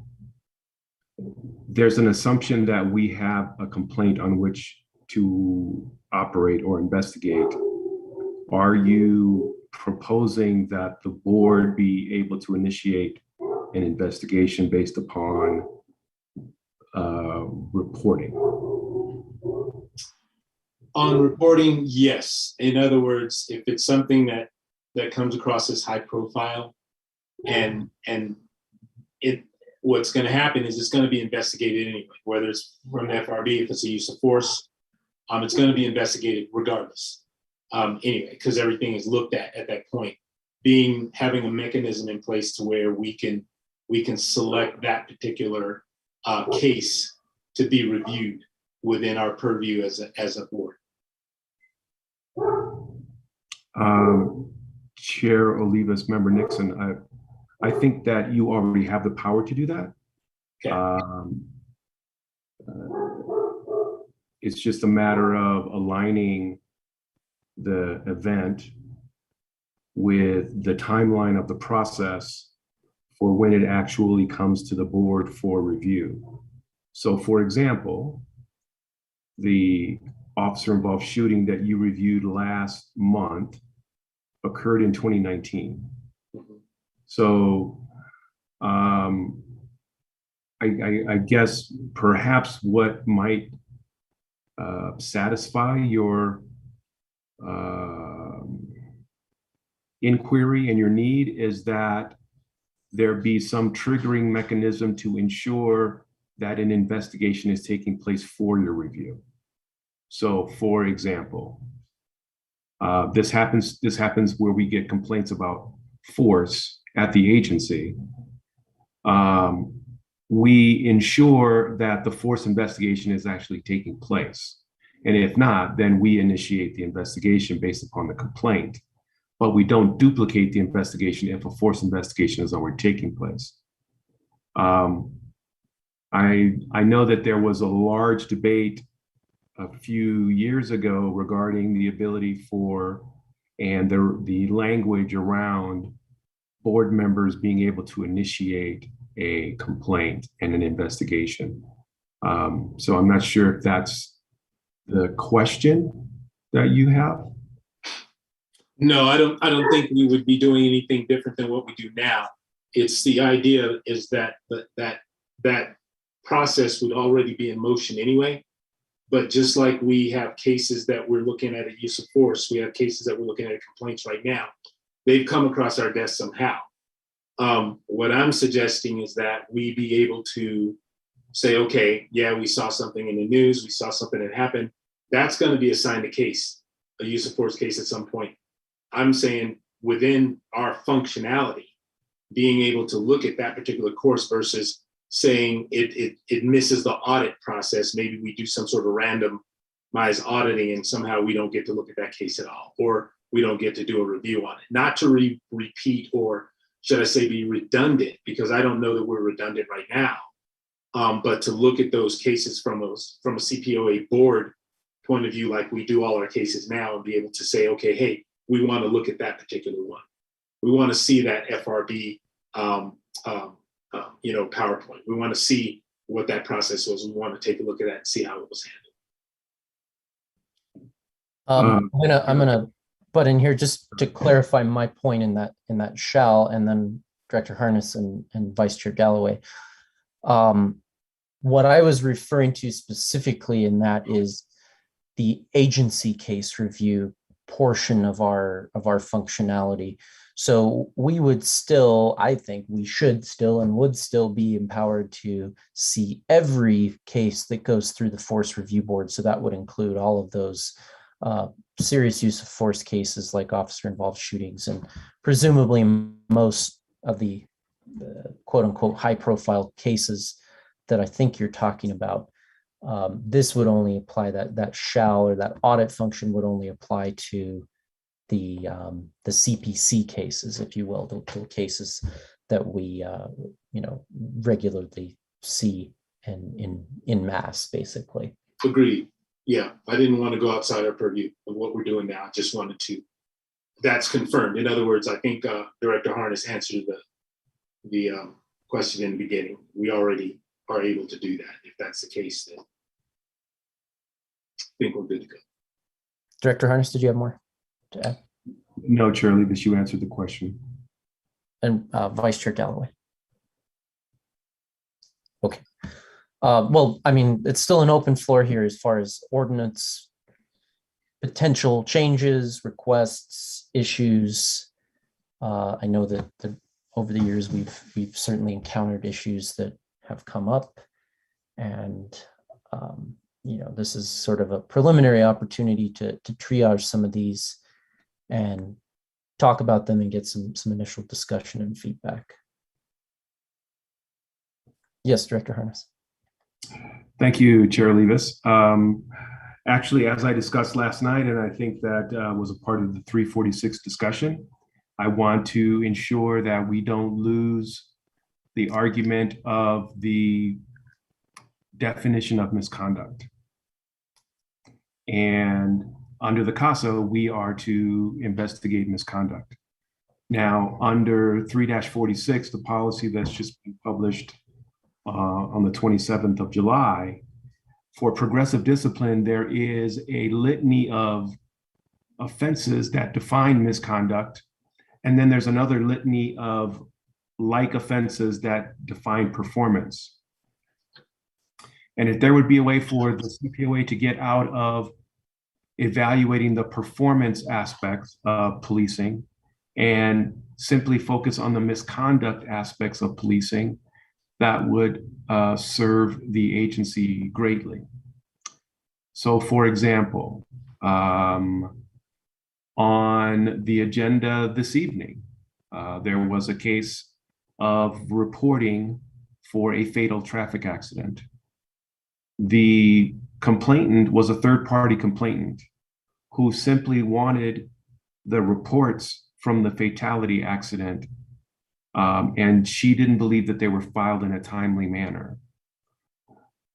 there's an assumption that we have a complaint on which to operate or investigate. Are you proposing that the board be able to initiate an investigation based upon reporting? On reporting, yes. In other words, if it's something that comes across as high profile, and what's going to happen is it's going to be investigated anyway, whether it's from the FRB, if it's a use of force, it's going to be investigated regardless. Anyway, because everything is looked at that point. having a mechanism in place to where we can select that particular case to be reviewed within our purview as a board. Chair Olivas, Member Nixon, I think that you already have the power to do that. Okay. It's just a matter of aligning the event with the timeline of the process for when it actually comes to the board for review. So for example, the officer involved shooting that you reviewed last month occurred in 2019. So I guess perhaps what might satisfy your inquiry and your need is that there be some triggering mechanism to ensure that an investigation is taking place for your review. So for example, this happens where we get complaints about force at the agency. We ensure that the force investigation is actually taking place. And if not, then we initiate the investigation based upon the complaint. But we don't duplicate the investigation if a force investigation is already taking place. I know that there was a large debate a few years ago regarding the ability for and the language around board members being able to initiate a complaint and an investigation. So I'm not sure if that's the question that you have. No, I don't think we would be doing anything different than what we do now. It's the idea is that that process would already be in motion anyway. But just like we have cases that we're looking at use of force, we have cases that we're looking at complaints right now. They've come across our desk somehow. What I'm suggesting is that we be able to say, okay, yeah, we saw something in the news, we saw something that happened. That's going to be assigned a case, a use of force case at some point. I'm saying within our functionality, being able to look at that particular course versus saying it misses the audit process. Maybe we do some sort of randomized auditing and somehow we don't get to look at that case at all, or we don't get to do a review on it. Not to repeat, or should I say be redundant, because I don't know that we're redundant right now, but to look at those cases from a CPOA board point of view, like we do all our cases now, and be able to say, okay, hey, we want to look at that particular one. We want to see that FRB, PowerPoint. We want to see what that process was. We want to take a look at that and see how it was handled. I'm gonna butt in here just to clarify my point in that shall, and then Director Harness and Vice Chair Galloway. What I was referring to specifically in that is the agency case review portion of our functionality. So we would still, I think we should still and would still be empowered to see every case that goes through the force review board. So that would include all of those serious use of force cases like officer involved shootings, and presumably most of the quote unquote high profile cases that I think you're talking about. This would only apply, that shall or that audit function would only apply to the CPC cases, if you will, the cases that we regularly see in mass, basically. Agreed. Yeah, I didn't want to go outside our purview of what we're doing now. I just wanted to. That's confirmed. In other words, I think Director Harness answered the question in the beginning. We already are able to do that. If that's the case, then I think we're good to go. Director Harness, did you have more to add? No, Chair Levis, you answered the question. And Vice Chair Galloway. Okay. Well, I mean, it's still an open floor here as far as ordinance, potential changes, requests, issues. I know that over the years we've certainly encountered issues that have come up, and this is sort of a preliminary opportunity to triage some of these and talk about them and get some initial discussion and feedback. Yes, Director Harness. Thank you, Chair Levis. Actually, as I discussed last night, and I think that was a part of the 346 discussion, I want to ensure that we don't lose the argument of the definition of misconduct. And under the CASA, we are to investigate misconduct. Now, under 3-46, the policy that's just been published on the 27th of July, for progressive discipline, there is a litany of offenses that define misconduct. And then there's another litany of like offenses that define performance. And if there would be a way for the CPOA to get out of evaluating the performance aspects of policing and simply focus on the misconduct aspects of policing, that would serve the agency greatly. So for example, on the agenda this evening, there was a case of reporting for a fatal traffic accident. The complainant was a third-party complainant who simply wanted the reports from the fatality accident, and she didn't believe that they were filed in a timely manner.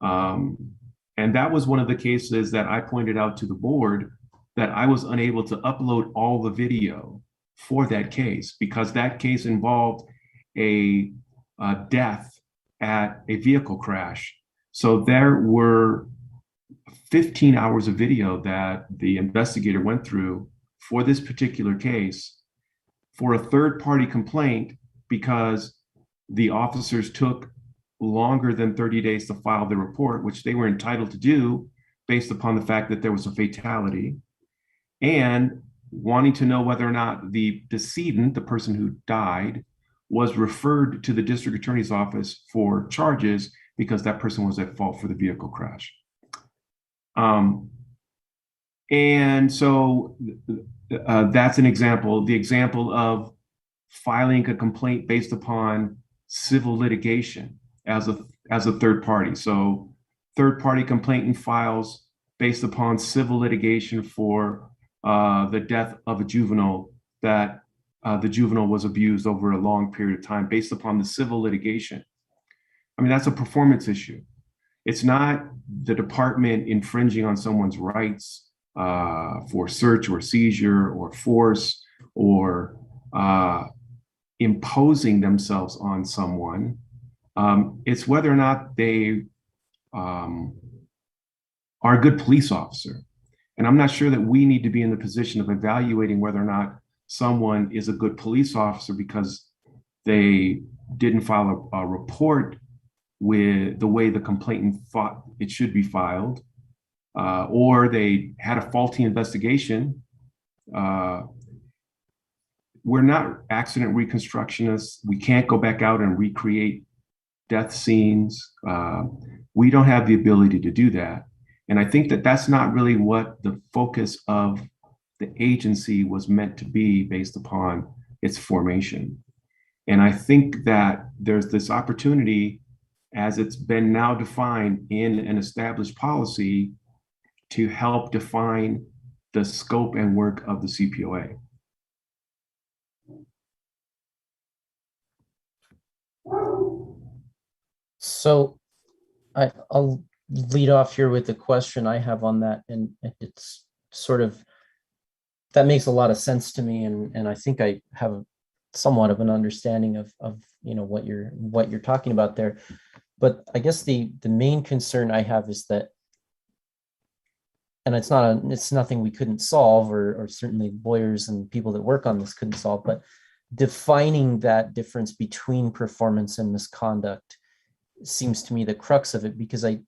And that was one of the cases that I pointed out to the board, that I was unable to upload all the video for that case because that case involved a death at a vehicle crash. So there were 15 hours of video that the investigator went through for this particular case for a third-party complaint because the officers took longer than 30 days to file the report, which they were entitled to do based upon the fact that there was a fatality, and wanting to know whether or not the decedent, the person who died, was referred to the district attorney's office for charges because that person was at fault for the vehicle crash. And so that's an example. The example of filing a complaint based upon civil litigation as a third party. So third party complainant files based upon civil litigation for the death of a juvenile, that the juvenile was abused over a long period of time based upon the civil litigation. I mean, that's a performance issue. It's not the department infringing on someone's rights for search or seizure or force or imposing themselves on someone. It's whether or not they are a good police officer. And I'm not sure that we need to be in the position of evaluating whether or not someone is a good police officer because they didn't file a report with the way the complainant thought it should be filed, or they had a faulty investigation. We're not accident reconstructionists. We can't go back out and recreate death scenes. We don't have the ability to do that. And I think that that's not really what the focus of the agency was meant to be based upon its formation. And I think that there's this opportunity, as it's been now defined in an established policy, to help define the scope and work of the CPOA. So I'll lead off here with the question I have on that, and it's sort of, that makes a lot of sense to me, and I think I have somewhat of an understanding of you know what you're talking about there. But I guess the main concern I have is that, and it's nothing we couldn't solve, or certainly lawyers and people that work on this couldn't solve, but defining that difference between performance and misconduct seems to me the crux of it, because I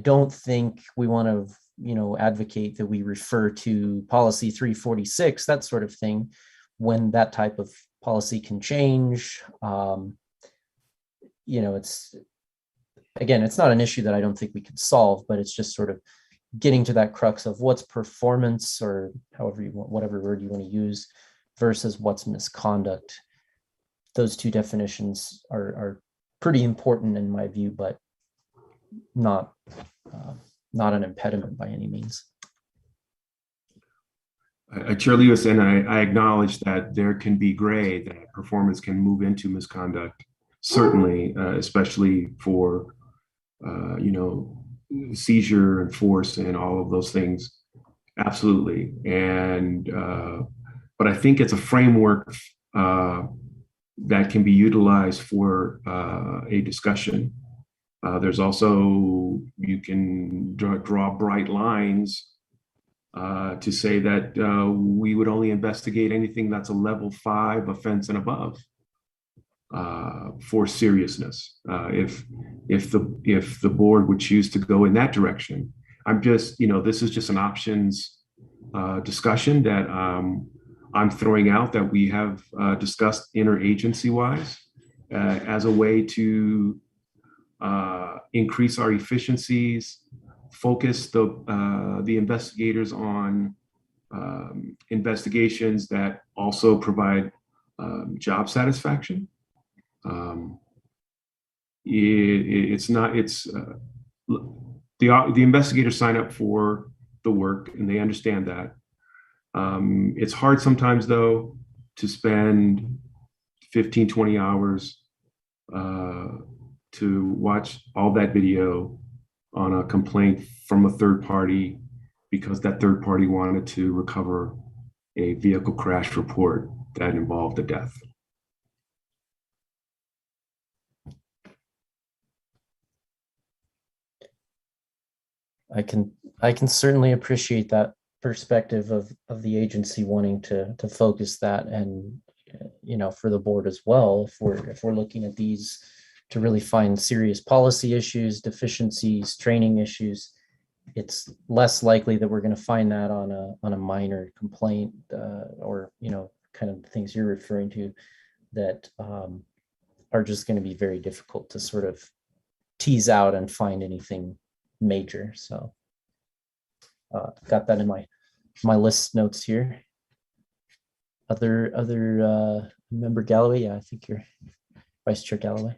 don't think we want to, you know, advocate that we refer to policy 346, that sort of thing, when that type of policy can change. You know, it's not an issue that I don't think we can solve, but it's just sort of getting to that crux of what's performance, or however you want, whatever word you want to use, versus what's misconduct. Those two definitions are pretty important in my view, but not an impediment by any means. Chair Lewis, and I acknowledge that there can be gray, that performance can move into misconduct, certainly, especially for, seizure and force and all of those things. Absolutely. And, but I think it's a framework that can be utilized for a discussion. There's also, you can draw bright lines to say that we would only investigate anything that's a level 5 offense and above for seriousness. If the board would choose to go in that direction, I'm just, this is just an options discussion that I'm throwing out, that we have discussed interagency wise as a way to increase our efficiencies, focus the investigators on investigations that also provide job satisfaction. The investigators sign up for the work and they understand that. It's hard sometimes though to spend 15, 20 hours to watch all that video on a complaint from a third party because that third party wanted to recover a vehicle crash report that involved a death. I can certainly appreciate that perspective of the agency wanting to focus that, and for the board as well, if we're looking at these to really find serious policy issues, deficiencies, training issues, it's less likely that we're going to find that on a minor complaint or kind of things you're referring to that are just going to be very difficult to sort of tease out and find anything major. So got that in my list notes here. Other member Galloway, yeah, I think you're Vice Chair Galloway.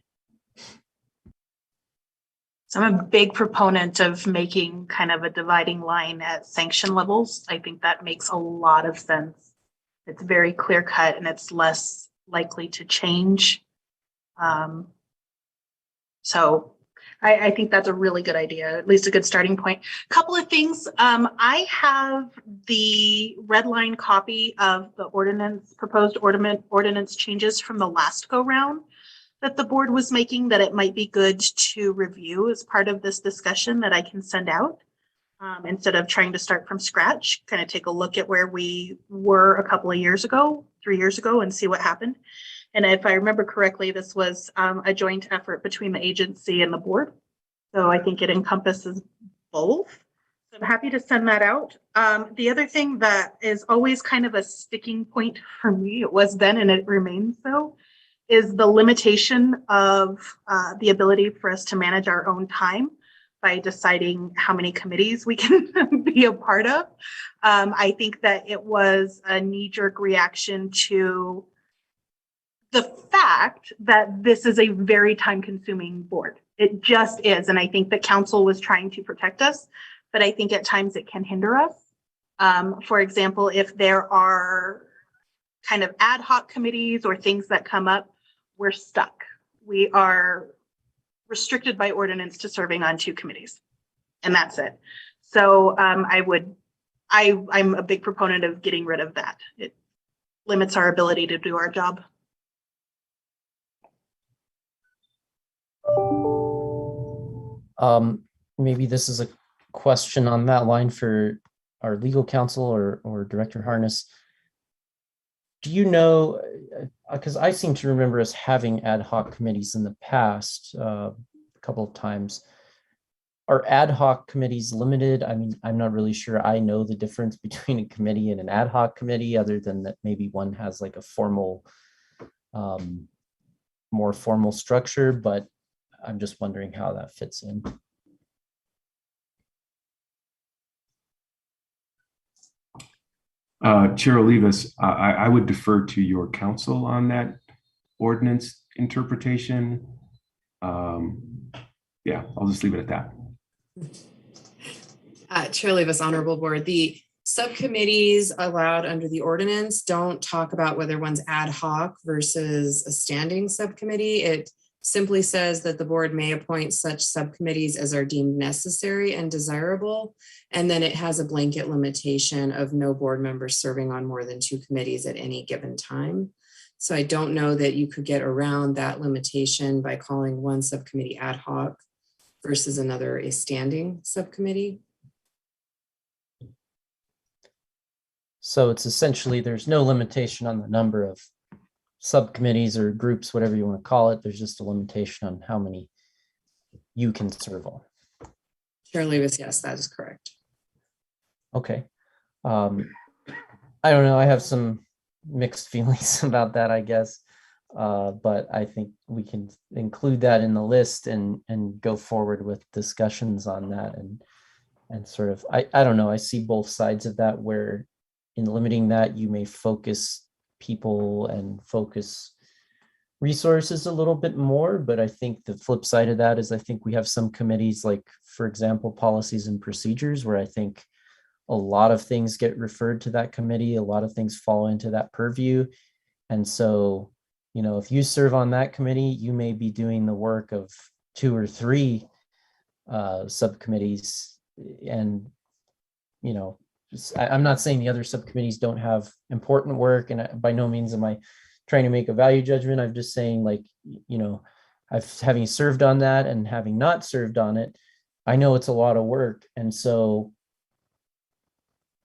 So I'm a big proponent of making kind of a dividing line at sanction levels. I think that makes a lot of sense. It's very clear cut and it's less likely to change. So I think that's a really good idea, at least a good starting point. A couple of things. I have the red line copy of the proposed ordinance changes from the last go round that the board was making, that it might be good to review as part of this discussion that I can send out instead of trying to start from scratch. Kind of take a look at where we were a couple of years ago, 3 years ago, and see what happened. And if I remember correctly, this was a joint effort between the agency and the board. So I think it encompasses both. So I'm happy to send that out. The other thing that is always kind of a sticking point for me, it was then and it remains so, is the limitation of the ability for us to manage our own time by deciding how many committees we can be a part of. I think that it was a knee-jerk reaction to the fact that this is a very time-consuming board. It just is. And I think that council was trying to protect us, but I think at times it can hinder us. For example, if there are kind of ad hoc committees or things that come up, we're stuck. We are restricted by ordinance to serving on 2 committees, and that's it. So I'm a big proponent of getting rid of that. It limits our ability to do our job. Maybe this is a question on that line for our legal counsel or Director Harness. Do you know, because I seem to remember us having ad hoc committees in the past a couple of times. Are ad hoc committees limited? I mean, I'm not really sure I know the difference between a committee and an ad hoc committee, other than that maybe one has like a formal, more formal structure, but I'm just wondering how that fits in. Chair Olivas, I would defer to your counsel on that ordinance interpretation. Yeah, I'll just leave it at that. Chair Olivas, Honorable Board, the subcommittees allowed under the ordinance don't talk about whether one's ad hoc versus a standing subcommittee. It simply says that the board may appoint such subcommittees as are deemed necessary and desirable. And then it has a blanket limitation of no board members serving on more than 2 committees at any given time. So I don't know that you could get around that limitation by calling one subcommittee ad hoc versus another a standing subcommittee. So it's essentially, there's no limitation on the number of subcommittees or groups, whatever you want to call it. There's just a limitation on how many you can serve on. Chair Lewis, yes, that is correct. Okay. I don't know. I have some mixed feelings about that, I guess. But I think we can include that in the list and go forward with discussions on that and sort of, I don't know. I see both sides of that, where in limiting that, you may focus people and focus resources a little bit more. But I think the flip side of that is I think we have some committees, like, for example, policies and procedures, where I think a lot of things get referred to that committee. A lot of things fall into that purview. And so, you know, if you serve on that committee, you may be doing the work of 2 or 3 subcommittees. And, you know, I'm not saying the other subcommittees don't have important work, and by no means am I trying to make a value judgment. I'm just saying, like, you know, having served on that and having not served on it, I know it's a lot of work. And so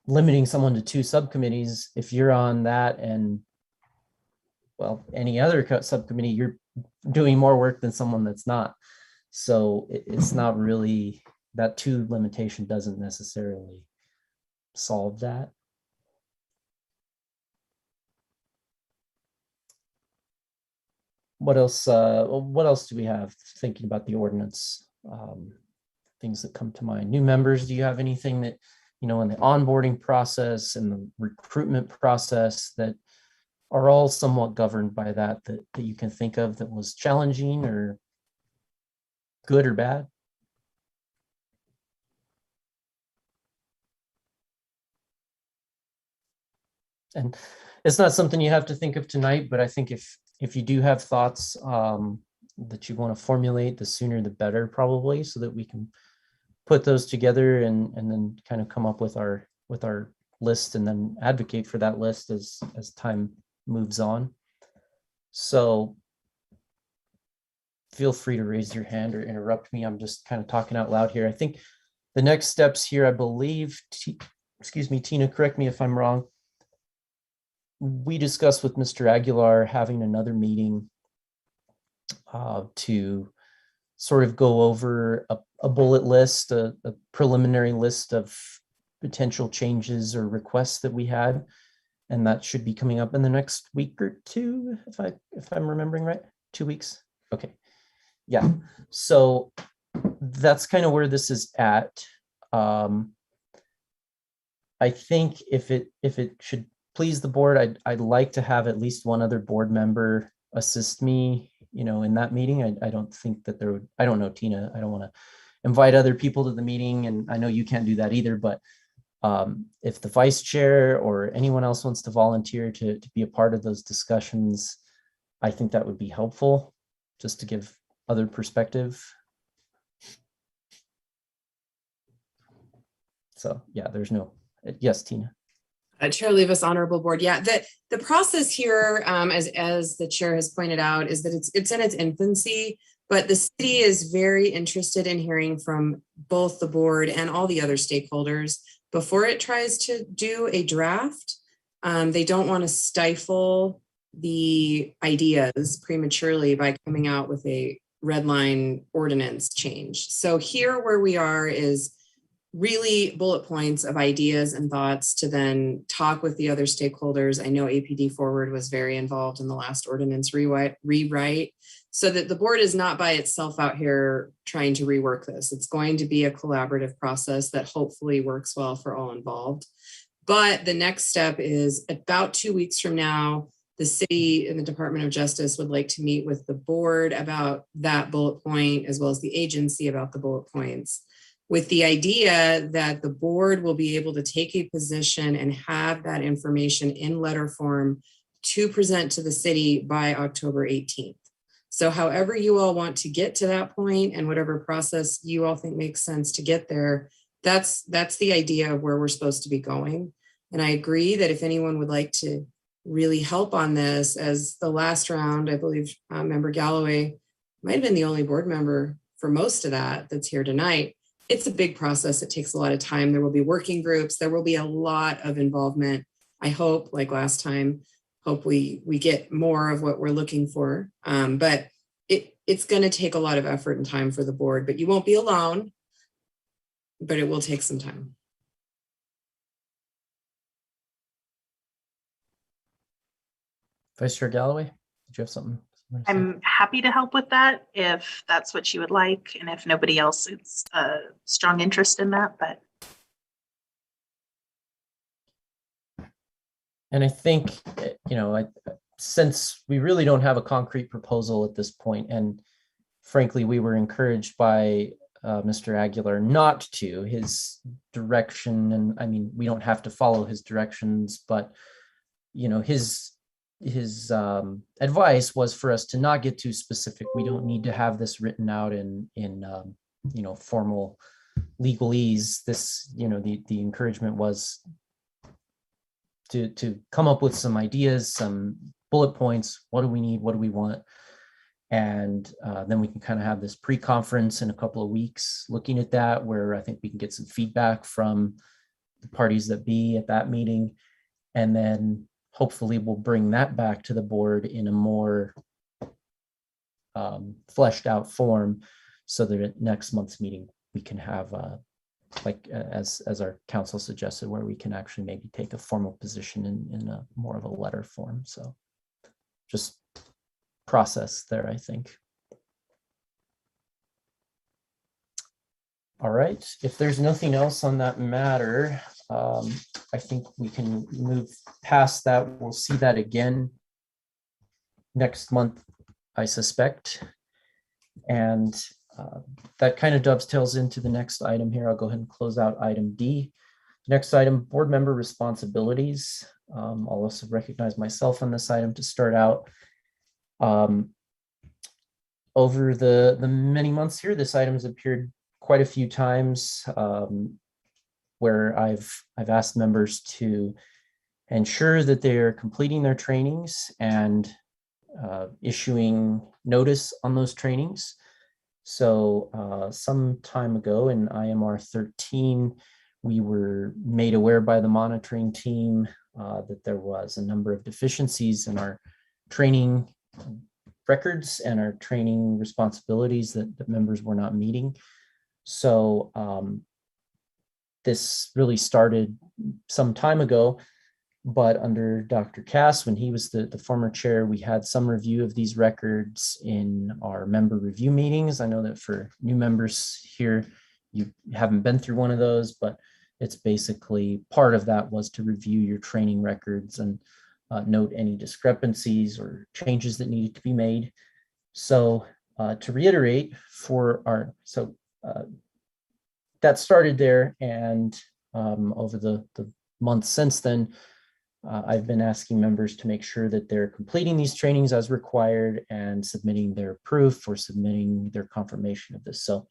limiting someone to 2 subcommittees, if you're on that and, well, any other subcommittee, you're doing more work than someone that's not. So it's not really, that 2 limitation doesn't necessarily solve that. What else do we have thinking about the ordinance? Things that come to mind. New members, do you have anything that, you know, in the onboarding process and the recruitment process that are all somewhat governed by that you can think of that was challenging or good or bad? And it's not something you have to think of tonight, but I think if you do have thoughts that you want to formulate, the sooner the better, probably, so that we can put those together and then kind of come up with our list and then advocate for that list as time moves on. So feel free to raise your hand or interrupt me. I'm just kind of talking out loud here. I think the next steps here, I believe, excuse me, Tina, correct me if I'm wrong. We discussed with Mr. Aguilar having another meeting to sort of go over a bullet list, a preliminary list of potential changes or requests that we had. And that should be coming up in the next week or 2, if I'm remembering right. 2 weeks. Okay. Yeah. So that's kind of where this is at. I think if it should please the board, I'd like to have at least one other board member assist me, you know, in that meeting. I don't think that there would, I don't know, Tina, I don't want to invite other people to the meeting, and I know you can't do that either, but if the vice chair or anyone else wants to volunteer to be a part of those discussions, I think that would be helpful, just to give other perspective. So yeah, there's no, yes, Tina. Chair Levis, Honorable Board. Yeah, the process here, as the chair has pointed out, is that it's in its infancy, but the city is very interested in hearing from both the board and all the other stakeholders before it tries to do a draft. They don't want to stifle the ideas prematurely by coming out with a red line ordinance change. So here where we are is really bullet points of ideas and thoughts to then talk with the other stakeholders. I know APD Forward was very involved in the last ordinance rewrite, so that the board is not by itself out here trying to rework this. It's going to be a collaborative process that hopefully works well for all involved. But the next step is about 2 weeks from now, the city and the Department of Justice would like to meet with the board about that bullet point, as well as the agency about the bullet points, with the idea that the board will be able to take a position and have that information in letter form to present to the city by October 18th. So however you all want to get to that point and whatever process you all think makes sense to get there, that's the idea of where we're supposed to be going. And I agree that if anyone would like to really help on this, as the last round, I believe Member Galloway might have been the only board member for most of that that's here tonight. It's a big process. It takes a lot of time. There will be working groups. There will be a lot of involvement. I hope, like last time, hope we get more of what we're looking for. But it's going to take a lot of effort and time for the board, but you won't be alone, but it will take some time. Vice Chair Galloway, did you have something? I'm happy to help with that if that's what you would like, and if nobody else is a strong interest in that, but. And I think, since we really don't have a concrete proposal at this point, and frankly, we were encouraged by Mr. Aguilar not to, his direction, and I mean, we don't have to follow his directions, but his advice was for us to not get too specific. We don't need to have this written out in formal legalese. This, the encouragement was to come up with some ideas, some bullet points. What do we need? What do we want? And then we can kind of have this pre-conference in a couple of weeks looking at that, where I think we can get some feedback from the parties that be at that meeting. And then hopefully we'll bring that back to the board in a more fleshed out form, so that at next month's meeting, we can have as our council suggested, where we can actually maybe take a formal position in a more of a letter form. So just process there, I think. All right, if there's nothing else on that matter, I think we can move past that. We'll see that again next month, I suspect. And that kind of dovetails into the next item here. I'll go ahead and close out item D. Next item, board member responsibilities. I'll also recognize myself on this item to start out. Over the many months here, this item has appeared quite a few times, where I've asked members to ensure that they're completing their trainings and issuing notice on those trainings. So some time ago in IMR 13, we were made aware by the monitoring team that there was a number of deficiencies in our training records and our training responsibilities that members were not meeting. So this really started some time ago, but under Dr. Cass, when he was the former chair, we had some review of these records in our member review meetings. I know that for new members here, you haven't been through one of those, but it's basically part of that was to review your training records and note any discrepancies or changes that needed to be made. So to reiterate that started there, and over the months since then, I've been asking members to make sure that they're completing these trainings as required and submitting their proof or submitting their confirmation of this. So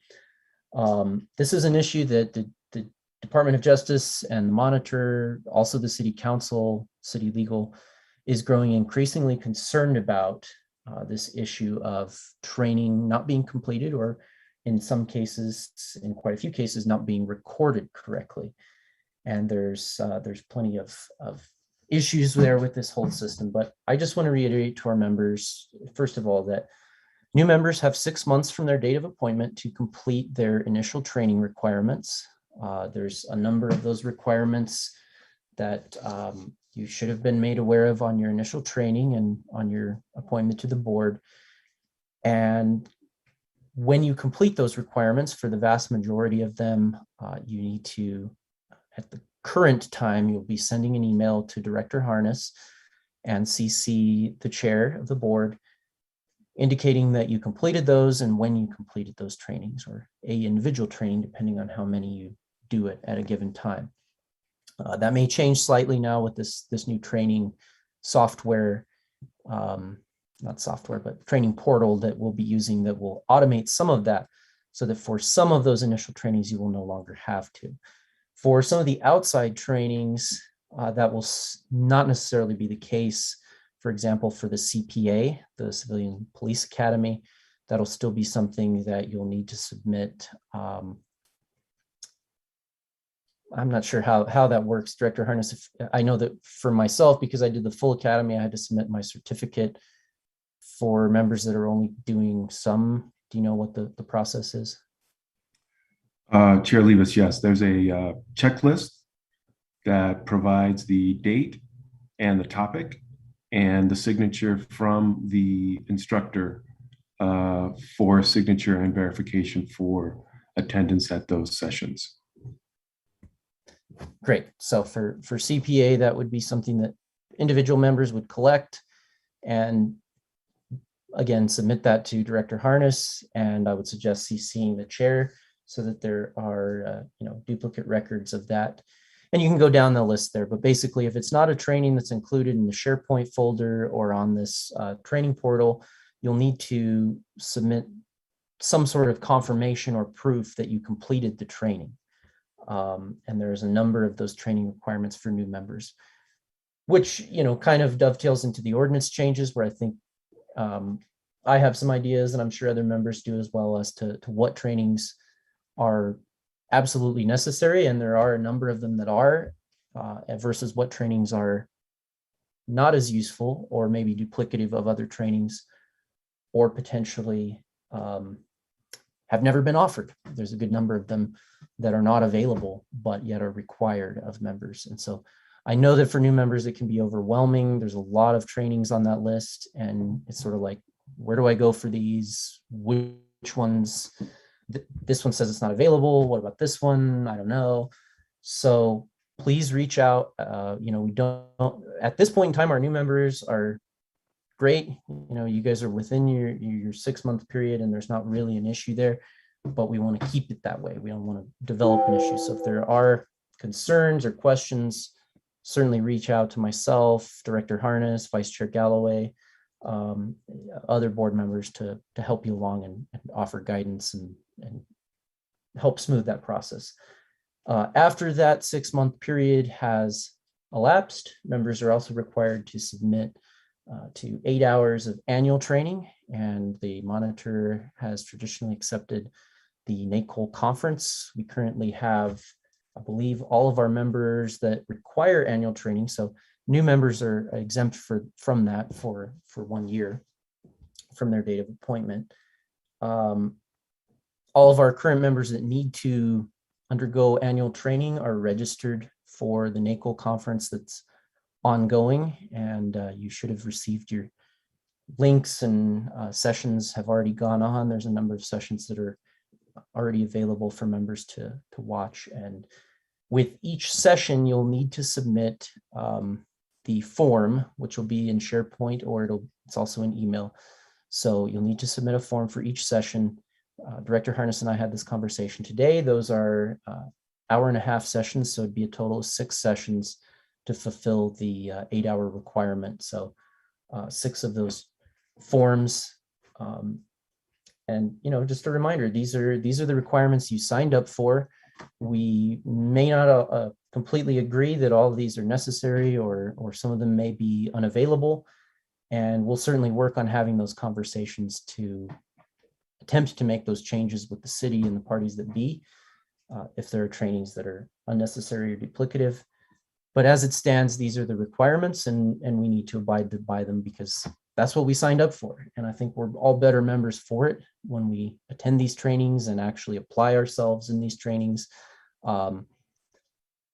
this is an issue that the Department of Justice and the monitor, also the city council, city legal, is growing increasingly concerned about this issue of training not being completed, or in some cases, in quite a few cases, not being recorded correctly. And there's plenty of issues there with this whole system. But I just want to reiterate to our members, first of all, that new members have 6 months from their date of appointment to complete their initial training requirements. There's a number of those requirements that you should have been made aware of on your initial training and on your appointment to the board. And when you complete those requirements, for the vast majority of them, you need to, at the current time, you'll be sending an email to Director Harness and CC the chair of the board, indicating that you completed those and when you completed those trainings, or a individual training, depending on how many you do it at a given time. That may change slightly now with this new training software, not software, but training portal that we'll be using that will automate some of that, so that for some of those initial trainings, you will no longer have to. For some of the outside trainings, that will not necessarily be the case. For example, for the CPA, the Civilian Police Academy, that'll still be something that you'll need to submit. I'm not sure how that works, Director Harness. I know that for myself, because I did the full academy, I had to submit my certificate. For members that are only doing some, do you know what the process is? Chair Levis, yes, there's a checklist that provides the date and the topic and the signature from the instructor for signature and verification for attendance at those sessions. Great. So for CPA, that would be something that individual members would collect and again, submit that to Director Harness, and I would suggest CCing the chair so that there are duplicate records of that. And you can go down the list there, but basically if it's not a training that's included in the SharePoint folder or on this training portal, you'll need to submit some sort of confirmation or proof that you completed the training. And there's a number of those training requirements for new members, which kind of dovetails into the ordinance changes, where I think I have some ideas, and I'm sure other members do as well, as to what trainings are absolutely necessary, and there are a number of them that are, versus what trainings are not as useful or maybe duplicative of other trainings, or potentially have never been offered. There's a good number of them that are not available, but yet are required of members. And so I know that for new members, it can be overwhelming. There's a lot of trainings on that list, and it's sort of like, where do I go for these? Which ones? This one says it's not available. What about this one? I don't know. So please reach out. We don't, at this point in time, our new members are great. You guys are within your 6-month period, and there's not really an issue there, but we want to keep it that way. We don't want to develop an issue. So if there are concerns or questions, certainly reach out to myself, Director Harness, Vice Chair Galloway, other board members to help you along and offer guidance and help smooth that process. After that 6-month period has elapsed, members are also required to submit to 8 hours of annual training, and the monitor has traditionally accepted the NACOL conference. We currently have, I believe, all of our members that require annual training. So new members are exempt from that for 1 year from their date of appointment. All of our current members that need to undergo annual training are registered for the NACOL conference that's ongoing, and you should have received your links, and sessions have already gone on. There's a number of sessions that are already available for members to watch, and with each session you'll need to submit the form, which will be in SharePoint, or it's also in email. So you'll need to submit a form for each session. Director Harness and I had this conversation today. Those are 1.5-hour sessions, so it'd be a total of 6 sessions to fulfill the 8-hour requirement. So 6 of those forms. And just a reminder, these are the requirements you signed up for. We may not completely agree that all of these are necessary, or some of them may be unavailable. And we'll certainly work on having those conversations to attempt to make those changes with the city and the parties that be, if there are trainings that are unnecessary or duplicative. But as it stands, these are the requirements, and we need to abide by them, because that's what we signed up for. And I think we're all better members for it when we attend these trainings and actually apply ourselves in these trainings.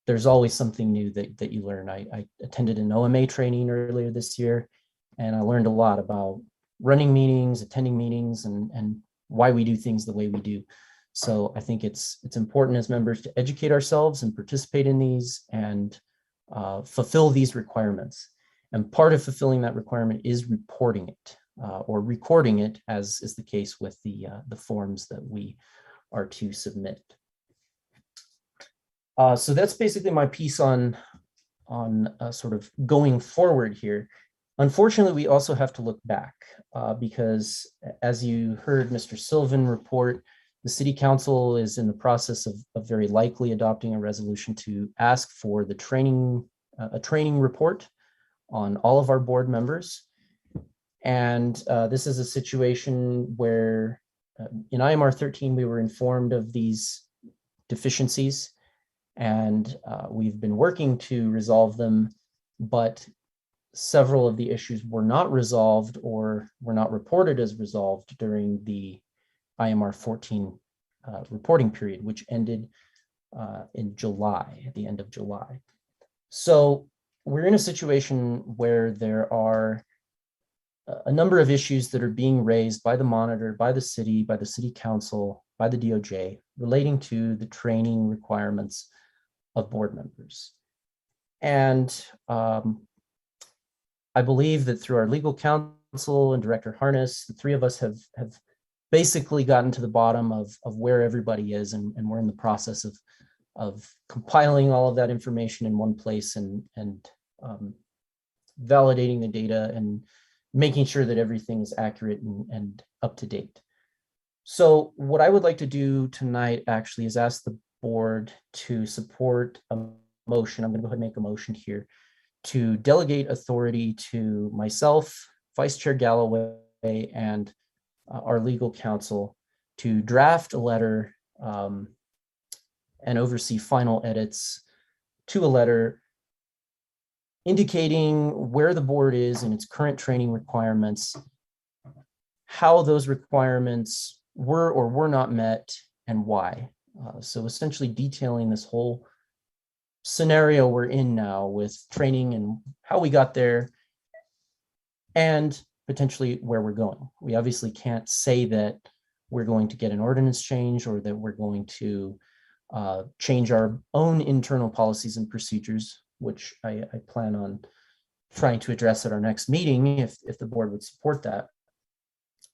There's always something new that you learn. I attended an OMA training earlier this year, and I learned a lot about running meetings, attending meetings, and why we do things the way we do. So I think it's important as members to educate ourselves and participate in these and fulfill these requirements. And part of fulfilling that requirement is reporting it or recording it, as is the case with the forms that we are to submit. So that's basically my piece on sort of going forward here. Unfortunately, we also have to look back because, as you heard Mr. Sylvan report, the City Council is in the process of very likely adopting a resolution to ask for the a training report on all of our board members. And this is a situation where in IMR 13, we were informed of these deficiencies, and we've been working to resolve them, but several of the issues were not resolved or were not reported as resolved during the IMR 14 reporting period, which ended in July, at the end of July. So we're in a situation where there are a number of issues that are being raised by the monitor, by the city council, by the DOJ, relating to the training requirements of board members. And I believe that through our legal counsel and Director Harness, the three of us have basically gotten to the bottom of where everybody is, and we're in the process of compiling all of that information in one place and validating the data and making sure that everything is accurate and up to date. So what I would like to do tonight actually is ask the board to support a motion. I'm going to go ahead and make a motion here to delegate authority to myself, Vice Chair Galloway, and our legal counsel to draft a letter and oversee final edits to a letter indicating where the board is in its current training requirements, how those requirements were or were not met, and why. So essentially detailing this whole scenario we're in now with training and how we got there and potentially where we're going. We obviously can't say that we're going to get an ordinance change or that we're going to change our own internal policies and procedures, which I plan on trying to address at our next meeting if the board would support that.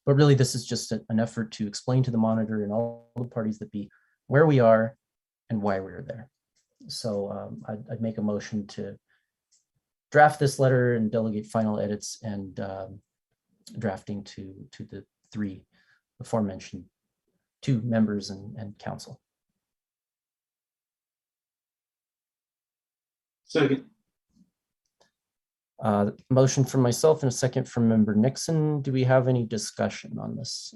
But really, this is just an effort to explain to the monitor and all the parties that be where we are and why we're there. So I'd make a motion to draft this letter and delegate final edits and drafting to the three aforementioned two members and council. Second. Motion from myself and a second from Member Nixon. Do we have any discussion on this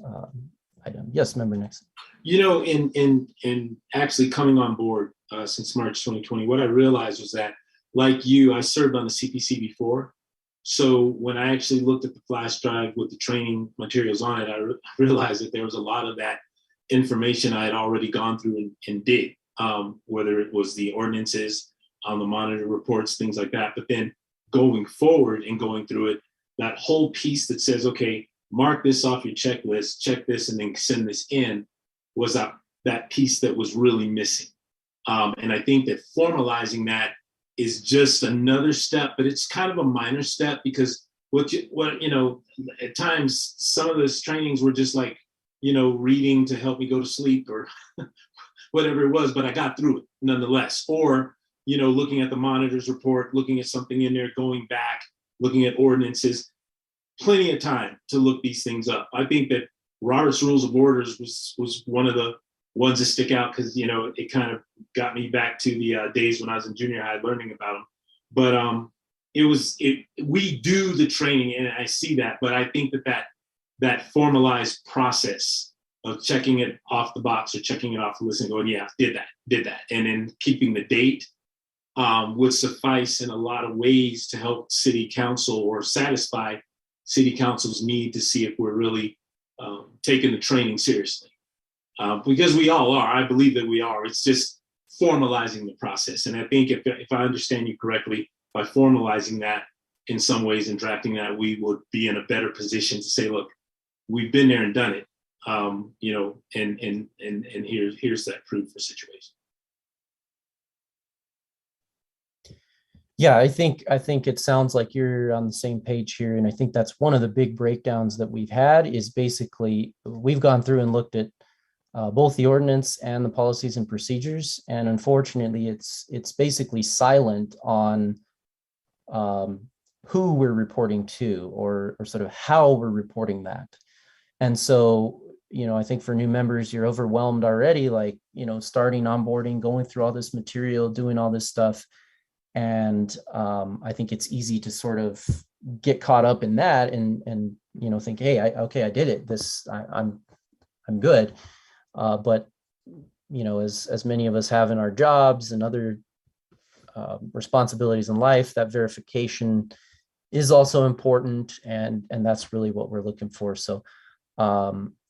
item? Yes, Member Nixon. You know, in actually coming on board since March 2020, what I realized was that, like you, I served on the CPC before. So when I actually looked at the flash drive with the training materials on it, I realized that there was a lot of that information I had already gone through and did, whether it was the ordinances, on the monitor reports, things like that. But then going forward and going through it, that whole piece that says, okay, mark this off your checklist, check this, and then send this in, was that piece that was really missing. And I think that formalizing that is just another step, but it's kind of a minor step because at times some of those trainings were just like, reading to help me go to sleep or whatever it was, but I got through it nonetheless. Or looking at the monitor's report, looking at something in there, going back, looking at ordinances, plenty of time to look these things up. I think that Robert's Rules of Orders was one of the ones that stick out because, it kind of got me back to the days when I was in junior high learning about them. But we do the training and I see that, but I think that formalized process of checking it off the box or checking it off the list and going, yeah, did that. And then keeping the date would suffice in a lot of ways to help city council or satisfy city council's need to see if we're really taking the training seriously. Because we all are, I believe that we are. It's just formalizing the process. And I think if I understand you correctly, by formalizing that in some ways and drafting that, we would be in a better position to say, look, we've been there and done it. you know, and here's that proof for situation. Yeah, I think it sounds like you're on the same page here, and I think that's one of the big breakdowns that we've had is basically we've gone through and looked at both the ordinance and the policies and procedures, and unfortunately, it's basically silent on who we're reporting to or sort of how we're reporting that. And so, you know, I think for new members, you're overwhelmed already, like, you know, starting onboarding, going through all this material, doing all this stuff. And I think it's easy to sort of get caught up in that and you know, think, hey, I did it. I'm good. But you know, as many of us have in our jobs and other responsibilities in life, that verification is also important, and that's really what we're looking for. So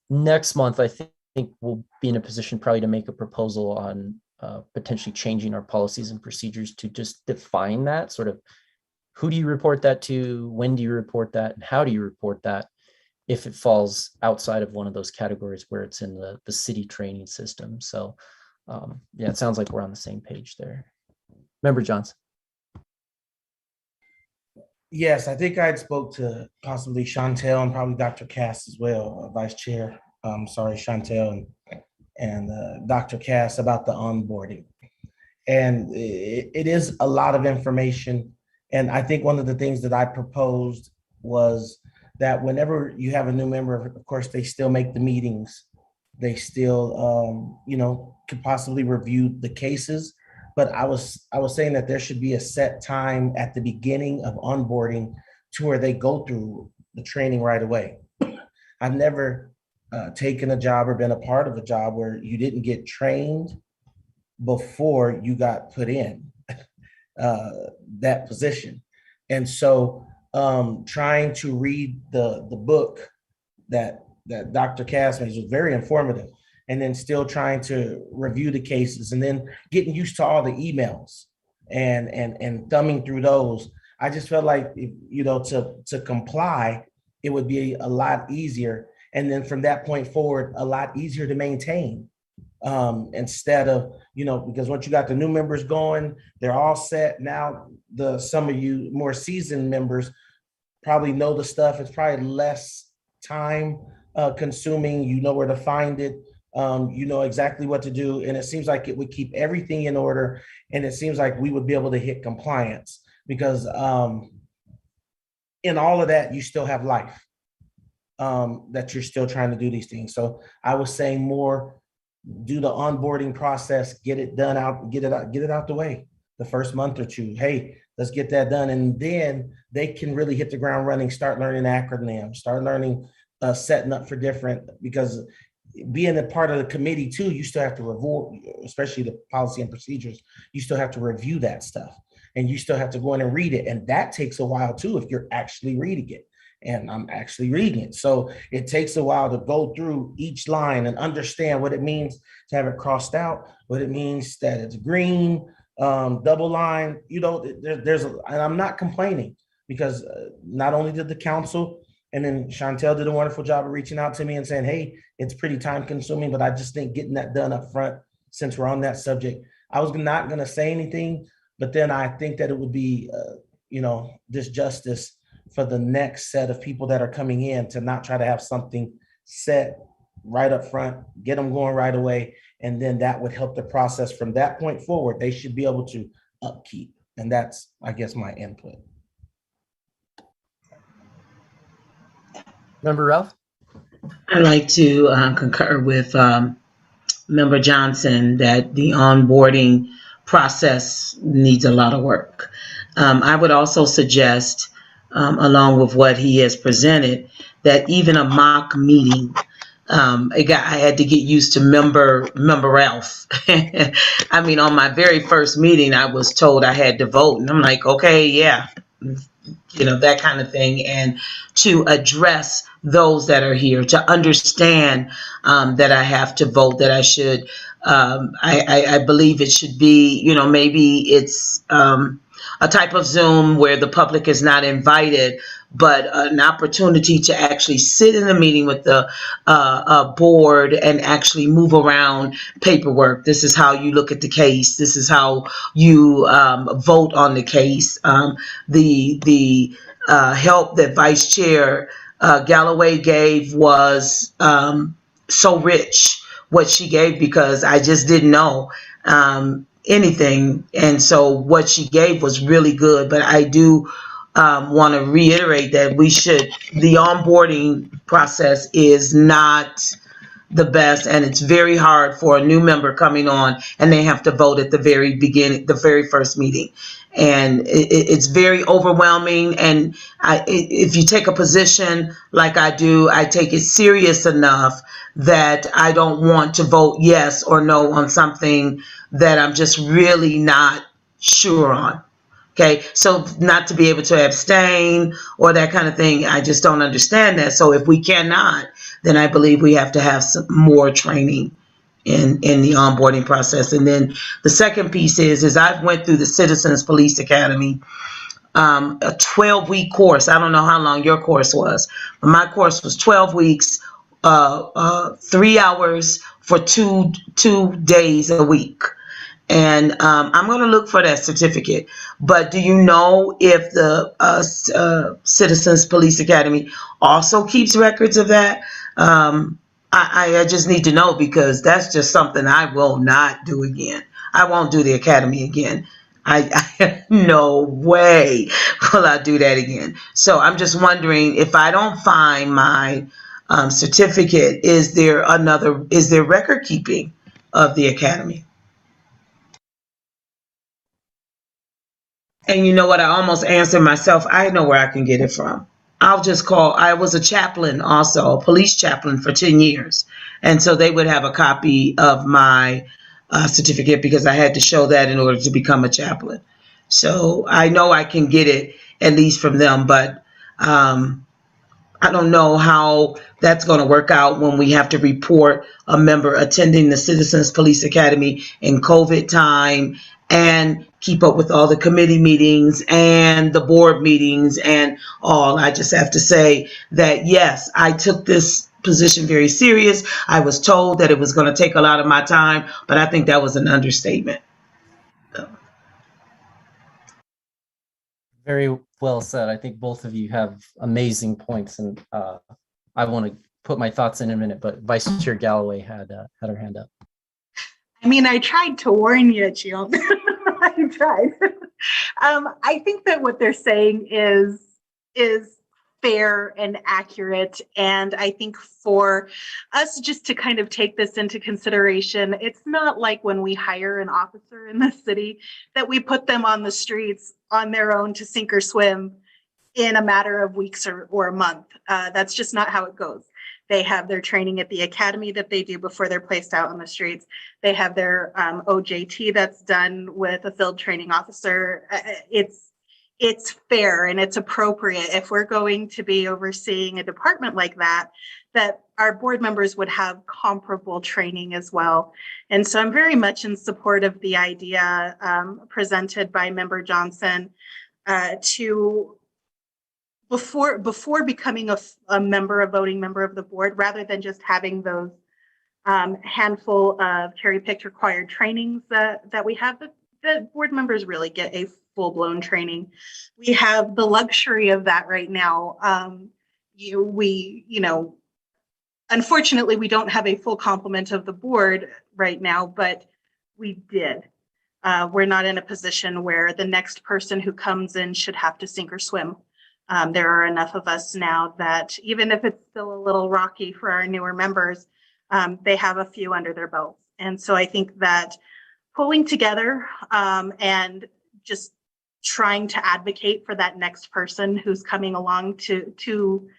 next month, I think we'll be in a position probably to make a proposal on potentially changing our policies and procedures to just define that sort of who do you report that to, when do you report that, and how do you report that if it falls outside of one of those categories where it's in the city training system. So yeah, it sounds like we're on the same page there. Member Johnson. Yes, I think I had spoke to possibly Chantel and probably Dr. Cass as well, Vice Chair. Sorry, Chantel and Dr. Cass about the onboarding. And it is a lot of information. And I think one of the things that I proposed was that whenever you have a new member, of course, they still make the meetings. They still, you know, could possibly review the cases. But I was saying that there should be a set time at the beginning of onboarding to where they go through the training right away. I've never taken a job or been a part of a job where you didn't get trained before you got put in that position. And so trying to read the book that Dr. Cass made was very informative, and then still trying to review the cases and then getting used to all the emails and thumbing through those. I just felt like, you know, to comply, it would be a lot easier. And then from that point forward, a lot easier to maintain instead of, you know, because once you got the new members going, they're all set. Now, some of you more seasoned members probably know the stuff. It's probably less time consuming. You know where to find it. You know exactly what to do. And it seems like it would keep everything in order. And it seems like we would be able to hit compliance because in all of that, you still have life. That you're still trying to do these things. So I was saying more, do the onboarding process, get it done out, get it out the way the first month or two. Hey, let's get that done. And then they can really hit the ground running, start learning acronyms, start learning setting up for different, because being a part of the committee too, you still have to review, especially the policy and procedures, you still have to review that stuff and you still have to go in and read it. And that takes a while too, if you're actually reading it. And I'm actually reading it. So it takes a while to go through each line and understand what it means to have it crossed out, what it means that it's green, double line, you know, and I'm not complaining because not only did the council and then Chantel did a wonderful job of reaching out to me and saying, hey, it's pretty time consuming, but I just think getting that done up front, since we're on that subject, I was not going to say anything, but then I think that it would be, you know, disjustice for the next set of people that are coming in to not try to have something set right up front, get them going right away. And then that would help the process from that point forward. They should be able to upkeep. And that's, I guess, my input. Member Ralph? I'd like to concur with Member Johnson that the onboarding process needs a lot of work. I would also suggest, along with what he has presented, that even a mock meeting, I had to get used to member Ralph. I mean, on my very first meeting, I was told I had to vote, and I'm like, okay, yeah, you know, that kind of thing, and to address those that are here, to understand that I have to vote, that I should, I believe it should be, you know, maybe it's a type of Zoom where the public is not invited, but an opportunity to actually sit in a meeting with the board and actually move around paperwork. This is how you look at the case. This is how you vote on the case. The help that Vice Chair Galloway gave was so rich, what she gave, because I just didn't know anything. And so what she gave was really good. But I do want to reiterate that the onboarding process is not the best, and it's very hard for a new member coming on and they have to vote at the very beginning, the very first meeting. And it's very overwhelming. And if you take a position like I do, I take it serious enough that I don't want to vote yes or no on something that I'm just really not sure on. Okay, so not to be able to abstain or that kind of thing, I just don't understand that. So if we cannot, then I believe we have to have some more training in the onboarding process. And then the second piece is I've went through the Citizens Police Academy, a 12-week course. I don't know how long your course was, but my course was 12 weeks, 3 hours for two days a week. And I'm going to look for that certificate. But do you know if the Citizens Police Academy also keeps records of that? I just need to know, because that's just something I will not do again. I won't do the academy again. I no way will I do that again. So I'm just wondering, if I don't find my certificate, is there record keeping of the academy? And you know what? I almost answered myself. I know where I can get it from. I'll just call. I was a chaplain also, a police chaplain for 10 years. And so they would have a copy of my certificate, because I had to show that in order to become a chaplain. So I know I can get it at least from them, but I don't know how that's going to work out when we have to report a member attending the Citizens Police Academy in COVID time and keep up with all the committee meetings and the board meetings and all. I just have to say that, yes, I took this position very serious. I was told that it was going to take a lot of my time, but I think that was an understatement. Very well said. I think both of you have amazing points, and I want to put my thoughts in a minute, but Vice Chair Galloway had her hand up. I mean, I tried to warn you, Jill. I tried. I think that what they're saying is fair and accurate. And I think for us just to kind of take this into consideration, it's not like when we hire an officer in the city that we put them on the streets on their own to sink or swim in a matter of weeks or a month. That's just not how it goes. They have their training at the academy that they do before they're placed out on the streets. They have their OJT that's done with a field training officer. It's fair and it's appropriate, if we're going to be overseeing a department like that, that our board members would have comparable training as well. And so I'm very much in support of the idea presented by Member Johnson to before becoming a voting member of the board, rather than just having those handful of cherry-picked required trainings that we have, the board members really get a full-blown training. We have the luxury of that right now. Unfortunately, we don't have a full complement of the board right now, but we did. We're not in a position where the next person who comes in should have to sink or swim. There are enough of us now that even if it's still a little rocky for our newer members, they have a few under their belts. And so I think that pulling together and just trying to advocate for that next person who's coming along to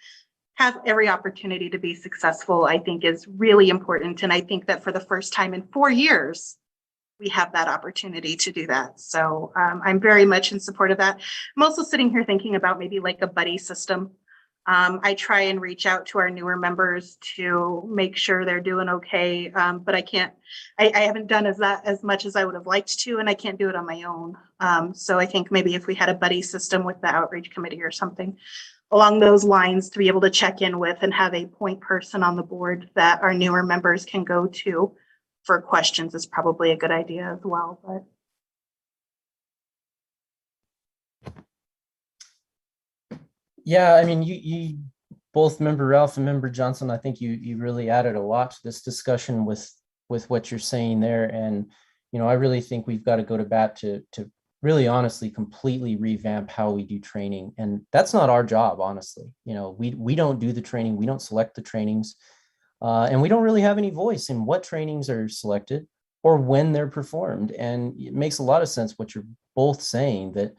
have every opportunity to be successful, I think is really important. And I think that for the first time in 4 years, we have that opportunity to do that. So I'm very much in support of that. I'm also sitting here thinking about maybe like a buddy system. I try and reach out to our newer members to make sure they're doing okay, but I haven't done as much as I would have liked to, and I can't do it on my own. So I think maybe if we had a buddy system with the outreach committee or something, along those lines to be able to check in with and have a point person on the board that our newer members can go to for questions is probably a good idea as well. But yeah, I mean, you both, Member Ralph and Member Johnson, I think you really added a lot to this discussion with what you're saying there. And, you know, I really think we've got to go to bat to really honestly completely revamp how we do training. And that's not our job, honestly. You know, we don't do the training, we don't select the trainings, and we don't really have any voice in what trainings are selected or when they're performed. And it makes a lot of sense what you're both saying, that,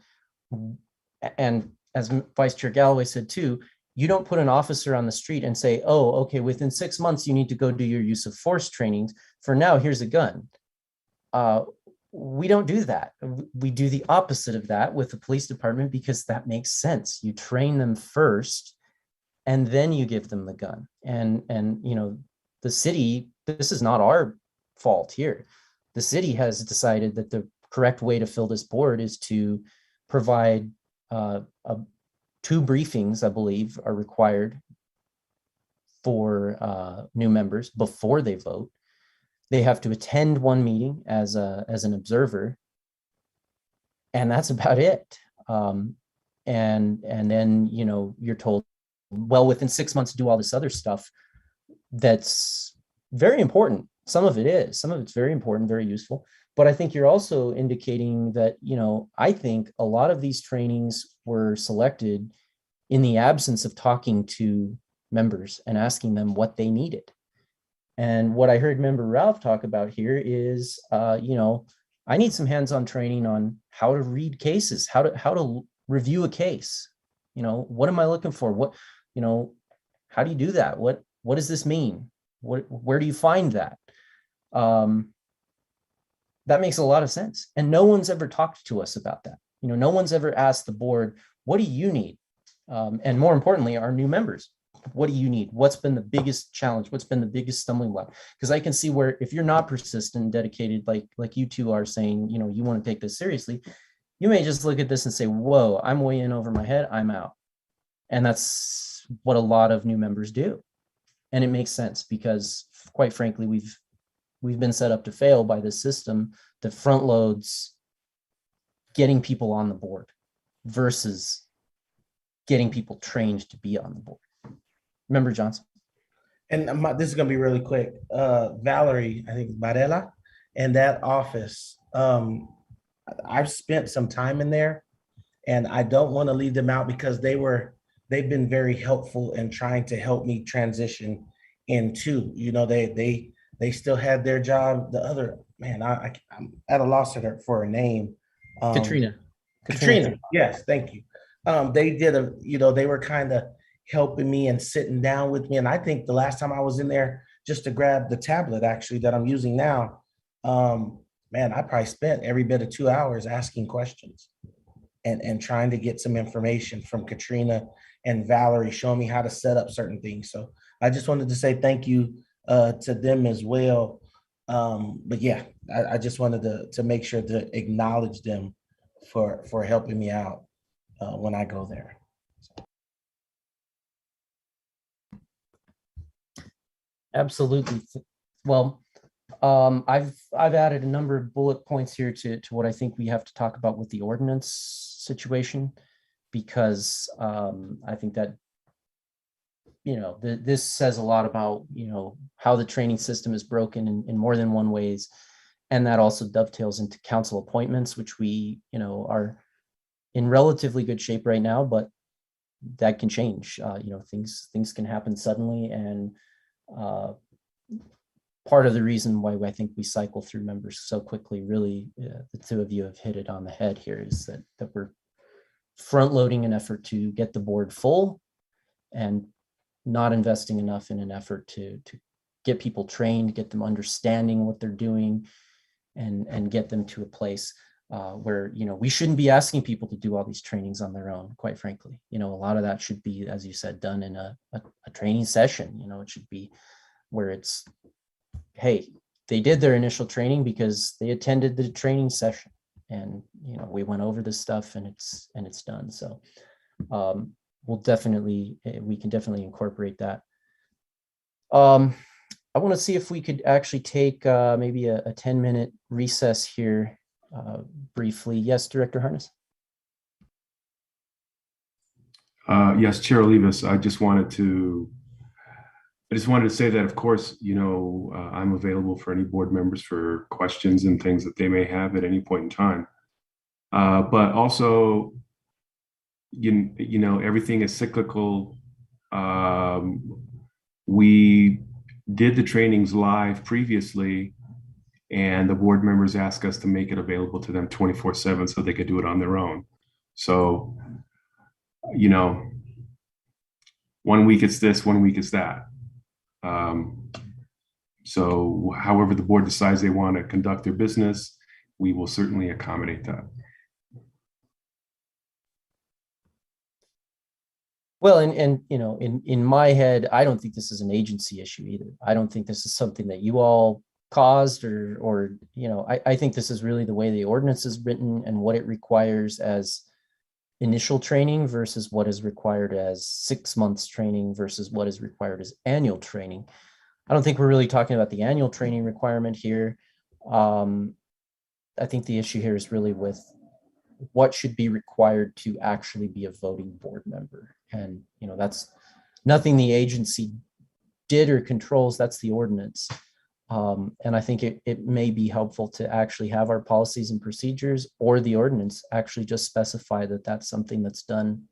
and as Vice Chair Galloway said too, you don't put an officer on the street and say, oh, okay, within 6 months, you need to go do your use of force trainings. For now, here's a gun. We don't do that. We do the opposite of that with the police department, because that makes sense. You train them first and then you give them the gun. And you know, the city, this is not our fault here. The city has decided that the correct way to fill this board is to provide 2 briefings, I believe, are required for new members before they vote. They have to attend 1 meeting as an observer, and that's about it. And then, you know, you're told, well, within 6 months, do all this other stuff that's very important. Some of it is, some of it's very important, very useful. But I think you're also indicating that, you know, I think a lot of these trainings were selected in the absence of talking to members and asking them what they needed. And what I heard Member Ralph talk about here is, you know, I need some hands-on training on how to read cases, how to review a case. You know, what am I looking for? What, you know, how do you do that? What does this mean? Where do you find that? That makes a lot of sense. And no one's ever talked to us about that. You know, no one's ever asked the board, what do you need? And more importantly, our new members, what do you need? What's been the biggest challenge? What's been the biggest stumbling block? Because I can see where if you're not persistent and dedicated, like you two are saying, you know, you want to take this seriously, you may just look at this and say, whoa, I'm way in over my head, I'm out. And that's what a lot of new members do. And it makes sense because, quite frankly, we've been set up to fail by this system that front loads getting people on the board versus getting people trained to be on the board. Member Johnson. And this is going to be really quick. Valerie, I think Varela, and that office, I've spent some time in there, and I don't want to leave them out because they've been very helpful in trying to help me transition into, you know, they still had their job. The other, man, I'm at a loss for a name. Katrina. Yes, thank you. They did they were kind of helping me and sitting down with me. And I think the last time I was in there just to grab the tablet actually that I'm using now, man, I probably spent every bit of 2 hours asking questions and trying to get some information from Katrina and Valerie, showing me how to set up certain things. So I just wanted to say thank you to them as well. But yeah, I just wanted to make sure to acknowledge them for helping me out when I go there. Absolutely. Well, I've added a number of bullet points here to what I think we have to talk about with the ordinance situation, because I think that, you know, this says a lot about, you know, how the training system is broken in more than one ways. And that also dovetails into council appointments, which we, you know, are in relatively good shape right now, but that can change. You know, things can happen suddenly, and part of the reason why I think we cycle through members so quickly, really, the two of you have hit it on the head here, is that we're front loading an effort to get the board full and not investing enough in an effort to get people trained, get them understanding what they're doing, and get them to a place where, you know, we shouldn't be asking people to do all these trainings on their own, quite frankly. You know, a lot of that should be, as you said, done in a training session. You know, it should be where it's, hey, they did their initial training because they attended the training session, and, you know, we went over this stuff and it's done. So we'll definitely, we can definitely incorporate that. I want to see if we could actually take maybe a 10-minute recess here briefly. Yes, Director Harness. Yes, Chair Olivas, I just wanted to say that, of course, I'm available for any board members for questions and things that they may have at any point in time. But also, everything is cyclical. We did the trainings live previously, and the board members asked us to make it available to them 24/7 so they could do it on their own. So, 1 week it's this, 1 week it's that. So however the board decides they want to conduct their business, we will certainly accommodate that. Well, and in my head, I don't think this is an agency issue either. I don't think this is something that you all caused or I think this is really the way the ordinance is written and what it requires as initial training versus what is required as 6 months training versus what is required as annual training. I don't think we're really talking about the annual training requirement here. I think the issue here is really with what should be required to actually be a voting board member. And, that's nothing the agency did or controls, that's the ordinance. And I think it may be helpful to actually have our policies and procedures or the ordinance actually just specify that that's something that's done.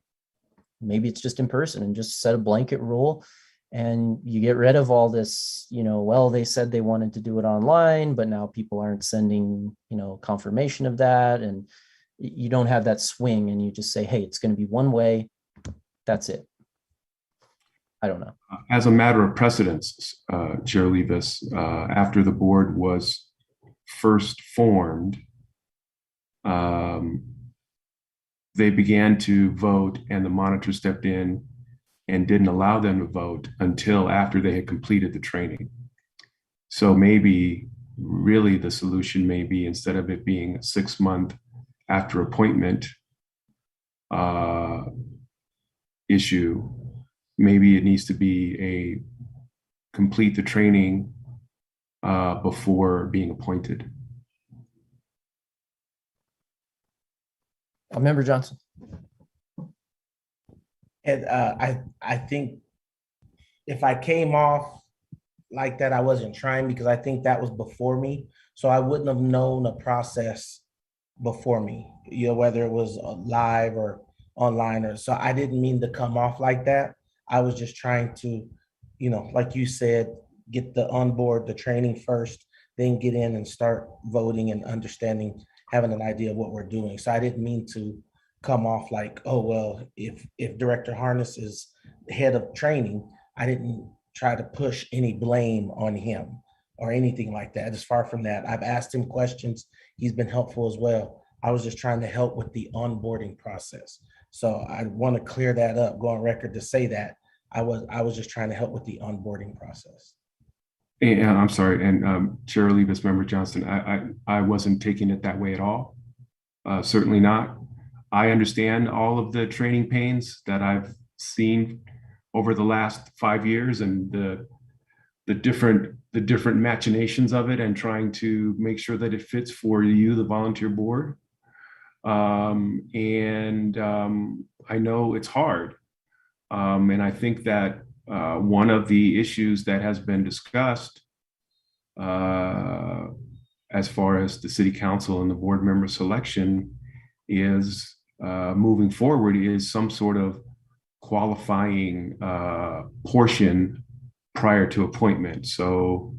Maybe it's just in person and just set a blanket rule and you get rid of all this, well, they said they wanted to do it online, but now people aren't sending, confirmation of that. And you don't have that swing and you just say, hey, it's going to be one way. That's it. I don't know. As a matter of precedence, Chair Olivas, after the board was first formed, they began to vote and the monitor stepped in and didn't allow them to vote until after they had completed the training. So maybe really the solution may be, instead of it being a 6-month after appointment issue, maybe it needs to be a complete the training before being appointed. Member Johnson. And I think if I came off like that, I wasn't trying, because I think that was before me. So I wouldn't have known the process before me, whether it was live or online, or so I didn't mean to come off like that. I was just trying to, like you said, get the onboard, the training first, then get in and start voting and understanding, having an idea of what we're doing. So I didn't mean to come off like, oh, well, if Director Harness is the head of training, I didn't try to push any blame on him or anything like that. It's far from that. I've asked him questions. He's been helpful as well. I was just trying to help with the onboarding process. So I want to clear that up, go on record to say that I was just trying to help with the onboarding process. And I'm sorry, and Chair Olivas, Member Johnson, I wasn't taking it that way at all. Certainly not. I understand all of the training pains that I've seen over the last 5 years and the different machinations of it and trying to make sure that it fits for you, the volunteer board. I know it's hard. And I think that one of the issues that has been discussed as far as the city council and the board member selection is moving forward is some sort of qualifying portion prior to appointment. So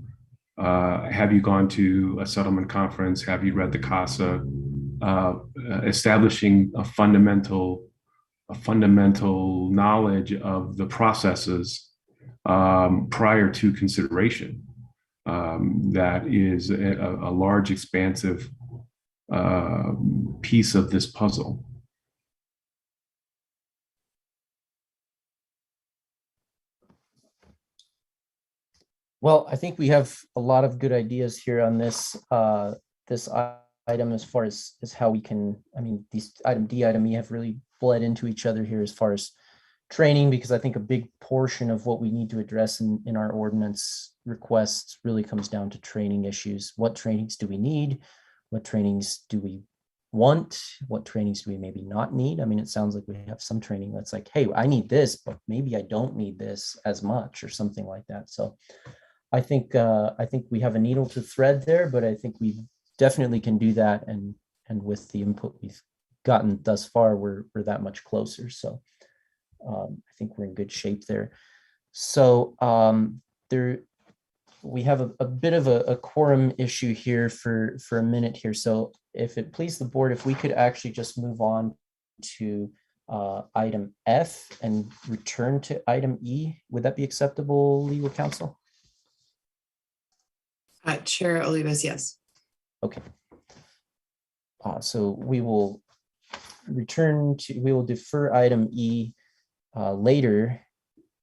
have you gone to a settlement conference? Have you read the CASA? Establishing a fundamental knowledge of the processes prior to consideration. That is a large, expansive piece of this puzzle. Well, I think we have a lot of good ideas here on this this item as far as how we can, these item D, item E have really bled into each other here as far as training, because I think a big portion of what we need to address in our ordinance requests really comes down to training issues. What trainings do we need? What trainings do we want? What trainings do we maybe not need? I mean, it sounds like we have some training that's like, hey, I need this, but maybe I don't need this as much or something like that. So I think we have a needle to thread there, but I think we definitely can do that. And with the input we've gotten thus far, we're that much closer. So I think we're in good shape there. So we have a bit of a quorum issue here for a minute here. So if it please the board, if we could actually just move on to item F and return to item E, would that be acceptable, legal counsel? Chair Olivas, yes. Okay. So we will defer item E later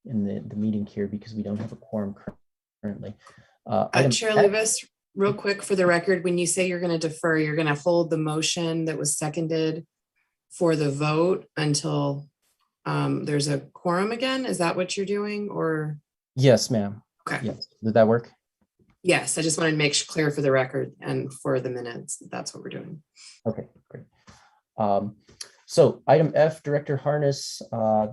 in the meeting here because we don't have a quorum currently. Chair Olivas, real quick for the record, when you say you're going to defer, you're going to hold the motion that was seconded for the vote until there's a quorum again? Is that what you're doing, or? Yes, ma'am. Okay. Yes. Did that work? Yes, I just wanted to make clear for the record and for the minutes, that's what we're doing. Okay, great. So item F, Director Harness,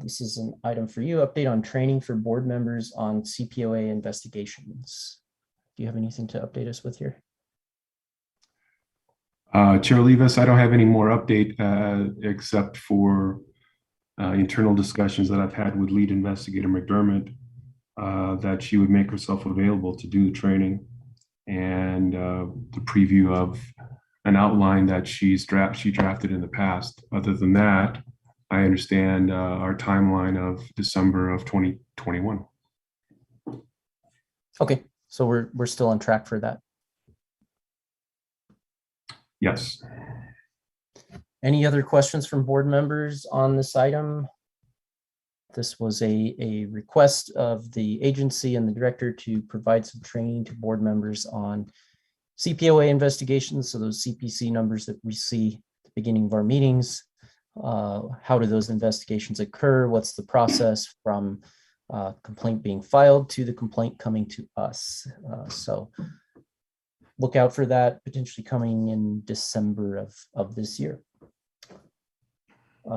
this is an item for you, update on training for board members on CPOA investigations. Do you have anything to update us with here? Chair Olivas, I don't have any more update except for internal discussions that I've had with lead investigator McDermott, that she would make herself available to do the training, and the preview of an outline that she drafted in the past. Other than that, I understand our timeline of December of 2021. Okay, so we're still on track for that. Yes. Any other questions from board members on this item? This was a request of the agency and the director to provide some training to board members on CPOA investigations. So those CPC numbers that we see at the beginning of our meetings, how do those investigations occur? What's the process from complaint being filed to the complaint coming to us? So look out for that potentially coming in December of this year.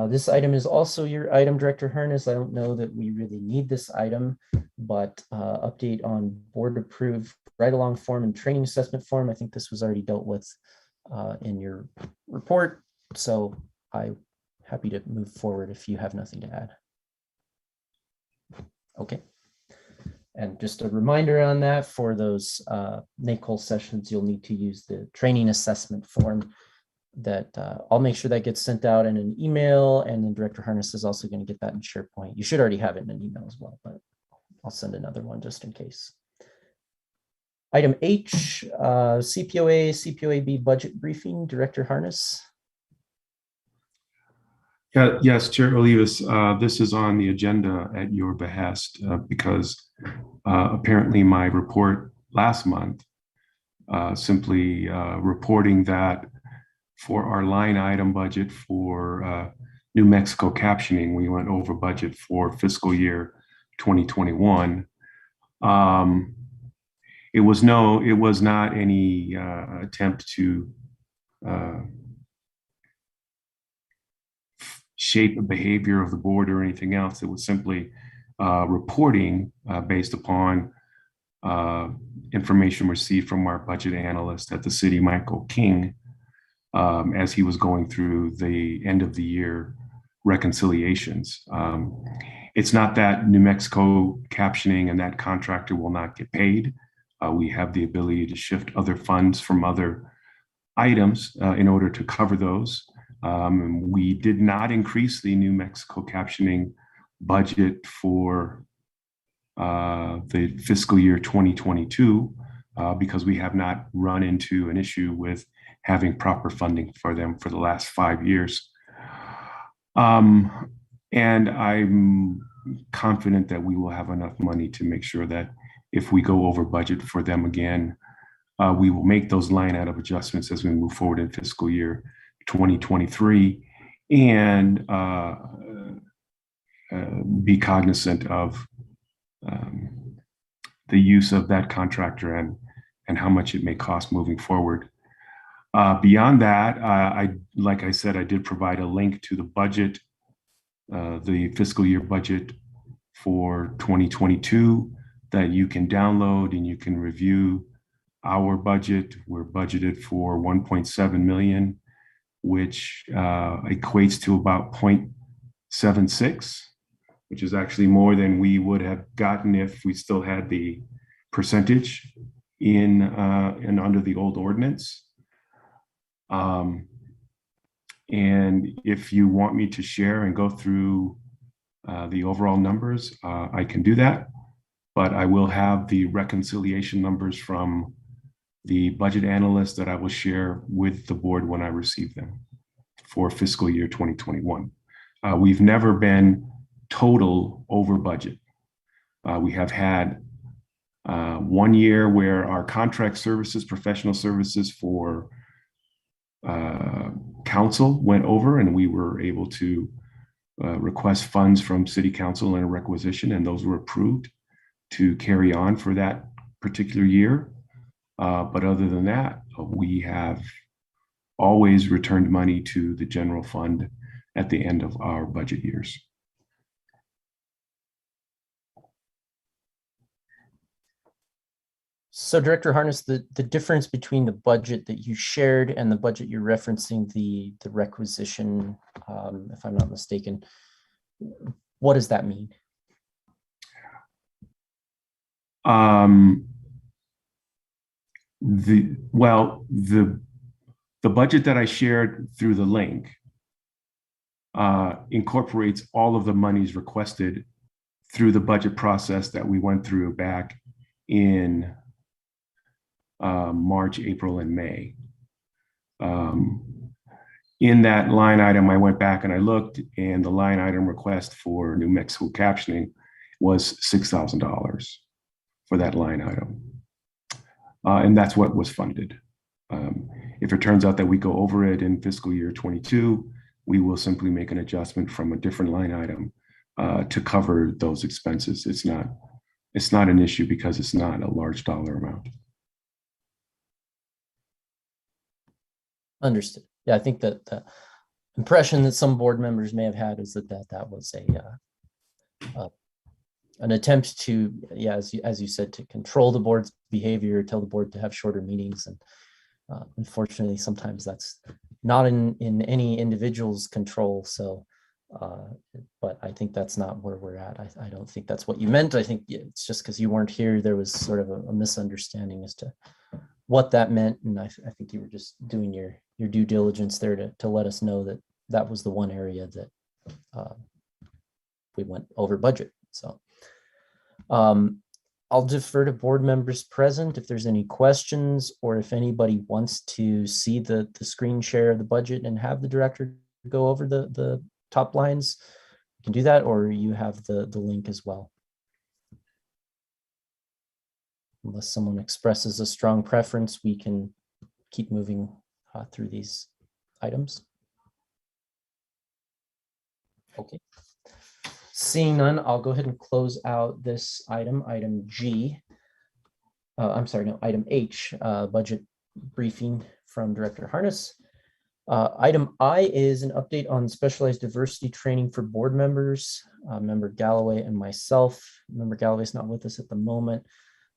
This item is also your item, Director Harness. I don't know that we really need this item, but update on board approved ride-along form and training assessment form. I think this was already dealt with in your report, so I'm happy to move forward if you have nothing to add. Okay. And just a reminder on that, for those NACOL sessions, you'll need to use the training assessment form that I'll make sure that gets sent out in an email, and then Director Harness is also going to get that in SharePoint. You should already have it in an email as well, but I'll send another one just in case. Item H, CPOA, CPOAB budget briefing, Director Harness. Yes, Chair Olivas, this is on the agenda at your behest because apparently my report last month simply reporting that for our line item budget for New Mexico captioning, we went over budget for fiscal year 2021. It was not any attempt to shape the behavior of the board or anything else. It was simply reporting based upon information received from our budget analyst at the city, Michael King, as he was going through the end of the year reconciliations. It's not that New Mexico captioning and that contractor will not get paid. We have the ability to shift other funds from other items in order to cover those. We did not increase the New Mexico captioning budget for the fiscal year 2022 because we have not run into an issue with having proper funding for them for the last 5 years. And I'm confident that we will have enough money to make sure that if we go over budget for them again, we will make those line item adjustments as we move forward in fiscal year 2023. And be cognizant of the use of that contractor and how much it may cost moving forward. Beyond that, like I said, I did provide a link to the budget, the fiscal year budget for 2022 that you can download and you can review our budget. We're budgeted for 1.7 million, which equates to about 0.76, which is actually more than we would have gotten if we still had the percentage in under the old ordinance. And if you want me to share and go through the overall numbers, I can do that, but I will have the reconciliation numbers from the budget analyst that I will share with the board when I receive them for fiscal year 2021. We've never been total over budget. We have had 1 year where our contract services, professional services for council went over, and we were able to request funds from city council in a requisition, and those were approved to carry on for that particular year. But other than that, we have always returned money to the general fund at the end of our budget years. So Director Harness, the difference between the budget that you shared and the budget you're referencing, the requisition, if I'm not mistaken, what does that mean? The budget that I shared through the link incorporates all of the monies requested through the budget process that we went through back in March, April, and May. In that line item, I went back and I looked, and the line item request for New Mexico captioning was $6,000 for that line item. And that's what was funded. If it turns out that we go over it in fiscal year 22, we will simply make an adjustment from a different line item to cover those expenses. It's not an issue because it's not a large dollar amount. Understood. Yeah, I think that the impression that some board members may have had is that was an attempt to, yeah, as you said, to control the board's behavior, tell the board to have shorter meetings, and unfortunately, sometimes that's not in any individual's control. So, but I think that's not where we're at. I don't think that's what you meant. I think it's just because you weren't here, there was sort of a misunderstanding as to what that meant, and I think you were just doing your due diligence there to let us know that that was the one area that we went over budget. So I'll defer to board members present if there's any questions, or if anybody wants to see the screen share of the budget and have the director go over the top lines, you can do that, or you have the link as well. Unless someone expresses a strong preference, we can keep moving through these items. Okay. Seeing none, I'll go ahead and close out this item G. I'm sorry, no, item H, budget briefing from Director Harness. Item I is an update on specialized diversity training for board members, Member Galloway and myself. Member Galloway is not with us at the moment,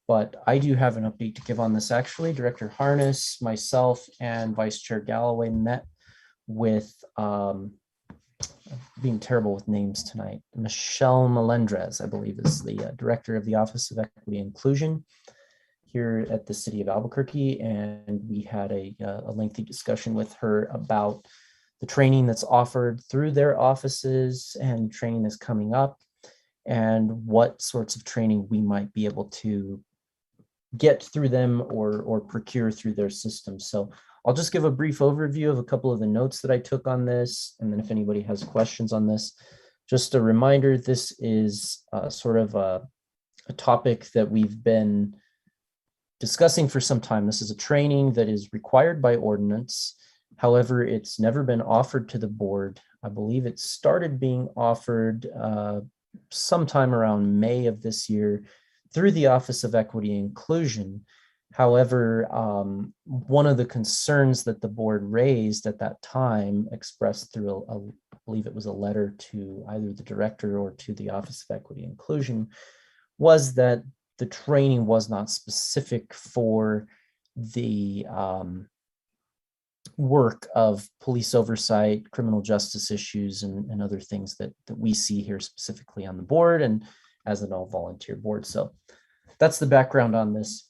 but I do have an update to give on this. Actually, Director Harness, myself, and Vice Chair Galloway met with, being terrible with names tonight, Michelle Melendrez, I believe, is the Director of the Office of Equity and Inclusion here at the City of Albuquerque, and we had a lengthy discussion with her about the training that's offered through their offices and training that's coming up, and what sorts of training we might be able to get through them or procure through their system. So I'll just give a brief overview of a couple of the notes that I took on this, and then if anybody has questions on this, just a reminder, this is sort of a topic that we've been discussing for some time. This is a training that is required by ordinance. However, it's never been offered to the board I believe it started being offered sometime around May of this year through the Office of Equity and Inclusion. However, one of the concerns that the board raised at that time, expressed through I believe it was a letter to either the director or to the Office of Equity and Inclusion, was that the training was not specific for the work of police oversight, criminal justice issues, and other things that we see here specifically on the board and as an all-volunteer board. So that's the background on this.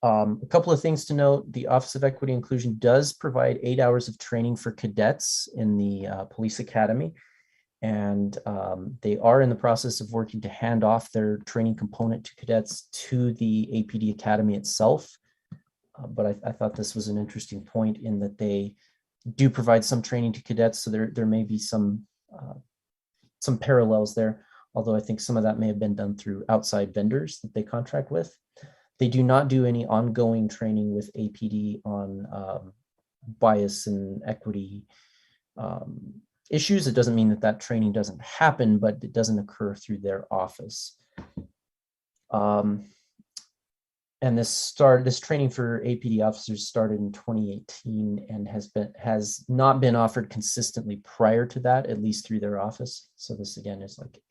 A couple of things to note: the Office of Equity Inclusion does provide 8 hours of training for cadets in the police academy, and they are in the process of working to hand off their training component to cadets to the APD Academy itself. But I thought this was an interesting point in that they do provide some training to cadets, so there may be some parallels there, although I think some of that may have been done through outside vendors that they contract with. They do not do any ongoing training with APD on bias and equity issues. It doesn't mean that that training doesn't happen, but it doesn't occur through their office. And this training for APD officers started in 2018 and has not been offered consistently prior to that, at least through their office. So this again is like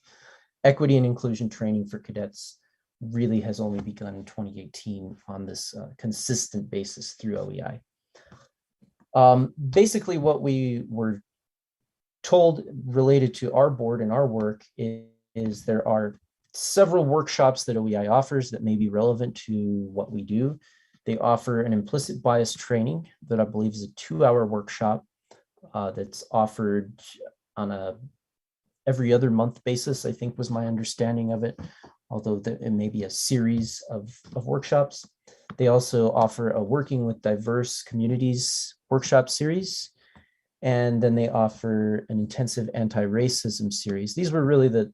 equity and inclusion training for cadets really has only begun in 2018 on this consistent basis through OEI. Basically what we were told related to our board and our work is there are several workshops that OEI offers that may be relevant to what we do. They offer an implicit bias training that I believe is a 2-hour workshop that's offered on a every other month basis, I think was my understanding of it, although it may be a series of workshops. They also offer a Working with Diverse Communities workshop series, and then they offer an intensive anti-racism series. These were really the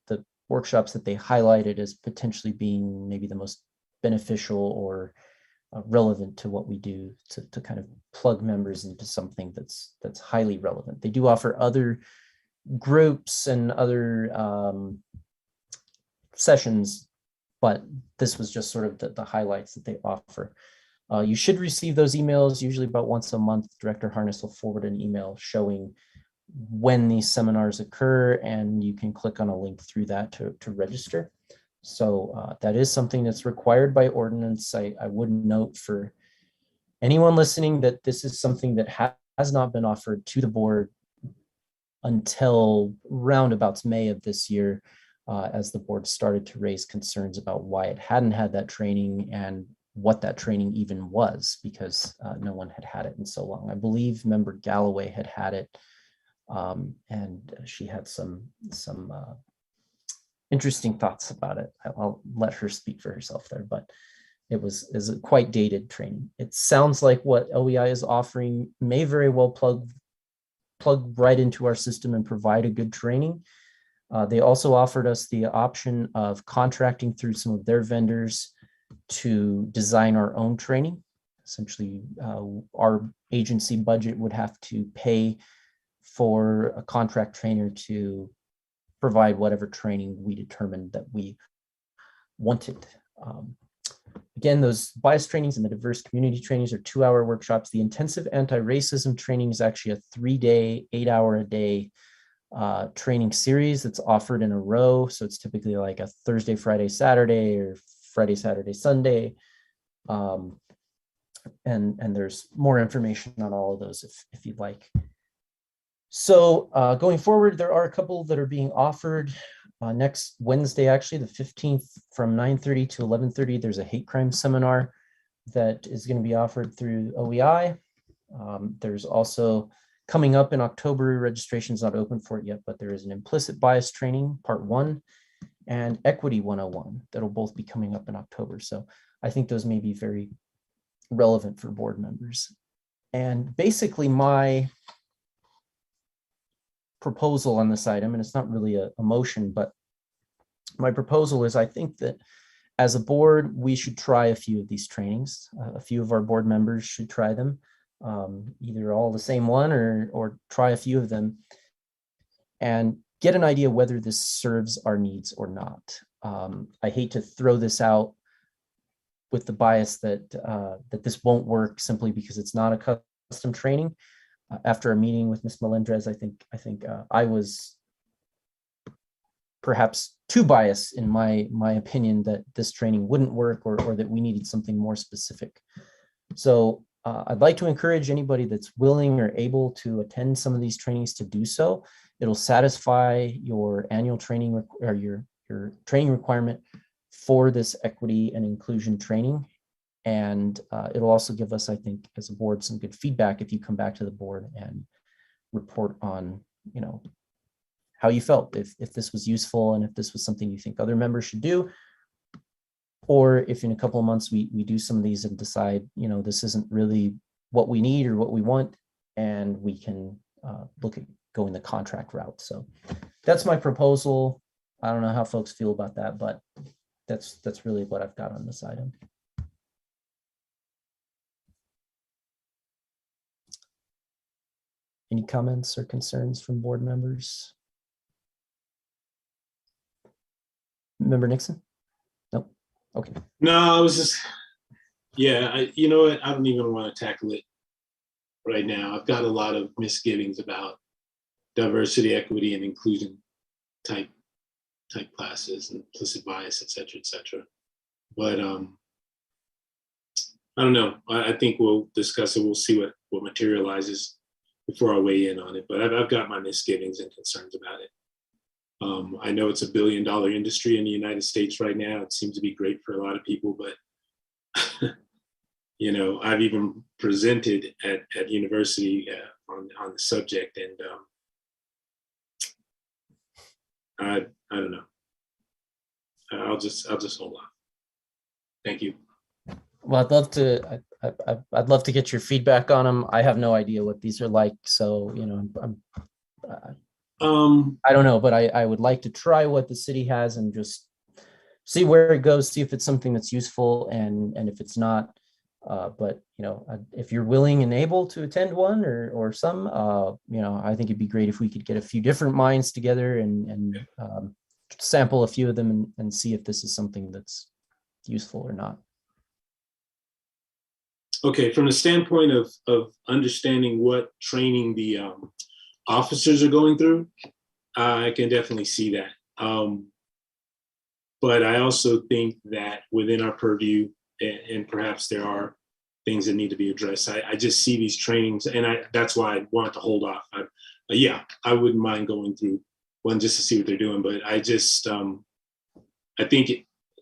workshops that they highlighted as potentially being maybe the most beneficial or relevant to what we do to kind of plug members into something that's highly relevant. They do offer other groups and other sessions, but this was just sort of the highlights that they offer. You should receive those emails usually about once a month. Director Harness will forward an email showing when these seminars occur, and you can click on a link through that to register. So that is something that's required by ordinance. I would note for anyone listening that this is something that has not been offered to the board until roundabouts May of this year, as the board started to raise concerns about why it hadn't had that training and what that training even was, because no one had had it in so long. I believe member Galloway had it, and she had some interesting thoughts about it. I'll let her speak for herself there, but is a quite dated training. It sounds like what OEI is offering may very well plug right into our system and provide a good training. They also offered us the option of contracting through some of their vendors to design our own training. Essentially, our agency budget would have to pay for a contract trainer to provide whatever training we determined that we wanted. Again, those bias trainings and the diverse community trainings are 2-hour workshops. The intensive anti-racism training is actually a 3-day, 8-hour-a-day training series that's offered in a row. So it's typically like a Thursday, Friday, Saturday, or Friday, Saturday, Sunday. And there's more information on all of those if you'd like. So going forward, there are a couple that are being offered next Wednesday, actually the 15th, from 9:30 to 11:30. There's a hate crime seminar that is going to be offered through OEI. There's also coming up in October, registration is not open for it yet, but there is an implicit bias training, part 1, and Equity 101 that'll both be coming up in October. So I think those may be very relevant for board members. And basically my proposal on this item, and it's not really a motion, but my proposal is I think that as a board, we should try a few of these trainings. A few of our board members should try them, either all the same one or try a few of them. and get an idea whether this serves our needs or not. I hate to throw this out with the bias that that this won't work simply because it's not a custom training. After a meeting with Ms. Melendrez, I think I was perhaps too biased in my opinion that this training wouldn't work or that we needed something more specific. So I'd like to encourage anybody that's willing or able to attend some of these trainings to do so. It'll satisfy your annual training or your training requirement for this equity and inclusion training. And it'll also give us, I think, as a board, some good feedback if you come back to the board and report on, you know, how you felt, if this was useful and if this was something you think other members should do. Or if in a couple of months we do some of these and decide, you know, this isn't really what we need or what we want, and we can look at going the contract route. So that's my proposal. I don't know how folks feel about that, but that's really what I've got on this item. Any comments or concerns from board members? Member Nixon? Nope. Okay. No, I was just, yeah, you know what? I don't even want to tackle it right now. I've got a lot of misgivings about diversity, equity, and inclusion type classes and implicit bias, et cetera, but I don't know. I think we'll discuss it. We'll see what materializes before I weigh in on it, but I've got my misgivings and concerns about it. I know it's $1 billion industry in the United States right now. It seems to be great for a lot of people, but you know, I've even presented at university on the subject, and I don't know. I'll just hold on. Thank you. Well, I'd love to get your feedback on them. I have no idea what these are like, so you know, I don't know, but I would like to try what the city has and just see where it goes, see if it's something that's useful, and if it's not, but you know, if you're willing and able to attend one or some, you know, I think it'd be great if we could get a few different minds together and sample a few of them and see if this is something that's useful or not. Okay, from the standpoint of understanding what training the officers are going through, I can definitely see that. But I also think that within our purview, and perhaps there are things that need to be addressed. I just see these trainings, and that's why I want to hold off. Yeah, I wouldn't mind going through one just to see what they're doing, but I just, I think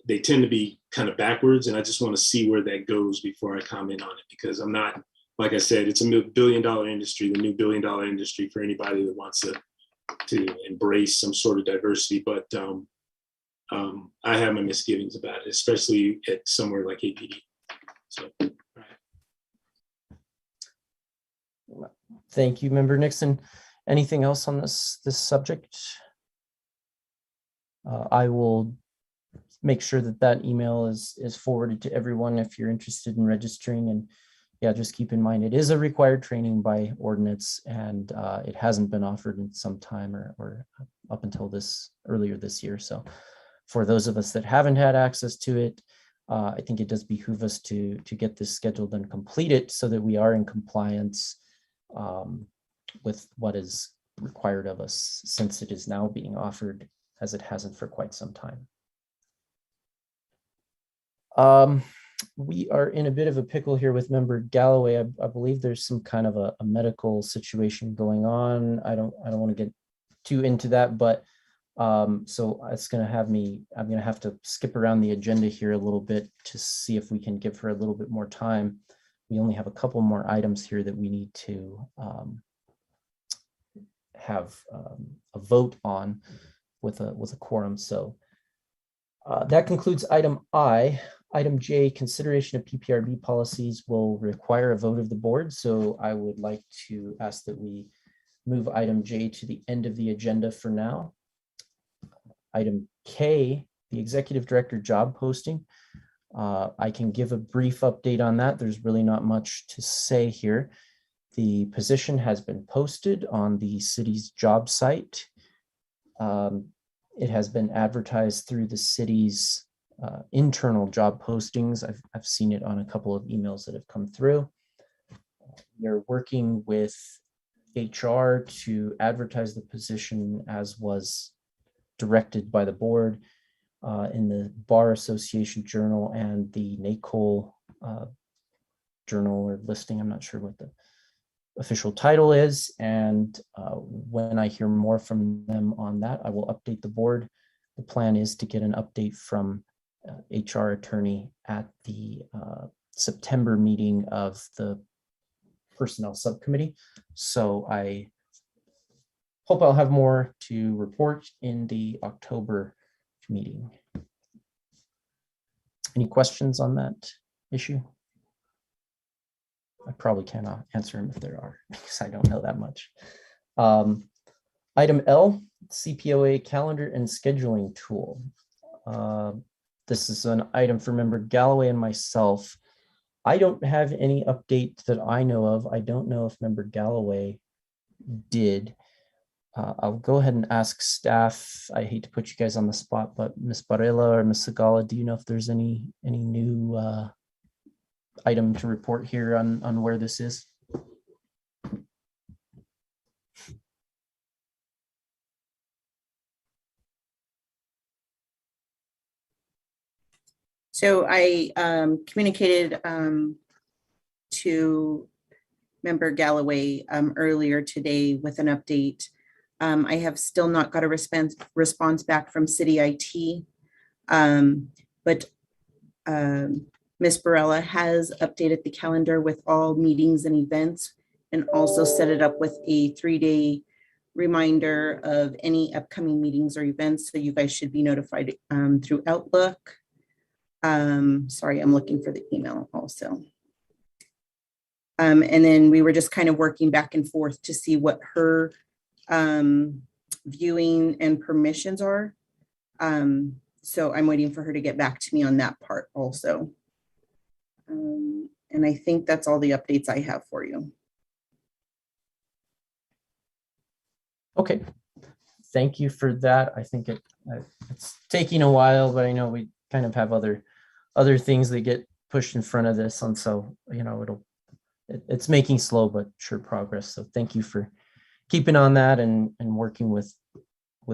they tend to be kind of backwards, and I just want to see where that goes before I comment on it, because I'm not, like I said, it's a $1 billion industry, the new $1 billion industry for anybody that wants to embrace some sort of diversity. But I have my misgivings about it, especially at somewhere like APD. So, Thank you, Member Nixon. Anything else on this subject? I will make sure that email is forwarded to everyone if you're interested in registering. And yeah, just keep in mind, it is a required training by ordinance, and it hasn't been offered in some time or up until earlier this year. So for those of us that haven't had access to it, I think it does behoove us to get this scheduled and complete it so that we are in compliance with what is required of us, since it is now being offered as it hasn't for quite some time. We are in a bit of a pickle here with Member Galloway. I believe there's some kind of a medical situation going on. I don't want to get too into that, but so it's going to have I'm going to have to skip around the agenda here a little bit to see if we can give her a little bit more time. We only have a couple more items here that we need to have a vote on with a quorum. So that concludes item I. Item J, consideration of PPRB policies will require a vote of the board. So I would like to ask that we move item J to the end of the agenda for now. Item K, the executive director job posting. I can give a brief update on that. There's really not much to say here. The position has been posted on the city's job site. It has been advertised through the city's internal job postings. I've seen it on a couple of emails that have come through. They're working with HR to advertise the position as was directed by the board in the Bar Association Journal and the NACOL Journal or listing. I'm not sure what the official title is. And when I hear more from them on that, I will update the board. The plan is to get an update from HR attorney at the September meeting of the Personnel Subcommittee. So I hope I'll have more to report in the October meeting. Any questions on that issue? I probably cannot answer them if there are, because I don't know that much. Item L, CPOA calendar and scheduling tool. This is an item for Member Galloway and myself. I don't have any update that I know of. I don't know if Member Galloway did. I'll go ahead and ask staff. I hate to put you guys on the spot, but Ms. Barela or Ms. Sagala, do you know if there's any new item to report here on where this is? So I communicated to Member Galloway earlier today with an update. I have still not got a response back from City IT, but Ms. Barela has updated the calendar with all meetings and events and also set it up with a 3-day reminder of any upcoming meetings or events. So you guys should be notified through Outlook. Sorry, I'm looking for the email also. And then we were just kind of working back and forth to see what her viewing and permissions are. So I'm waiting for her to get back to me on that part also. And I think that's all the updates I have for you. Okay, thank you for that. I think it's taking a while, but I know we kind of have other things that get pushed in front of this, and so it's making slow but sure progress. So thank you for keeping on that and working with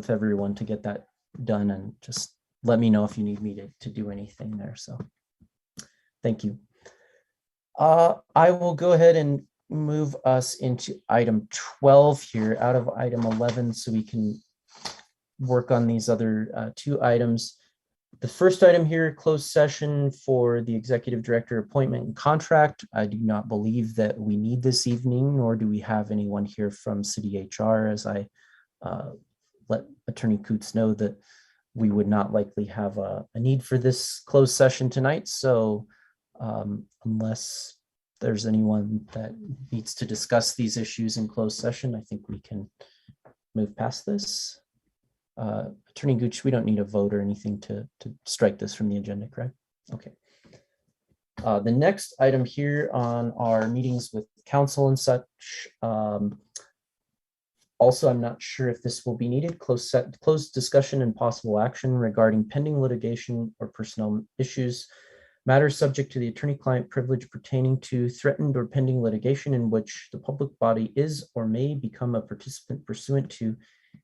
everyone to get that done, and just let me know if you need me to do anything there. So thank you. I will go ahead and move us into item 12 here out of item 11 so we can work on these other two items. The first item here, closed session for the executive director appointment and contract. I do not believe that we need this evening, nor do we have anyone here from City HR, as I let Attorney Coots know that we would not likely have a need for this closed session tonight. So unless there's anyone that needs to discuss these issues in closed session, I think we can move past this. Attorney Gooch, we don't need a vote or anything to strike this from the agenda, correct? Okay. The next item here on our meetings with council and such. Also, I'm not sure if this will be needed. Closed discussion and possible action regarding pending litigation or personnel issues. Matters subject to the attorney-client privilege pertaining to threatened or pending litigation in which the public body is or may become a participant pursuant to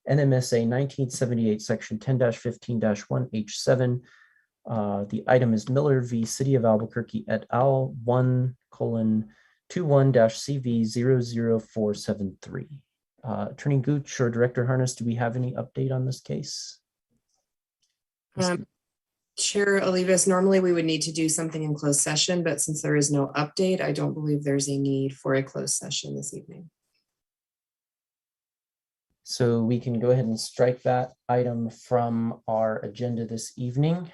NMSA 1978, section 10-15-1 H7. The item is Miller v. City of Albuquerque et al. 1:21-CV00473. Attorney Gooch or Director Harness, do we have any update on this case? Chair Olivas, normally we would need to do something in closed session, but since there is no update, I don't believe there's a need for a closed session this evening. So we can go ahead and strike that item from our agenda this evening.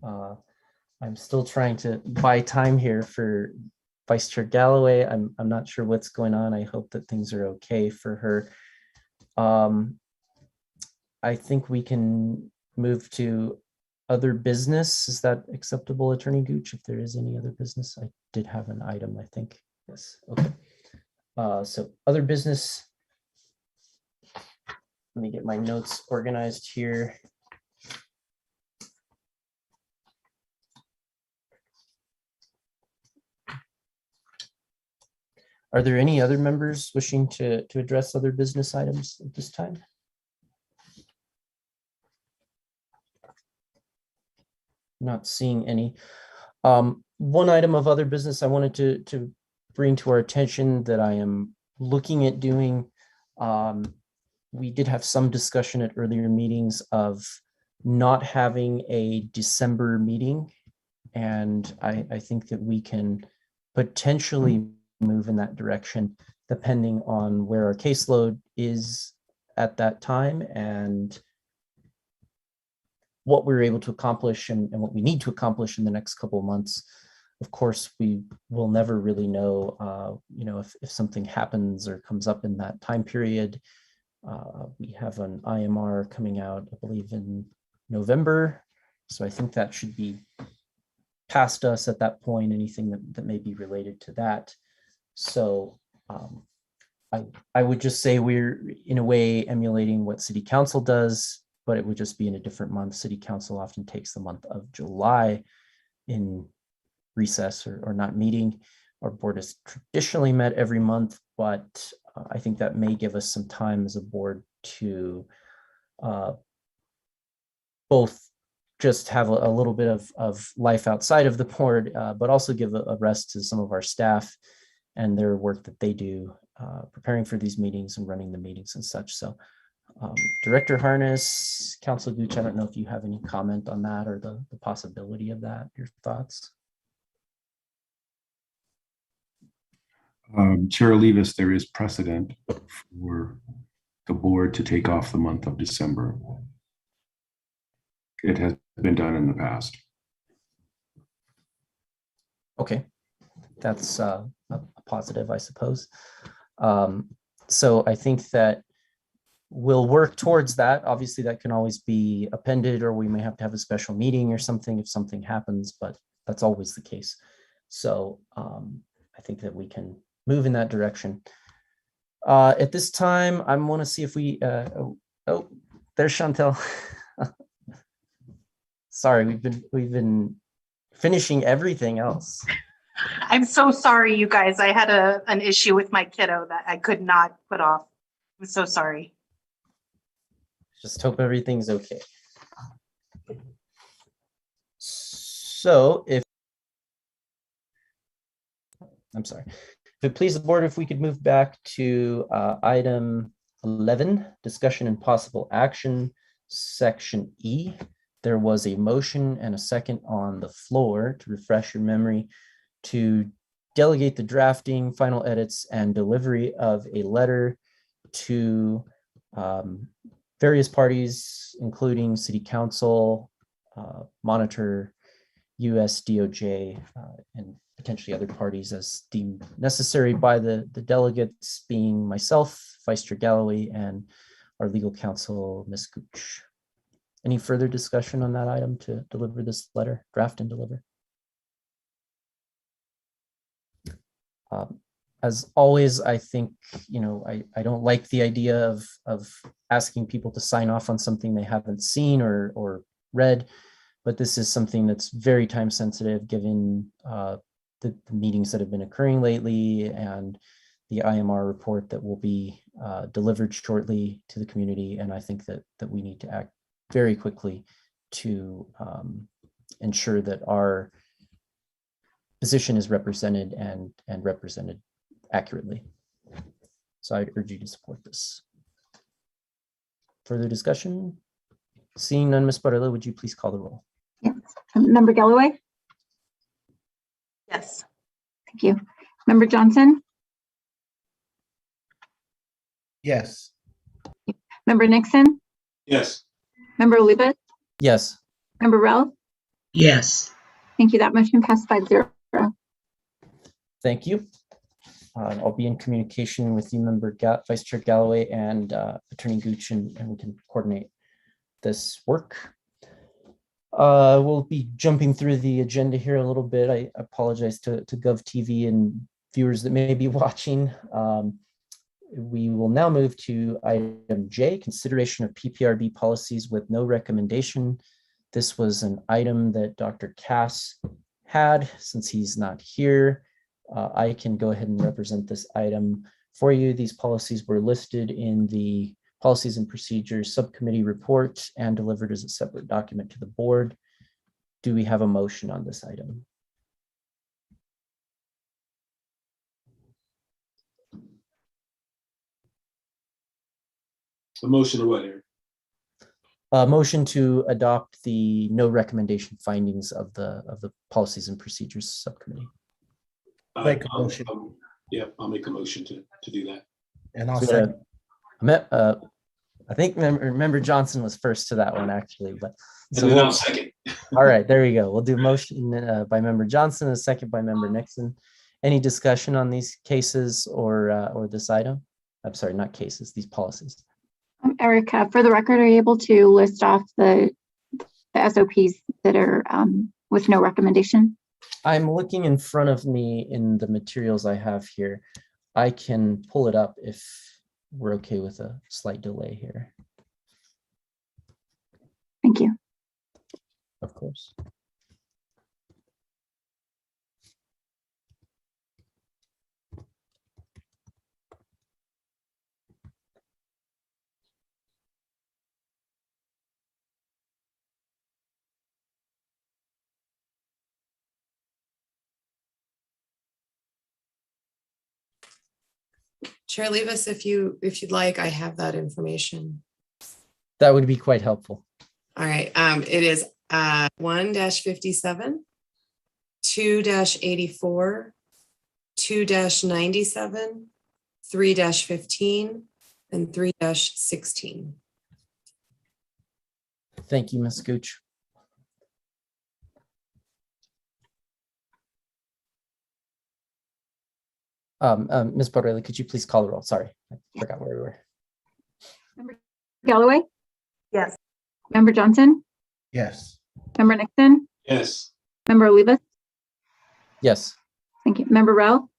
I'm still trying to buy time here for Vice Chair Galloway. I'm not sure what's going on. I hope that things are okay for her. I think we can move to other business. Is that acceptable, Attorney Gooch? If there is any other business, I did have an item, I think. Yes, okay. So other business. Let me get my notes organized here. Are there any other members wishing to address other business items at this time? Not seeing any. One item of other business I wanted to bring to our attention that I am looking at doing. We did have some discussion at earlier meetings of not having a December meeting. And I think that we can potentially move in that direction depending on where our caseload is at that time and what we're able to accomplish and what we need to accomplish in the next couple of months. Of course, we will never really know, if something happens or comes up in that time period. We have an IMR coming out, I believe, in November. So I think that should be past us at that point, anything that may be related to that. So I would just say we're in a way emulating what City Council does, but it would just be in a different month. City Council often takes the month of July in recess or not meeting. Our board has traditionally met every month, but I think that may give us some time as a board to both just have a little bit of life outside of the board, but also give a rest to some of our staff and their work that they do preparing for these meetings and running the meetings and such. So Director Harness, Council Gooch, I don't know if you have any comment on that or the possibility of that, your thoughts? Chair Olivas, there is precedent for the board to take off the month of December. It has been done in the past. Okay, that's a positive, I suppose. So I think that we'll work towards that. Obviously, that can always be appended, or we may have to have a special meeting or something if something happens, but that's always the case. So I think that we can move in that direction. At this time, I want to see if we, oh, there's Chantel. Sorry, we've been finishing everything else. I'm so sorry, you guys. I had an issue with my kiddo that I could not put off. I'm so sorry. Just hope everything's okay. So I'm sorry. If it pleases the board, if we could move back to item 11, discussion and possible action, section E. There was a motion and a second on the floor to refresh your memory to delegate the drafting, final edits, and delivery of a letter to various parties, including City Council, Monitor, US DOJ, and potentially other parties as deemed necessary by the delegates, being myself, Vice Chair Galloway, and our legal counsel, Ms. Gooch. Any further discussion on that item to deliver this letter, draft and deliver? As always, I think, I don't like the idea of asking people to sign off on something they haven't seen or read, but this is something that's very time sensitive given the meetings that have been occurring lately and the IMR report that will be delivered shortly to the community. And I think that we need to act very quickly to ensure that our position is represented and represented accurately. So I urge you to support this. Further discussion? Seeing none, Ms. Barilla, would you please call the roll? Yes. Member Galloway? Yes. Thank you. Member Johnson? Yes. Member Nixon? Yes. Member Olivas? Yes. Member Ralph? Yes. Thank you. That motion passed 5-0. Thank you. I'll be in communication with you, Vice Chair Galloway and Attorney Gooch, and we can coordinate this work. We'll be jumping through the agenda here a little bit. I apologize to GovTV and viewers that may be watching. We will now move to item J, consideration of PPRB policies with no recommendation. This was an item that Dr. Cass had. Since he's not here, I can go ahead and represent this item for you. These policies were listed in the Policies and Procedures Subcommittee report and delivered as a separate document to the board. Do we have a motion on this item? A motion or what, Eric? A motion to adopt the no recommendation findings of the Policies and Procedures Subcommittee. Make a motion. Yeah, I'll make a motion to do that. And I'll So, second. I think member Johnson was first to that one, actually, but And so then we'll- I'll second. all right, there we go. We'll do motion by member Johnson, a second by member Nixon. Any discussion on these cases or this item? I'm sorry, not cases, these policies. Erica, for the record, are you able to list off the SOPs that are with no recommendation? I'm looking in front of me in the materials I have here. I can pull it up if we're okay with a slight delay here. Thank you. Of course. Chair Levis, if you'd like, I have that information. That would be quite helpful. All right, it is 1-57, 2-84, 2-97, 3-15, and 3-16. Thank you, Ms. Gooch. Ms. Borrelli, could you please call the roll? Sorry, I forgot where we were. Member Galloway? Yes. Member Johnson? Yes. Member Nixon? Yes. Member Olivas? Yes. Thank you. Member Rell?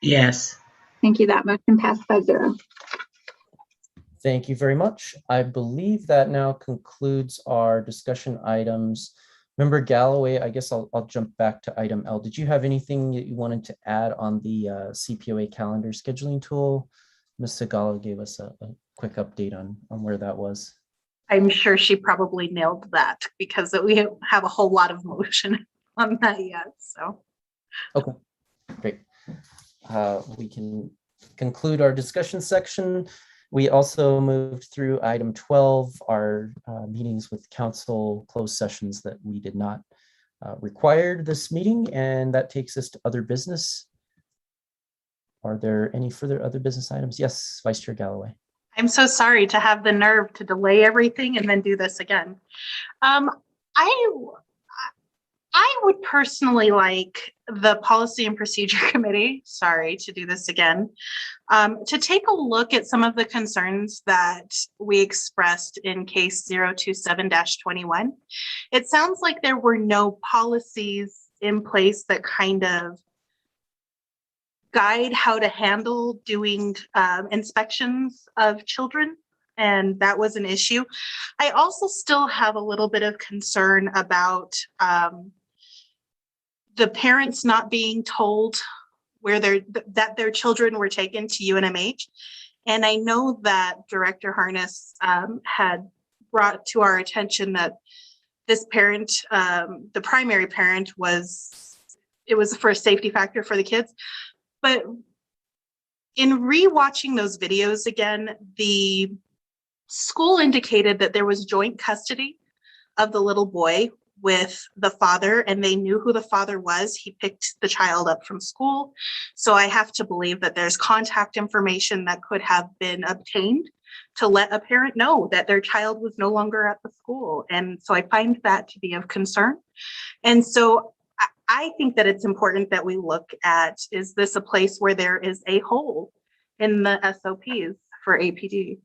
Yes. Thank you. That motion passed 5-0. Thank you very much. I believe that now concludes our discussion items. Member Galloway, I guess I'll jump back to item L. Did you have anything that you wanted to add on the CPOA calendar scheduling tool? Ms. Segala gave us a quick update on where that was. I'm sure she probably nailed that because we have a whole lot of motion on that yet. So, okay, great. We can conclude our discussion section. We also moved through item 12, our meetings with council closed sessions that we did not require this meeting, and that takes us to other business. Are there any further other business items? Yes, Vice Chair Galloway. I'm so sorry to have the nerve to delay everything and then do this again. I would personally like the Policy and Procedure Committee, sorry to do this again, to take a look at some of the concerns that we expressed in case 027-21. It sounds like there were no policies in place that kind of guide how to handle doing inspections of children, and that was an issue. I also still have a little bit of concern about the parents not being told where that their children were taken to UNMH. And I know that Director Harness had brought to our attention that this parent, the primary parent, it was for a safety factor for the kids. But in rewatching those videos again, the school indicated that there was joint custody of the little boy with the father, and they knew who the father was. He picked the child up from school. So I have to believe that there's contact information that could have been obtained to let a parent know that their child was no longer at the school. And so I find that to be of concern. And so I think that it's important that we look at, is this a place where there is a hole in the SOPs for APD?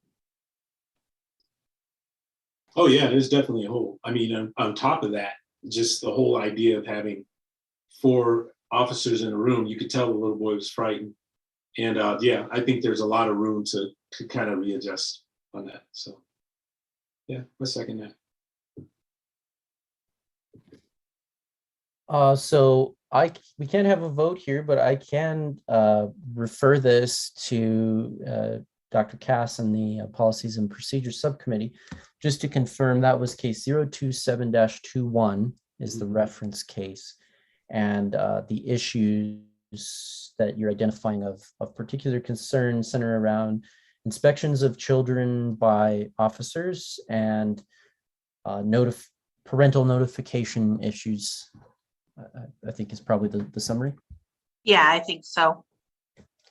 Oh yeah, there's definitely a hole. I mean, on top of that, just the whole idea of having 4 officers in a room, you could tell the little boy was frightened. And yeah, I think there's a lot of room to kind of readjust on that. So yeah, I second that. So we can't have a vote here, but I can refer this to Dr. Cass and the Policies and Procedures Subcommittee, just to confirm that was case 027-21 is the reference case. And the issues that you're identifying of particular concern center around inspections of children by officers and parental notification issues. I think is probably the summary. Yeah, I think so.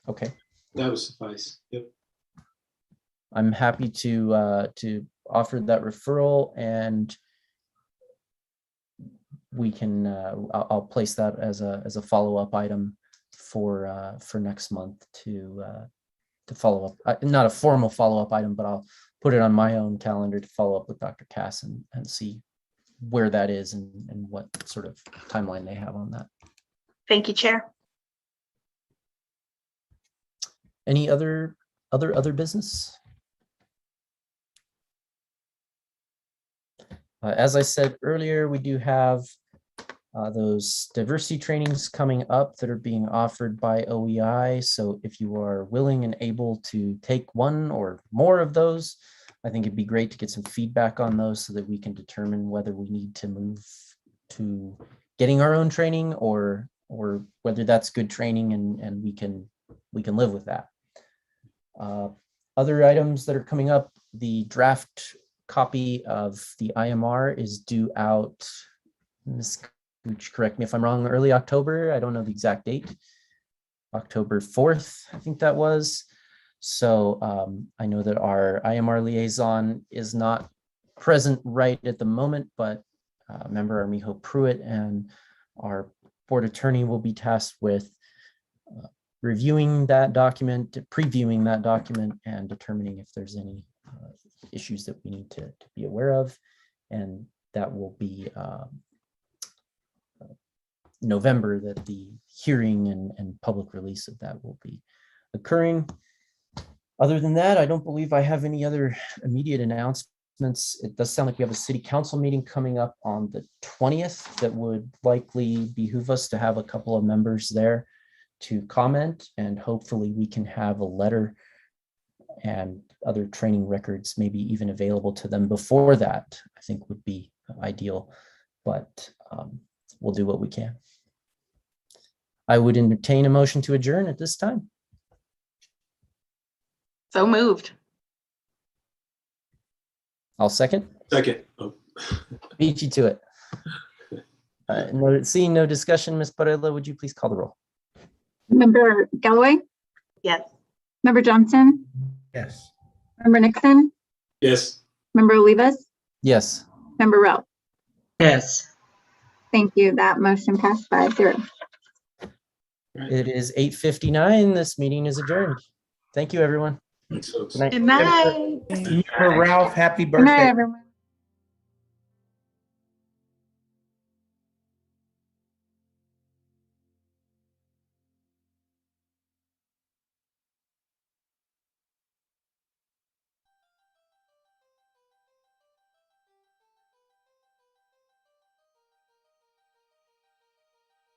Okay. That would suffice. Yep. I'm happy to offer that referral, and we can I'll place that as a follow-up item for next month to follow up. Not a formal follow-up item, but I'll put it on my own calendar to follow up with Dr. Cass and see where that is and what sort of timeline they have on that. Thank you, Chair. Any other business? As I said earlier, we do have those diversity trainings coming up that are being offered by OEI. So if you are willing and able to take one or more of those, I think it'd be great to get some feedback on those so that we can determine whether we need to move to getting our own training or whether that's good training and we can live with that. Other items that are coming up, the draft copy of the IMR is due out, Ms. Gooch, correct me if I'm wrong, early October. I don't know the exact date. October 4th, I think that was. So I know that our IMR liaison is not present right at the moment, but member Armijo Pruitt and our board attorney will be tasked with reviewing that document, previewing that document, and determining if there's any issues that we need to be aware of. And that will be November that the hearing and public release of that will be occurring. Other than that, I don't believe I have any other immediate announcements. It does sound like we have a city council meeting coming up on the 20th that would likely behoove us to have a couple of members there to comment, and hopefully we can have a letter and other training records maybe even available to them before that. I think would be ideal, but we'll do what we can. I would entertain a motion to adjourn at this time. So moved. I'll second. Second. Oh. Beat you to it. Seeing no discussion, Ms. Barela, would you please call the roll? Member Galloway? Yes. Member Johnson? Yes. Member Nixon? Yes. Member Olivas? Yes. Member Rowe? Yes. Thank you. That motion passed 5-0. It is 8:59. This meeting is adjourned. Thank you, everyone. Thanks, folks. Good night. Good night. Ralph, happy Good night, birthday. everyone.